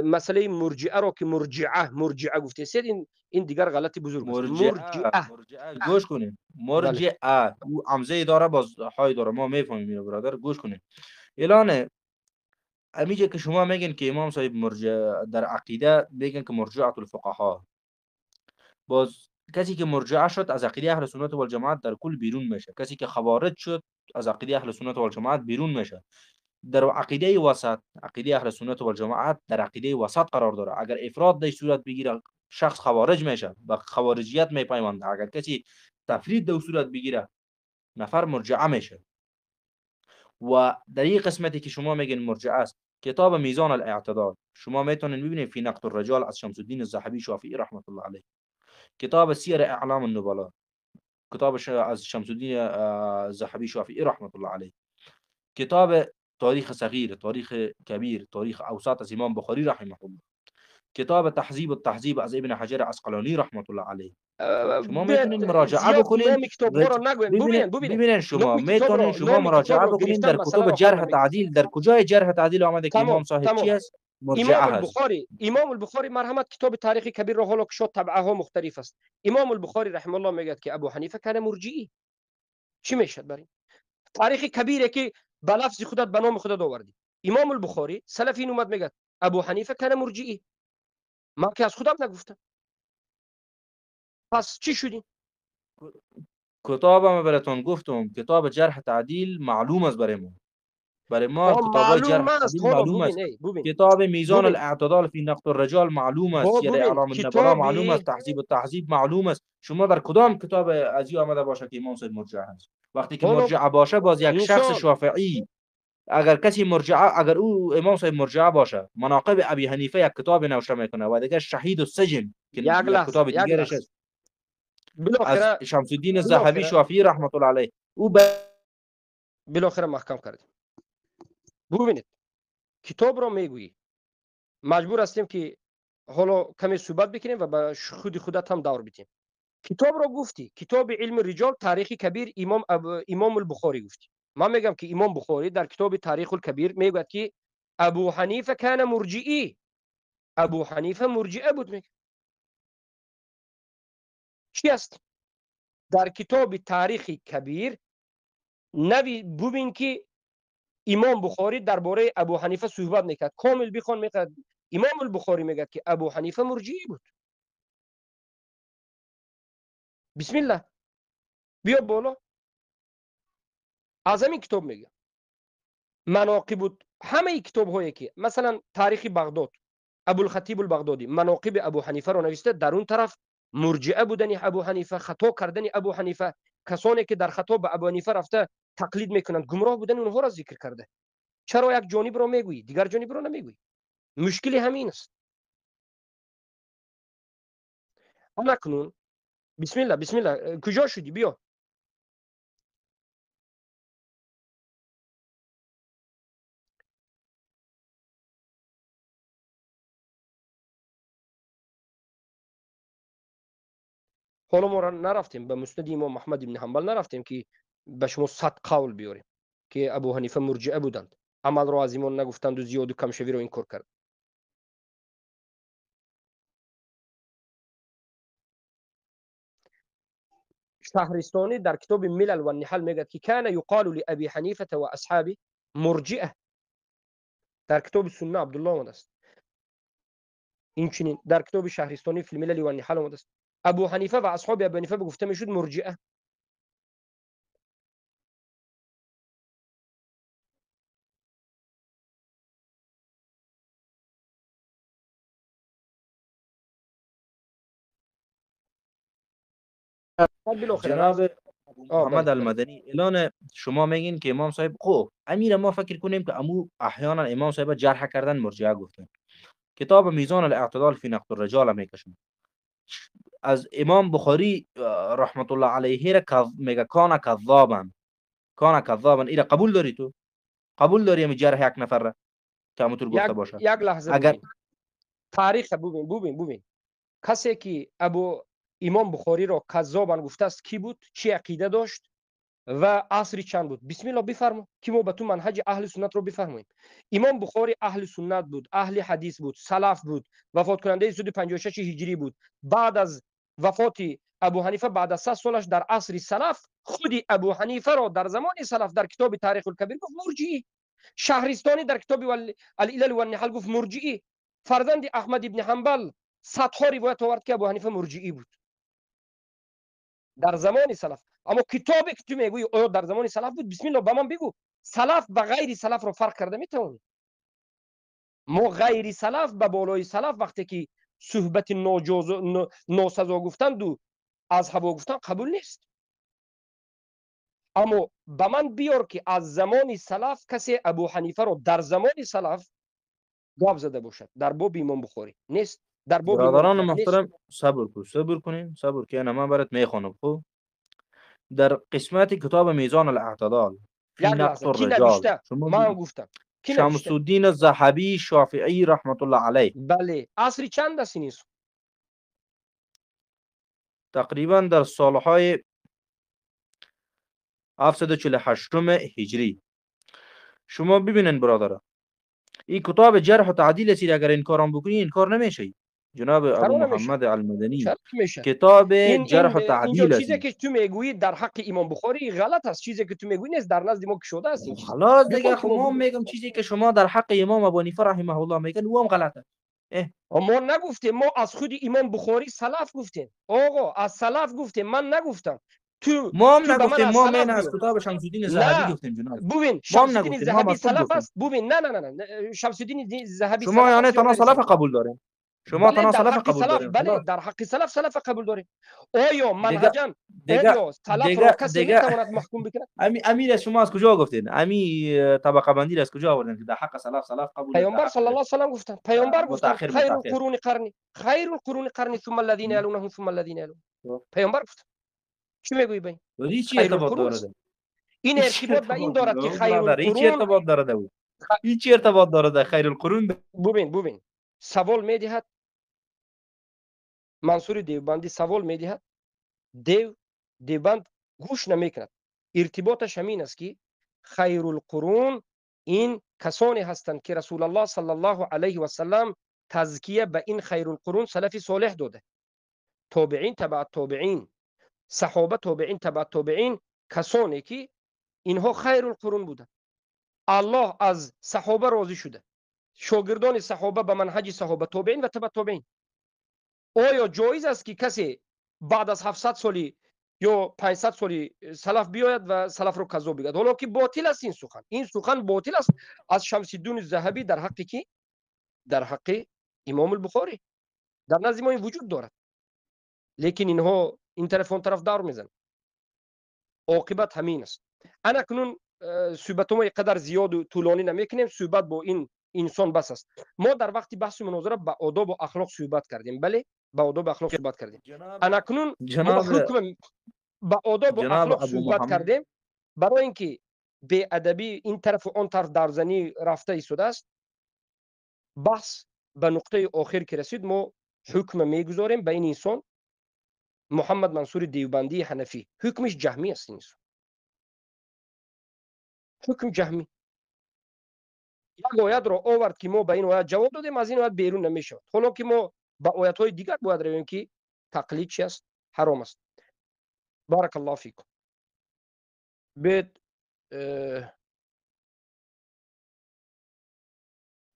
B: مسئله مرجعه رو که مرجعه گفته سید، این دیگر غلطی بزرگ است.
F: مرجعه گوش کنین.
B: بله
F: مرجعه او همزه داره، باز های داره، ما میفهمیم اینو برادر. گوش کنین. اعلان امیجه که شما میگین که امام صاحب مرجع در عقیده میگن که مرجعه الفقها، باز کسی که مرجعه شد از عقیده اهل سنت و الجماعت در کل بیرون میشه. کسی که خوارج شد از عقیده اهل سنت و الجماعت بیرون میشه. در عقیده وسط، عقیده اهل سنت و الجماعت در عقیده وسط قرار داره. اگر افراد در صورت بگیره، شخص خوارج میشه، به خوارجیت میپیونده. اگر کسی تفرید در صورت بگیره، نفر مرجعه میشه. و در این قسمتی که شما میگین مرجعه است، کتاب میزان الاعتدال شما میتونین ببینید، فی نقد الرجال از شمس الدین الذهبی شافعی رحمت الله علیه. کتاب سیر اعلام النبلاء، کتاب از شمس الدین الذهبی شافعی رحمت الله علیه. کتاب تاریخ صغیر، تاریخ کبیر، تاریخ اوسط از امام بخاری رحمه الله. کتاب تهذیب التهذیب از ابن حجر عسقلانی رحمت الله علیه. شما میتونین مراجعه
B: زیاد
F: بکنین.
B: نام کتاب ها رو نگوین.
F: ببینین شما میتونین شما
B: نام کتاب
F: مراجعه
B: رو
F: بکنین
B: گرفتن
F: در
B: مسئله
F: کتب
B: رو حل
F: جرح
B: نمیگه.
F: تعدیل. در کجای جرح تعدیل آمده که امام صاحب چی
B: تمام
F: است؟ مرجعه هست.
B: امام البخاری مرحمت کتاب تاریخ کبیر را حالا که شد طبعه ها مختلف است. امام البخاری رحمه الله میگه که ابو حنیفه کان مرجعی. چی میشد برای تاریخ کبیره که به لفظ خودت به نام خودت آوردی؟ امام البخاری سلفی اومد میگه ابو حنیفه کان مرجعی. من که از خودم نگفتم. پس چی شدی؟
F: کتابم براتون گفتم، کتاب جرح تعدیل معلوم است برای ما کتابای
B: معلوم
F: جرح
B: است.
F: تعدیل
B: حالا
F: معلوم است.
B: ببین
F: کتاب میزان
B: ببین
F: الاعتدال فی نقد الرجال معلوم است. سیر
B: ببین
F: اعلام النبلاء معلوم است.
B: کتابی
F: تهذیب التهذیب معلوم است. شما در کدام کتاب از این آمده باشه که امام صاحب مرجع است؟ وقتی که
B: حالا
F: مرجع باشه، باز یک شخص
B: مثال
F: شافعی، اگر کسی مرجع، اگر او امام صاحب مرجع باشه، مناقب ابی حنیفه یک کتاب نوشته میکنه و دیگه شهید السجن که
B: یک
F: یک کتاب
B: لحظه
F: دیگرش است، از
B: بالاخره
F: شمس الدین الذهبی
B: بالاخره
F: شافعی رحمت الله علیه. او
B: بالاخره محکم کردیم. ببینید کتاب رو میگویی، مجبور هستیم که حالا کمی صحبت بکنیم و به خودت هم دور بدیم. کتاب را گفتی، کتاب علم رجال تاریخ کبیر امام البخاری گفتی. من میگم که امام بخاری در کتاب تاریخ الکبیر میگوید که ابو حنیفه کان مرجئی، ابو حنیفه مرجئه بود. میگه چی است؟ در کتاب تاریخ کبیر نوی ببین که امام بخاری درباره ابو حنیفه صحبت میکرد، کامل بخوان میکرد. امام البخاری میگه که ابو حنیفه مرجئی بود. بسم الله بیا بالا، از همین کتاب میگه. مناقب بود همه کتاب هایی که مثلا تاریخ بغداد، ابوالخطیب البغدادی مناقب ابو حنیفه رو نوشته. در اون طرف مرجئه بودن ابو حنیفه، خطا کردن ابو حنیفه، کسانی که در خطا به ابو حنیفه رفته تقلید میکنند، گمراه بودن اونها را ذکر کرده. چرا یک جانب رو میگویی دیگر جانب رو نمیگویی؟ مشکلی همین است. اما کنون بسم الله بسم الله کجا شدی؟ بیا. حالا ما نرفتیم به مسند امام محمد بن حنبل، نرفتیم که به شما 100 قول بیاریم که ابو حنیفه مرجئه بودند، عمل را از ایمان نگفتند و زیاد و کم شوی را انکار کرد. شهرستانی در کتاب ملل و النحل میگه که کان یقال لابی حنیفه و اصحابه مرجئه. در کتاب سنه عبدالله آمده است. این چنین در کتاب شهرستانی فی الملل و النحل آمده است. ابو حنیفه و اصحاب ابو حنیفه گفته میشد مرجئه.
F: جناب محمد المدنی، الان شما میگین که امام صاحب خب امیر، ما فکر کنیم که امو احیانا امام صاحب جرح کردن مرجعه گفتن. کتاب میزان الاعتدال فی نقد الرجال میکشن از امام بخاری رحمت الله علیه را میگه کان کذابا، کان کذابا. اینا قبول داری تو؟ قبول داری می جرح یک نفر را که همونطور گفته باشه؟
B: یک لحظه
F: اگر
B: ببین تاریخ ببین کسی که ابو امام بخاری را کذابا گفته است کی بود، چی عقیده داشت و عصری چند بود؟ بسم الله بفرما که ما به تو منهج اهل سنت رو بفهمیم. امام بخاری اهل سنت بود، اهل حدیث بود، سلف بود، وفات کننده 156 هجری بود. بعد از وفات ابو حنیفه بعد از 100 سالش در عصر سلف، خودی ابو حنیفه را در زمان سلف در کتاب تاریخ الکبیر گفت مرجئی. شهرستانی در کتاب العلل و النحل گفت مرجئی. فرزند احمد ابن حنبل صدها روایت آورد که ابو حنیفه مرجئی بود در زمان سلف. اما کتابی که تو میگویی آیا در زمان سلف بود؟ بسم الله به من بگو. سلف به غیر سلف رو فرق کرده میتونی؟ ما غیر سلف به بالای سلف وقتی که صحبت ناجوز ناسزا گفتند و از هوا گفتن قبول نیست. اما به من بیار که از زمان سلف کسی ابو حنیفه رو در زمان سلف گاب زده باشد. در باب امام بخاری نیست، در باب
F: برادران
B: امام نیست.
F: محترم صبر کنین، صبر که من برات میخوانم. خب در قسمت کتاب میزان الاعتدال فی
B: یک
F: نقد
B: لحظه کی
F: الرجال
B: نوشته؟
F: شما
B: من گفتم کی
F: شمس
B: نوشته؟
F: الدین الذهبی شافعی رحمت الله علیه
B: بله. عصر چند است این؟
F: تقریبا در سالهای 748 هجری. شما ببینن برادر، این کتاب جرح و تعدیل است، اگر این کارم بکنی این کار نمیشه. جناب ابو
B: چرا نمیشه؟
F: محمد المدنی
B: چرا میشه؟
F: کتاب
B: این
F: جرح و
B: اینجا
F: تعدیل است.
B: چیزی که تو میگویی در حق امام بخاری غلط است. چیزی که تو میگویی نیست، در نزد ما که شده است این چیز.
F: خلاص دیگه،
B: بخون
F: خب
B: که ما
F: ما میگم چیزی که شما در حق امام ابو حنیفه رحمه الله میگن او هم غلطه.
B: ما نگفتیم، ما از خود امام بخاری سلف گفتیم. آقا از سلف گفتیم، من نگفتم.
F: ما هم
B: تو به من
F: نگفتیم،
B: از
F: ما
B: سلف
F: من از
B: بیار.
F: کتاب شمس الدین ذهبی
B: نه
F: گفتیم جناب.
B: ببین
F: ما هم
B: شمس الدین
F: نگفتیم، ما هم
B: ذهبی
F: از خود
B: سلف
F: گفتیم.
B: است. ببین نه شمس الدین ذهبی
F: شما
B: سلف
F: یعنی
B: است یا
F: تنها
B: غیر
F: سلف
B: سلف؟
F: قبول دارین؟ شما
B: بله
F: تنها
B: در
F: سلف
B: حق
F: قبول
B: سلف،
F: دارین؟
B: بله
F: خلاص
B: در حق سلف سلف قبول داریم. آیا
F: دیگه
B: منهجا
F: دیگه
B: آیا سلف را
F: دیگه
B: کسی
F: دیگه
B: میتواند محکوم بکنه؟
F: امیر از شما از کجا گفتین؟ طبقه بندی از کجا آوردین که در حق سلف قبول است، در
B: پیامبر
F: حق
B: صلی الله علیه و سلم گفتن، پیامبر گفتن خیر
F: متأخر.
B: القرون قرنی، خیر القرون قرنی ثم الذين يلونهم ثم الذين يلونهم. پیامبر گفتن. چی میگویی بین؟
F: ولی چی
B: خیر
F: ارتباط
B: القرون
F: داره
B: است.
F: ده؟
B: این
F: هیچ
B: ارتباط به این
F: ارتباط
B: دارد که
F: نداره
B: خیر
F: برادر، هیچ
B: القرون.
F: ارتباط داره ده. هیچ ارتباط داره ده خیر القرون ده.
B: ببین سوال میدهد منصور دیوبندی، سوال میدهد دیوبند گوش نمیکند. ارتباطش همین است که خیر القرون این کسانی هستند که رسول الله صلی الله علیه و سلم تزکیه به این خیر القرون سلف صالح داده. تابعین تبع تابعین، صحابه تابعین تبع تابعین، کسانی که اینها خیر القرون بودند. الله از صحابه راضی شده، شاگردان صحابه به منهج صحابه تابعین و تبع تابعین. آیا جایز است که کسی بعد از 700 سالی یا 500 سالی سلف بیاید و سلف رو کذاب بگوید؟ حالا که باطل است این سخن باطل است از شمس الدین الذهبی در حق کی؟ در حق امام البخاری. در نزد ما این وجود دارد، لیکن اینها این طرف اون طرف دار میزن. عاقبت همین است. انا کنون صحبت ما قدر زیاد و طولانی نمیکنیم، صحبت با این انسان بس است. ما در وقت بحث مناظره به آداب و اخلاق صحبت کردیم. بله، به آداب و اخلاق صحبت کردیم. انا کنون ما حکم به آداب و اخلاق صحبت کردیم، برای اینکه به ادبی این طرف و اون طرف درزنی رفته ایستاده است. بحث به نقطه آخر که رسید، ما حکم میگذاریم به این انسان محمد منصور دیوبندی حنفی. حکمش جهمی است. این انسان حکم جهمی. یک آیت را آورد که ما به این آیت جواب دادیم، از این آیت بیرون نمیشود. حالا که ما به آیت های دیگر باید رویم که تقلید چی است؟ حرام است. بارک الله فیکم.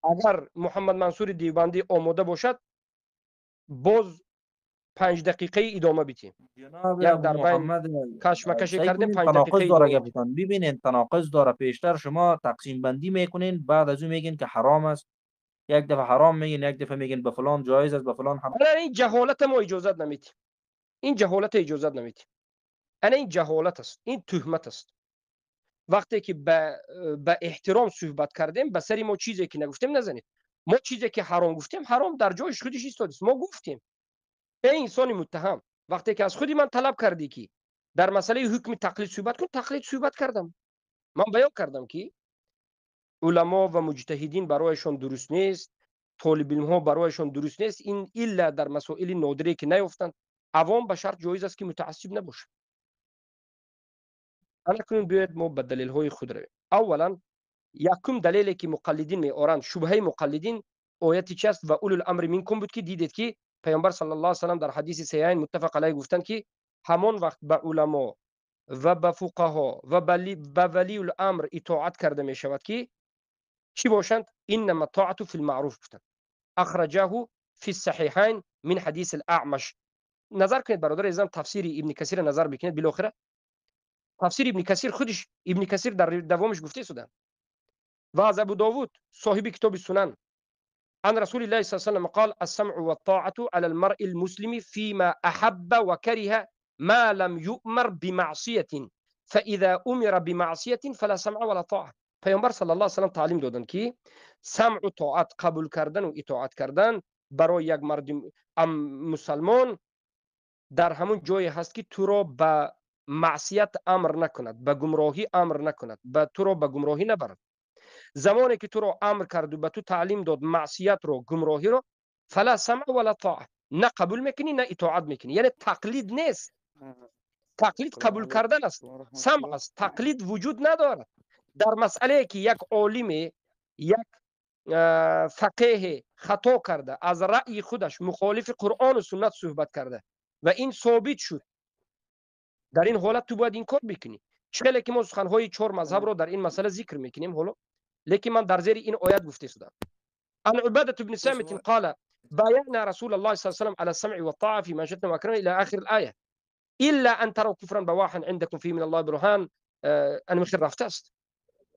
B: اگر محمد منصور دیوبندی آماده باشد، باز 5 دقیقه ادامه بدیم.
F: جناب
B: یک در
F: محمد
B: کشمکش
F: سعی
B: کردیم،
F: کنین
B: 5 دقیقه
F: تناقض داره
B: ادامه بدیم.
F: گفتن. ببینین تناقض داره. پیشتر شما تقسیم بندی میکنین، بعد از اون میگین که حرام است. یک دفعه حرام میگین، یک دفعه میگین به فلان جایز است، به فلان حرام.
B: انا این جهالت ما اجازت نمیدیم. این جهالت اجازت نمیدیم. انا این جهالت است، این تهمت است. وقتی که به احترام صحبت کردیم، به سری ما چیزی که نگفتیم نزنید. ما چیزی که حرام گفتیم، حرام در جایش خودش ایستاده است. ما گفتیم ای انسان متهم، وقتی که از خودی من طلب کردی که در مسئله حکم تقلید صحبت کن، تقلید صحبت کردم. من بیان کردم که علما و مجتهدین برایشان درست نیست، طالب علم ها برایشان درست نیست. این الا در مسائل نادره که نیفتند. عوام به شرط جایز است که متعصب نباشه. حالا کنیم بیاید ما به دلیل های خود رویم. اولا یکم دلیلی که مقلدین میآورند، شبهه مقلدین، آیتی چی است؟ و اولو الامر منکم بود که دیدید که پیامبر صلی الله علیه و سلم در حدیث صحیحین متفق علیه گفتند که همان وقت به علما و به فقها و به ولی الامر اطاعت کرده می شود که چی باشند؟ انما الطاعة فی المعروف گفتند. اخرجه فی الصحیحین من حدیث الاعمش. نظر کنید برادر عزیزم، تفسیر ابن کثیر نظر بکنید. بالاخره تفسیر ابن کثیر خودش، ابن کثیر در دوامش گفته شده. و از ابو داود صاحب کتاب سنن عن رسول الله صلى الله عليه وسلم قال السمع والطاعة على المرء المسلم فيما أحب وكره ما لم يؤمر بمعصية فإذا أمر بمعصية فلا سمع ولا طاعة. پیامبر صلی الله علیه و سلم تعلیم دادن که سمع و طاعت، قبول کردن و اطاعت کردن برای یک مردم مسلمان در همون جایی هست که تو را به معصیت امر نکند، به گمراهی امر نکند، به تو را به گمراهی نبرد. زمانی که تو را امر کرد و به تو تعلیم داد معصیت رو، گمراهی رو، فلا سمع ولا طاعه، نه قبول میکنی نه اطاعت میکنی. یعنی تقلید نیست. تقلید قبول کردن است، سمع است. تقلید وجود ندارد. در مسئله که یک عالم، یک فقیه خطا کرده، از رأی خودش مخالف قرآن و سنت صحبت کرده و این ثابت شد، در این حالت تو باید این کار بکنی. چقدر که ما سخنهای 4 مذهب رو در این مسئله ذکر میکنیم، حالا لیکن من در زیر این آیت گفته شدم. عن عبادة بن سامت قال بايعنا رسول الله صلى الله عليه وسلم على السمع والطاعة في منشدنا وأكرمنا إلى آخر الآية إلا أن تروا كفرا بواحا عندكم فيه من الله برهان. أنا مخير رفته است.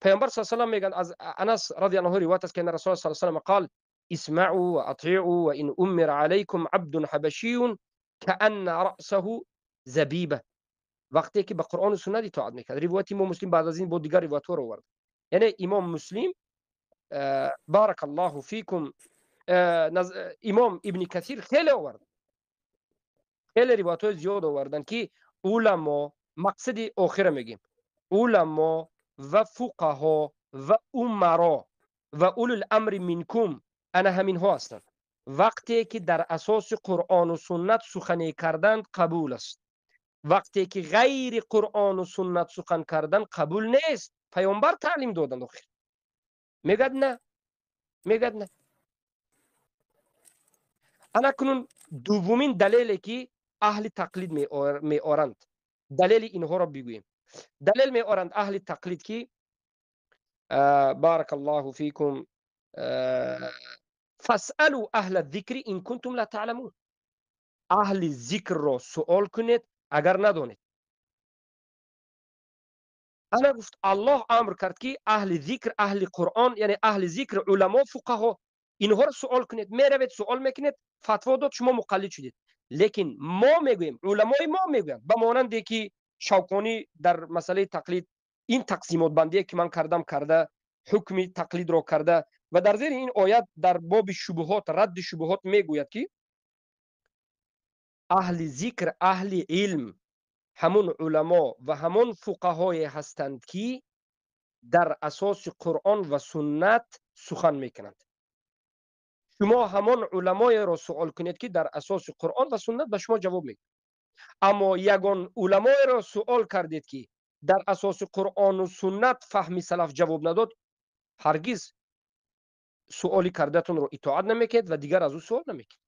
B: پیامبر صلی الله علیه و سلم میگن، از انس رضی الله عنه روایت است که رسول الله صلی الله علیه و سلم قال اسمعوا واطيعوا وان امر عليكم عبد حبشي كأن رأسه زبيبه. وقتی که به قرآن و سنت اطاعت میکرد. روایت امام مسلم بعد از این با دیگر روایت رو آورد. یعنی امام مسلم بارک الله فیکم، امام ابن کثیر خیلی آورد، خیلی روایت های زیاد آوردن که علما، مقصد آخر میگیم، علما و فقها و امرا و اولو الامر منکم، انا همین ها هستند. وقتی که در اساس قرآن و سنت سخنی کردند قبول است. وقتی که غیر قرآن و سنت سخن کردن قبول نیست. پیامبر تعلیم دادن آخر. میگد نه، میگد نه. انا کنون دومین دلیلی که اهل تقلید می آرند، دلیل اینها را بگوییم. دلیل می آرند اهل تقلید که بارک الله فیکم فاسألوا اهل الذکر ان کنتم لا تعلمون. اهل ذکر را سوال کنید اگر ندانید. انا گفت الله امر کرد که اهل ذکر، اهل قرآن، یعنی اهل ذکر، علما، فقها، اینها را سوال کنید. میروید سوال میکنید، فتوا داد، شما مقلد شدید. لیکن ما میگوییم، علمای ما میگویند، به مانندی که شوکانی در مسئله تقلید این تقسیمات بندی که من کردم کرده، حکم تقلید را کرده و در زیر این آیت در باب شبهات، رد شبهات میگوید که اهل ذکر، اهل علم، همون علما و همون فقهای هستند که در اساس قرآن و سنت سخن میکنند. شما همان علمای را سوال کنید که در اساس قرآن و سنت به شما جواب میده. اما یگان علمای را سوال کردید که در اساس قرآن و سنت فهم سلف جواب نداد، هرگز سوالی کردتون رو اطاعت نمیکرد و دیگر از او سوال نمیکرد.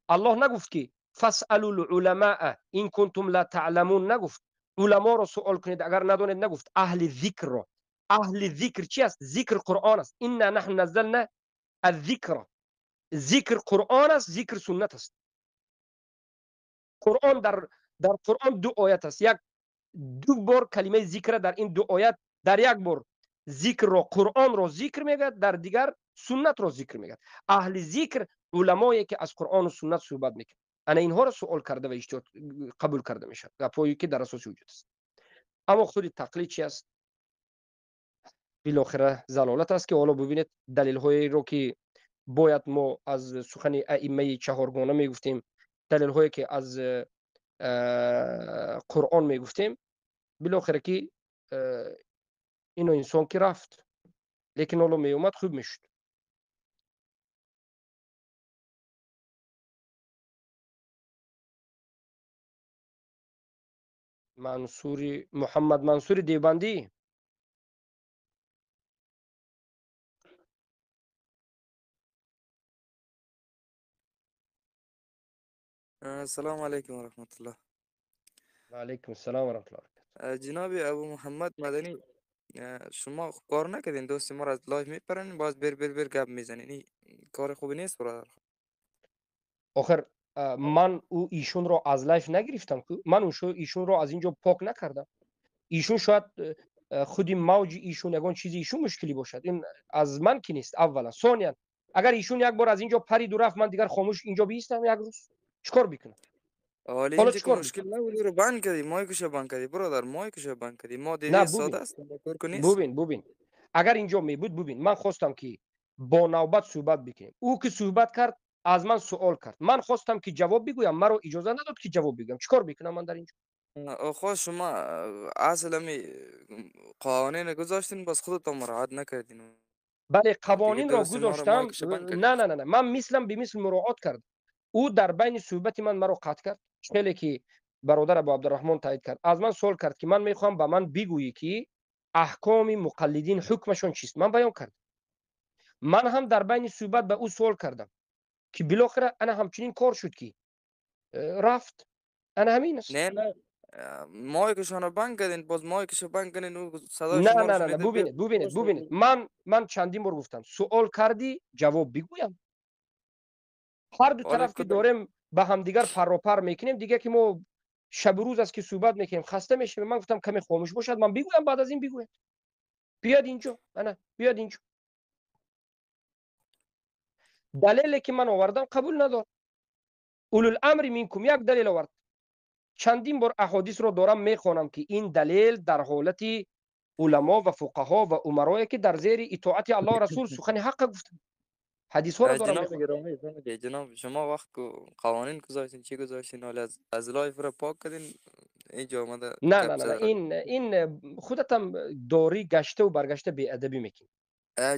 B: الله نگفت که فاسألوا العلماء ان کنتم لا تعلمون، نگفت علما را سوال کنید اگر ندانید، نگفت اهل ذکر را. اهل ذکر چی است؟ ذکر قرآن است. انا نحن نزلنا الذکر. ذکر قرآن است، ذکر سنت است. قرآن در قرآن دو آیت است. دو بار کلمه ذکر در این دو آیت، در یک بار ذکر را، قرآن را ذکر میگه، در دیگر سنت را ذکر میگه. اهل ذکر علمایی که از قرآن و سنت صحبت میکنه. انا اینها را سوال کرده و اجتهاد قبول کرده میشه، گپایی که در اساس وجود است. اما خود تقلید چی است؟ بالاخره ضلالت است که حالا ببینید دلیل هایی رو که باید ما از سخن ائمه چهارگانه میگفتیم، دلیل هایی که از قرآن میگفتیم، بالاخره که اینو انسان که رفت، لیکن حالا می اومد خوب میشد. محمد منصور دیوبندی.
E: السلام علیکم و رحمت الله.
B: و علیکم السلام و رحمت الله.
E: جناب ابو محمد مدنی، شما کار نکردین دوست ما را از لایف میپرن، باز بر گپ میزنین. این کار خوبی نیست برادر.
B: آخر من ایشون رو از لایف نگرفتم، من ایشون رو از اینجا پاک نکردم. ایشون شاید خودی موج ایشون یگان چیزی ایشون مشکلی باشد، این از من که نیست. اولا ثانیا اگر ایشون یک بار از اینجا پرید و رفت، من دیگر خاموش اینجا بیستم یک روز چیکار بکنم؟
E: حالا
B: حالا
E: اینجا که
B: چیکار
E: مشکل
B: بکنم؟
E: نبود رو بند کردی، مایکشو بند کردی برادر، مایکشو بند کردی. ما
B: نه
E: دیدی ساده است کار کنیست.
B: ببین اگر اینجا می بود، ببین من خواستم که با نوبت صحبت بکنیم. او که صحبت کرد از من سوال کرد، من خواستم که جواب بگویم، مرا اجازه نداد که جواب بگم. چیکار بکنم من در اینجا؟
E: خواست شما اصلا می قوانین گذاشتین، بس خودتون مراعات نکردین
B: بله
E: دیگه.
B: قوانین را
E: درست ما رو
B: گذاشتم.
E: مایکشو بند کردین.
B: نه من مثلا به مثل مراعات کرد. او در بین صحبت من مرا قطع کرد. خیلی که برادر ابو عبدالرحمن تایید کرد، از من سوال کرد که من میخوام به من بگویی که احکام مقلدین حکمشون چیست. من بیان کردم. من هم در بین صحبت به او سوال کردم که بالاخره انا همچنین کار شد که رفت. انا همین است.
E: نه مایکشون رو بند کردین، باز مایکشو بند کردین، او صدای شما رو
B: نه
E: شنیده.
B: ببینید من چندین بار گفتم سوال کردی جواب بگویم. هر دو
E: حالا
B: طرف که داریم به هم دیگر پر میکنیم دیگه، که ما شب و روز است که صحبت میکنیم خسته میشیم. من گفتم کمی خاموش باشد، من بگویم، بعد از این بگویم. بیاد اینجا، بیاد اینجا. دلیلی که من آوردم قبول ندار. اولو الامر منکم یک دلیل آورد. چندین بار احادیث رو دارم میخوانم که این دلیل در حالت علما و فقها و امرایی که در زیر اطاعت الله رسول سخن حق گفتن. حدیث ها رو دارم
E: جناب
B: میخوانم.
E: گرامی فهمیدی جناب، شما وقت که قوانین گذاشتین چی گذاشتین، حالا از لایف رو پاک کردین، اینجا آمده گپ
B: نه
E: زدن.
B: این خودت هم داری گشته و برگشته بی ادبی میکنی.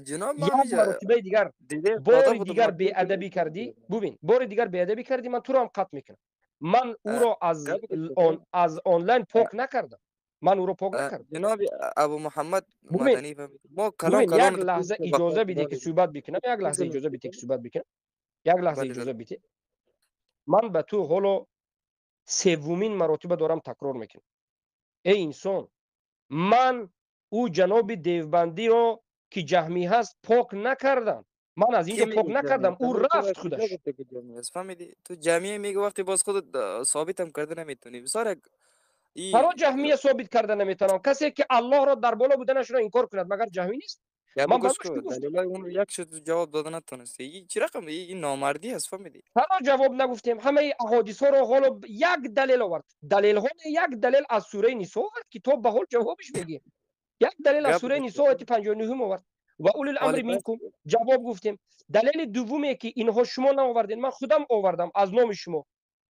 E: جناب
B: یک
E: ما همیشه
B: مرتبه دیگر
E: دیده
B: بار
E: ساده بودم
B: دیگر
E: مجبور
B: بی ادبی
E: کردین.
B: کردی. ببین بار دیگر بی ادبی کردی، من تو رو هم قطع میکنم. من او را
E: قبل شما
B: از آنلاین پاک نکردم. من او را پاک نکردم.
E: جناب ابو محمد
B: ببین
E: مدنی فهمید ما کلان
B: یک
E: کلان
B: لحظه اجازه بده که صحبت بکنم. یک لحظه اجازه بده که صحبت بکنم. یک لحظه اجازه بده. من به تو حالا سومین مرتبه دارم تکرار میکنم. ای انسان، من او جناب دیوبندی را که جهمی هست پاک نکردم. من از اینجا پاک نکردم، او رفت خودش.
E: فهمیدی تو جمعیه میگه وقتی باز خود ثابت هم کرده نمیتونی بسار
B: چرا جهمیه ثابت کرده نمیتونم؟ کسی که الله را در بالا بودنش را انکار کند مگر جهمی نیست؟
E: یا
B: من
E: بگوش
B: برش
E: کو
B: گفتم
E: دلیل اون یک شد جواب داده نتونستی این چی رقم این نامردی است فهمیدی
B: چرا جواب نگفتیم؟ همه احادیث ها را حالا یک دلیل آورد. دلیل ها یک دلیل از سوره نساء آورد که تو به حال جوابش میگی. یک دلیل از
E: گپ
B: سوره
E: گوش
B: نساء آیت 59 آورد و اولی
E: حالی
B: الامر
E: بس
B: منکم. جواب گفتیم. دلیل دومی که اینها شما نآوردین من خودم آوردم از نام شما.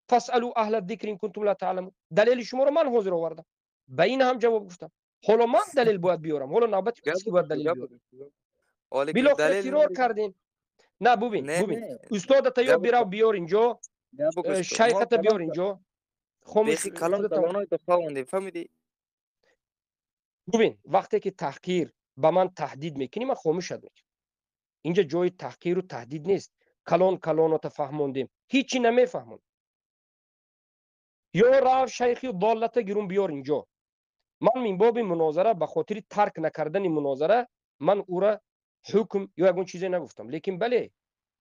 B: فاسالوا اهل الذکر ان کنتم لا تعلمون. دلیل شما رو من حاضر آوردم. به این هم جواب گفتم. حالا من دلیل باید بیارم. حالا نوبت
E: گپ
B: نیست که
E: گوش
B: باید دلیل
E: گپ
B: بیارم.
E: گوش حالی که
B: بالاخره
E: دلیل
B: فرار
E: نداری
B: کردین. نه
E: نه
B: ببین
E: نه
B: استاد تا یا
E: گپ
B: بیار اینجا.
E: گوش کو
B: شیخ
E: ما
B: تا بیار
E: کلان
B: اینجا. خاموش
E: بیخی کلان
B: خودت.
E: کلانای تو خواندی فهمیدی
B: ببین وقتی که تحقیر به من تهدید میکنی من خاموشت میکنم. اینجا جای تحقیر و تهدید نیست. کلان کلانات فهموندیم هیچی نمیفهمون. یا راه شیخی ضالت گیرون بیار اینجا. من من باب مناظره به خاطر ترک نکردن مناظره من او را حکم یا یگون چیزی نگفتم. لیکن بله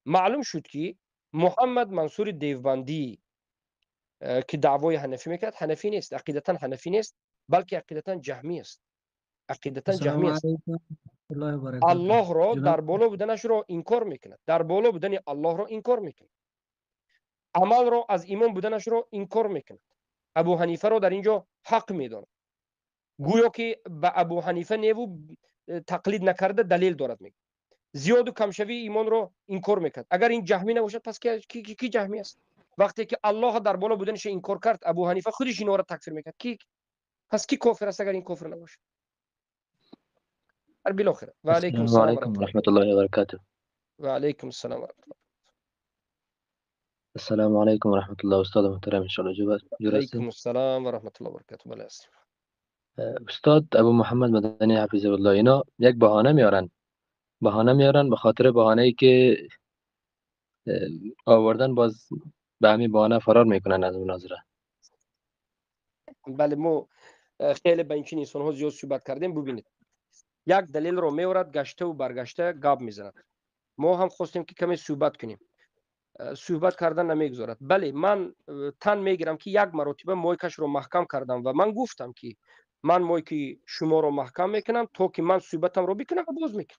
B: معلوم شد که محمد منصور دیوبندی که دعوای حنفی میکرد حنفی نیست. عقیدتا حنفی نیست بلکه عقیدتا جهمی است. عقیدتا
G: السلام
B: جهمی است.
G: علیکم الله وبرکاته.
B: الله را
G: جناب
B: در بالا بودنش را انکار میکند. در بالا بودن الله را انکار میکند. عمل را از ایمان بودنش را انکار میکند. ابو حنیفه را در اینجا حق میداند. گویا که به ابو حنیفه نیو تقلید نکرده دلیل دارد میگه. زیاد و کمشوی ایمان را انکار میکرد. اگر این جهمی نباشد پس کی جهمی است؟ وقتی که الله در بالا بودنش انکار کرد ابو حنیفه خودش اینا را تکفیر میکرد. پس کی کافر است اگر این کافر نباشه؟ بالاخره و علیکم
H: السلام
B: السلام
H: عليكم
B: ورحمه
H: ورحمة الله وبركاته.
B: الله و علیکم السلام ورحمه الله.
H: السلام عليكم ورحمة الله. أستاذ محترم إن شاء الله جور
B: علیکم
H: هستین.
B: السلام و رحمت الله و برکاته. بله هستیم.
H: استاد ابو محمد مدنی حفظه الله اینا یک بهانه میارن به خاطر بهانه ای که آوردن باز به همین بهانه فرار میکنن از مناظره.
B: بله ما خیلی به این انسان ها زیاد صحبت کردیم. ببینید یک دلیل رو میورد گشته و برگشته گاب میزند. ما هم خواستیم که کمی صحبت کنیم. صحبت کردن نمیگذارد. بله من تن میگیرم که یک مرتبه مایکش رو محکم کردم و من گفتم که من مایک شما رو محکم میکنم تا که من صحبتم رو بکنم و باز میکنم.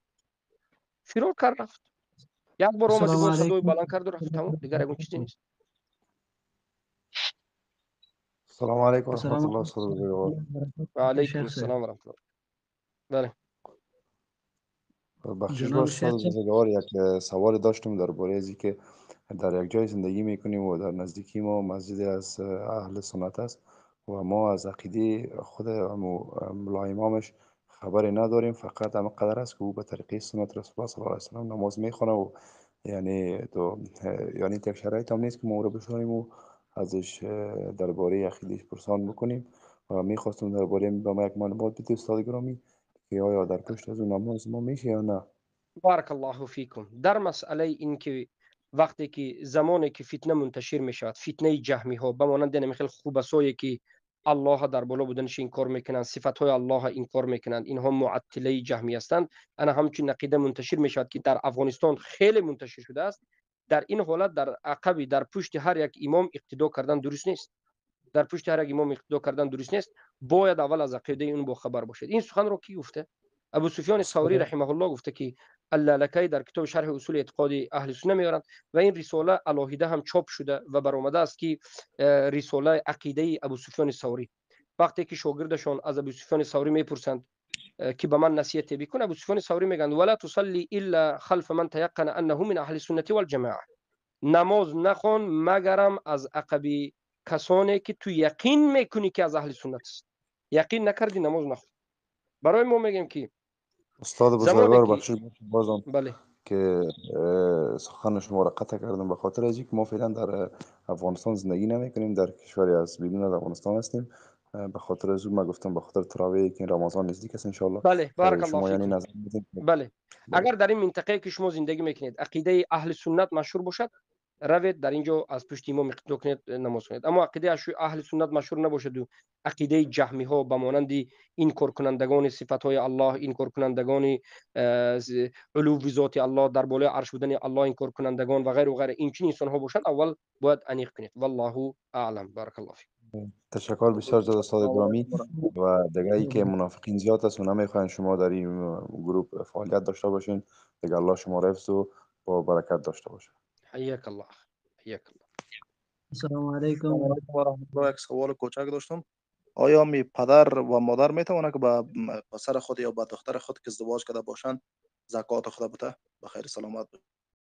B: فرار کرد رفت. یک بار اومد
G: السلام
B: باز صدای
G: علیکم
B: بلند کرد و رفت. تمام دیگر اون چیزی نیست.
I: السلام عليكم ورحمة
G: السلام
I: الله
G: علیکم
I: وبركاته.
B: و علیکم
G: شیخ صاحب.
B: السلام و رحمت الله. بله
I: بخشش
G: جناب
I: باش
G: شیخ
I: استاد
G: صاحب.
I: بزرگوار، یک سوال داشتم درباره از که در یک جای زندگی میکنیم و در نزدیکی ما مسجد از اهل سنت است و ما از عقیده خود ملا امامش خبری نداریم، فقط هم قدر است که او به طریقه سنت رسول الله صلی الله علیه و سلم نماز میخونه و یعنی یک شرایط هم نیست که ما او رو بشنویم و ازش درباره عقیدهش پرسان بکنیم و میخواستم درباره به ما یک معلومات بده استاد گرامی که آیا در پشت از اون نماز ما میشه یا نه.
B: بارک الله فیکم. در مسئله این که وقتی که زمانی که فتنه منتشر می شود، فتنه جهمی ها به مانند نمیخل خوبسایی که الله در بالا بودنش انکار میکنند، صفت های الله انکار میکنند، اینها معطله جهمی هستند. انا همچین عقیده منتشر می شود که در افغانستان خیلی منتشر شده است. در این حالت در عقب در پشت هر یک امام اقتدا کردن درست نیست. در پشت هر یک امام اقتدا کردن درست نیست. باید اول از عقیده اون با خبر باشید. این سخن رو کی گفته؟ ابو سفیان ثوری رحمه الله گفته که اللالکی در کتاب شرح اصول اعتقاد اهل سنت میارند و این رساله علاهیده هم چاپ شده و برآمده است که رساله عقیده ابو سفیان ثوری. وقتی که شاگردشان از ابو سفیان ثوری میپرسند که به من نصیحت بکن، ابو سفیان ثوری میگن ولا تصلي الا خلف من تيقن انه من اهل السنه والجماعه. نماز نخوان مگرم از عقب کسانی که تو یقین میکنی که از اهل سنت است. یقین نکردی نماز نخوان. برای ما میگیم که
I: استاد
B: زمانی
I: بزرگوار
B: که
I: بخشش بازم
B: بله
I: که سخن شما را قطع کردم به خاطر از اینکه ما فعلا در افغانستان زندگی نمی کنیم، در کشوری از بیرون از افغانستان هستیم. به خاطر از اون من گفتم به خاطر تراویحی که این رمضان نزدیک است ان
B: بله بارک الله
I: شما یعنی
B: فیکم.
I: نظر بدین.
B: بله، اگر در این منطقه که شما زندگی میکنید عقیده اهل سنت مشهور باشد، روید در اینجا از پشت امام اقتدا کنید، نماز کنید. اما عقیده اهل سنت مشهور نباشد و عقیده جهمی ها به مانند این کار کنندگان صفات های الله، این کار کنندگان علو ذات الله، در بالای عرش بودن الله این کار کنندگان و غیر و غیر، این چنین انسان ها باشند، اول باید انیق کنید. والله اعلم. بارک الله فیک.
I: تشکر بسیار زیاد استاد گرامی. و دیگه ای که منافقین زیاد است و نمیخواین شما در این گروه فعالیت داشته باشین، دیگه الله شما را حفظ و با برکت داشته باشه.
B: حیاک الله. حیاک الله.
G: السلام علیکم.
J: سلام علیکم و رحمت الله. یک سوال کوچک داشتم. آیا می پدر و مادر میتونه که به پسر خود یا به دختر خود که ازدواج کرده باشند زکات خود بده؟ بخیر سلامت.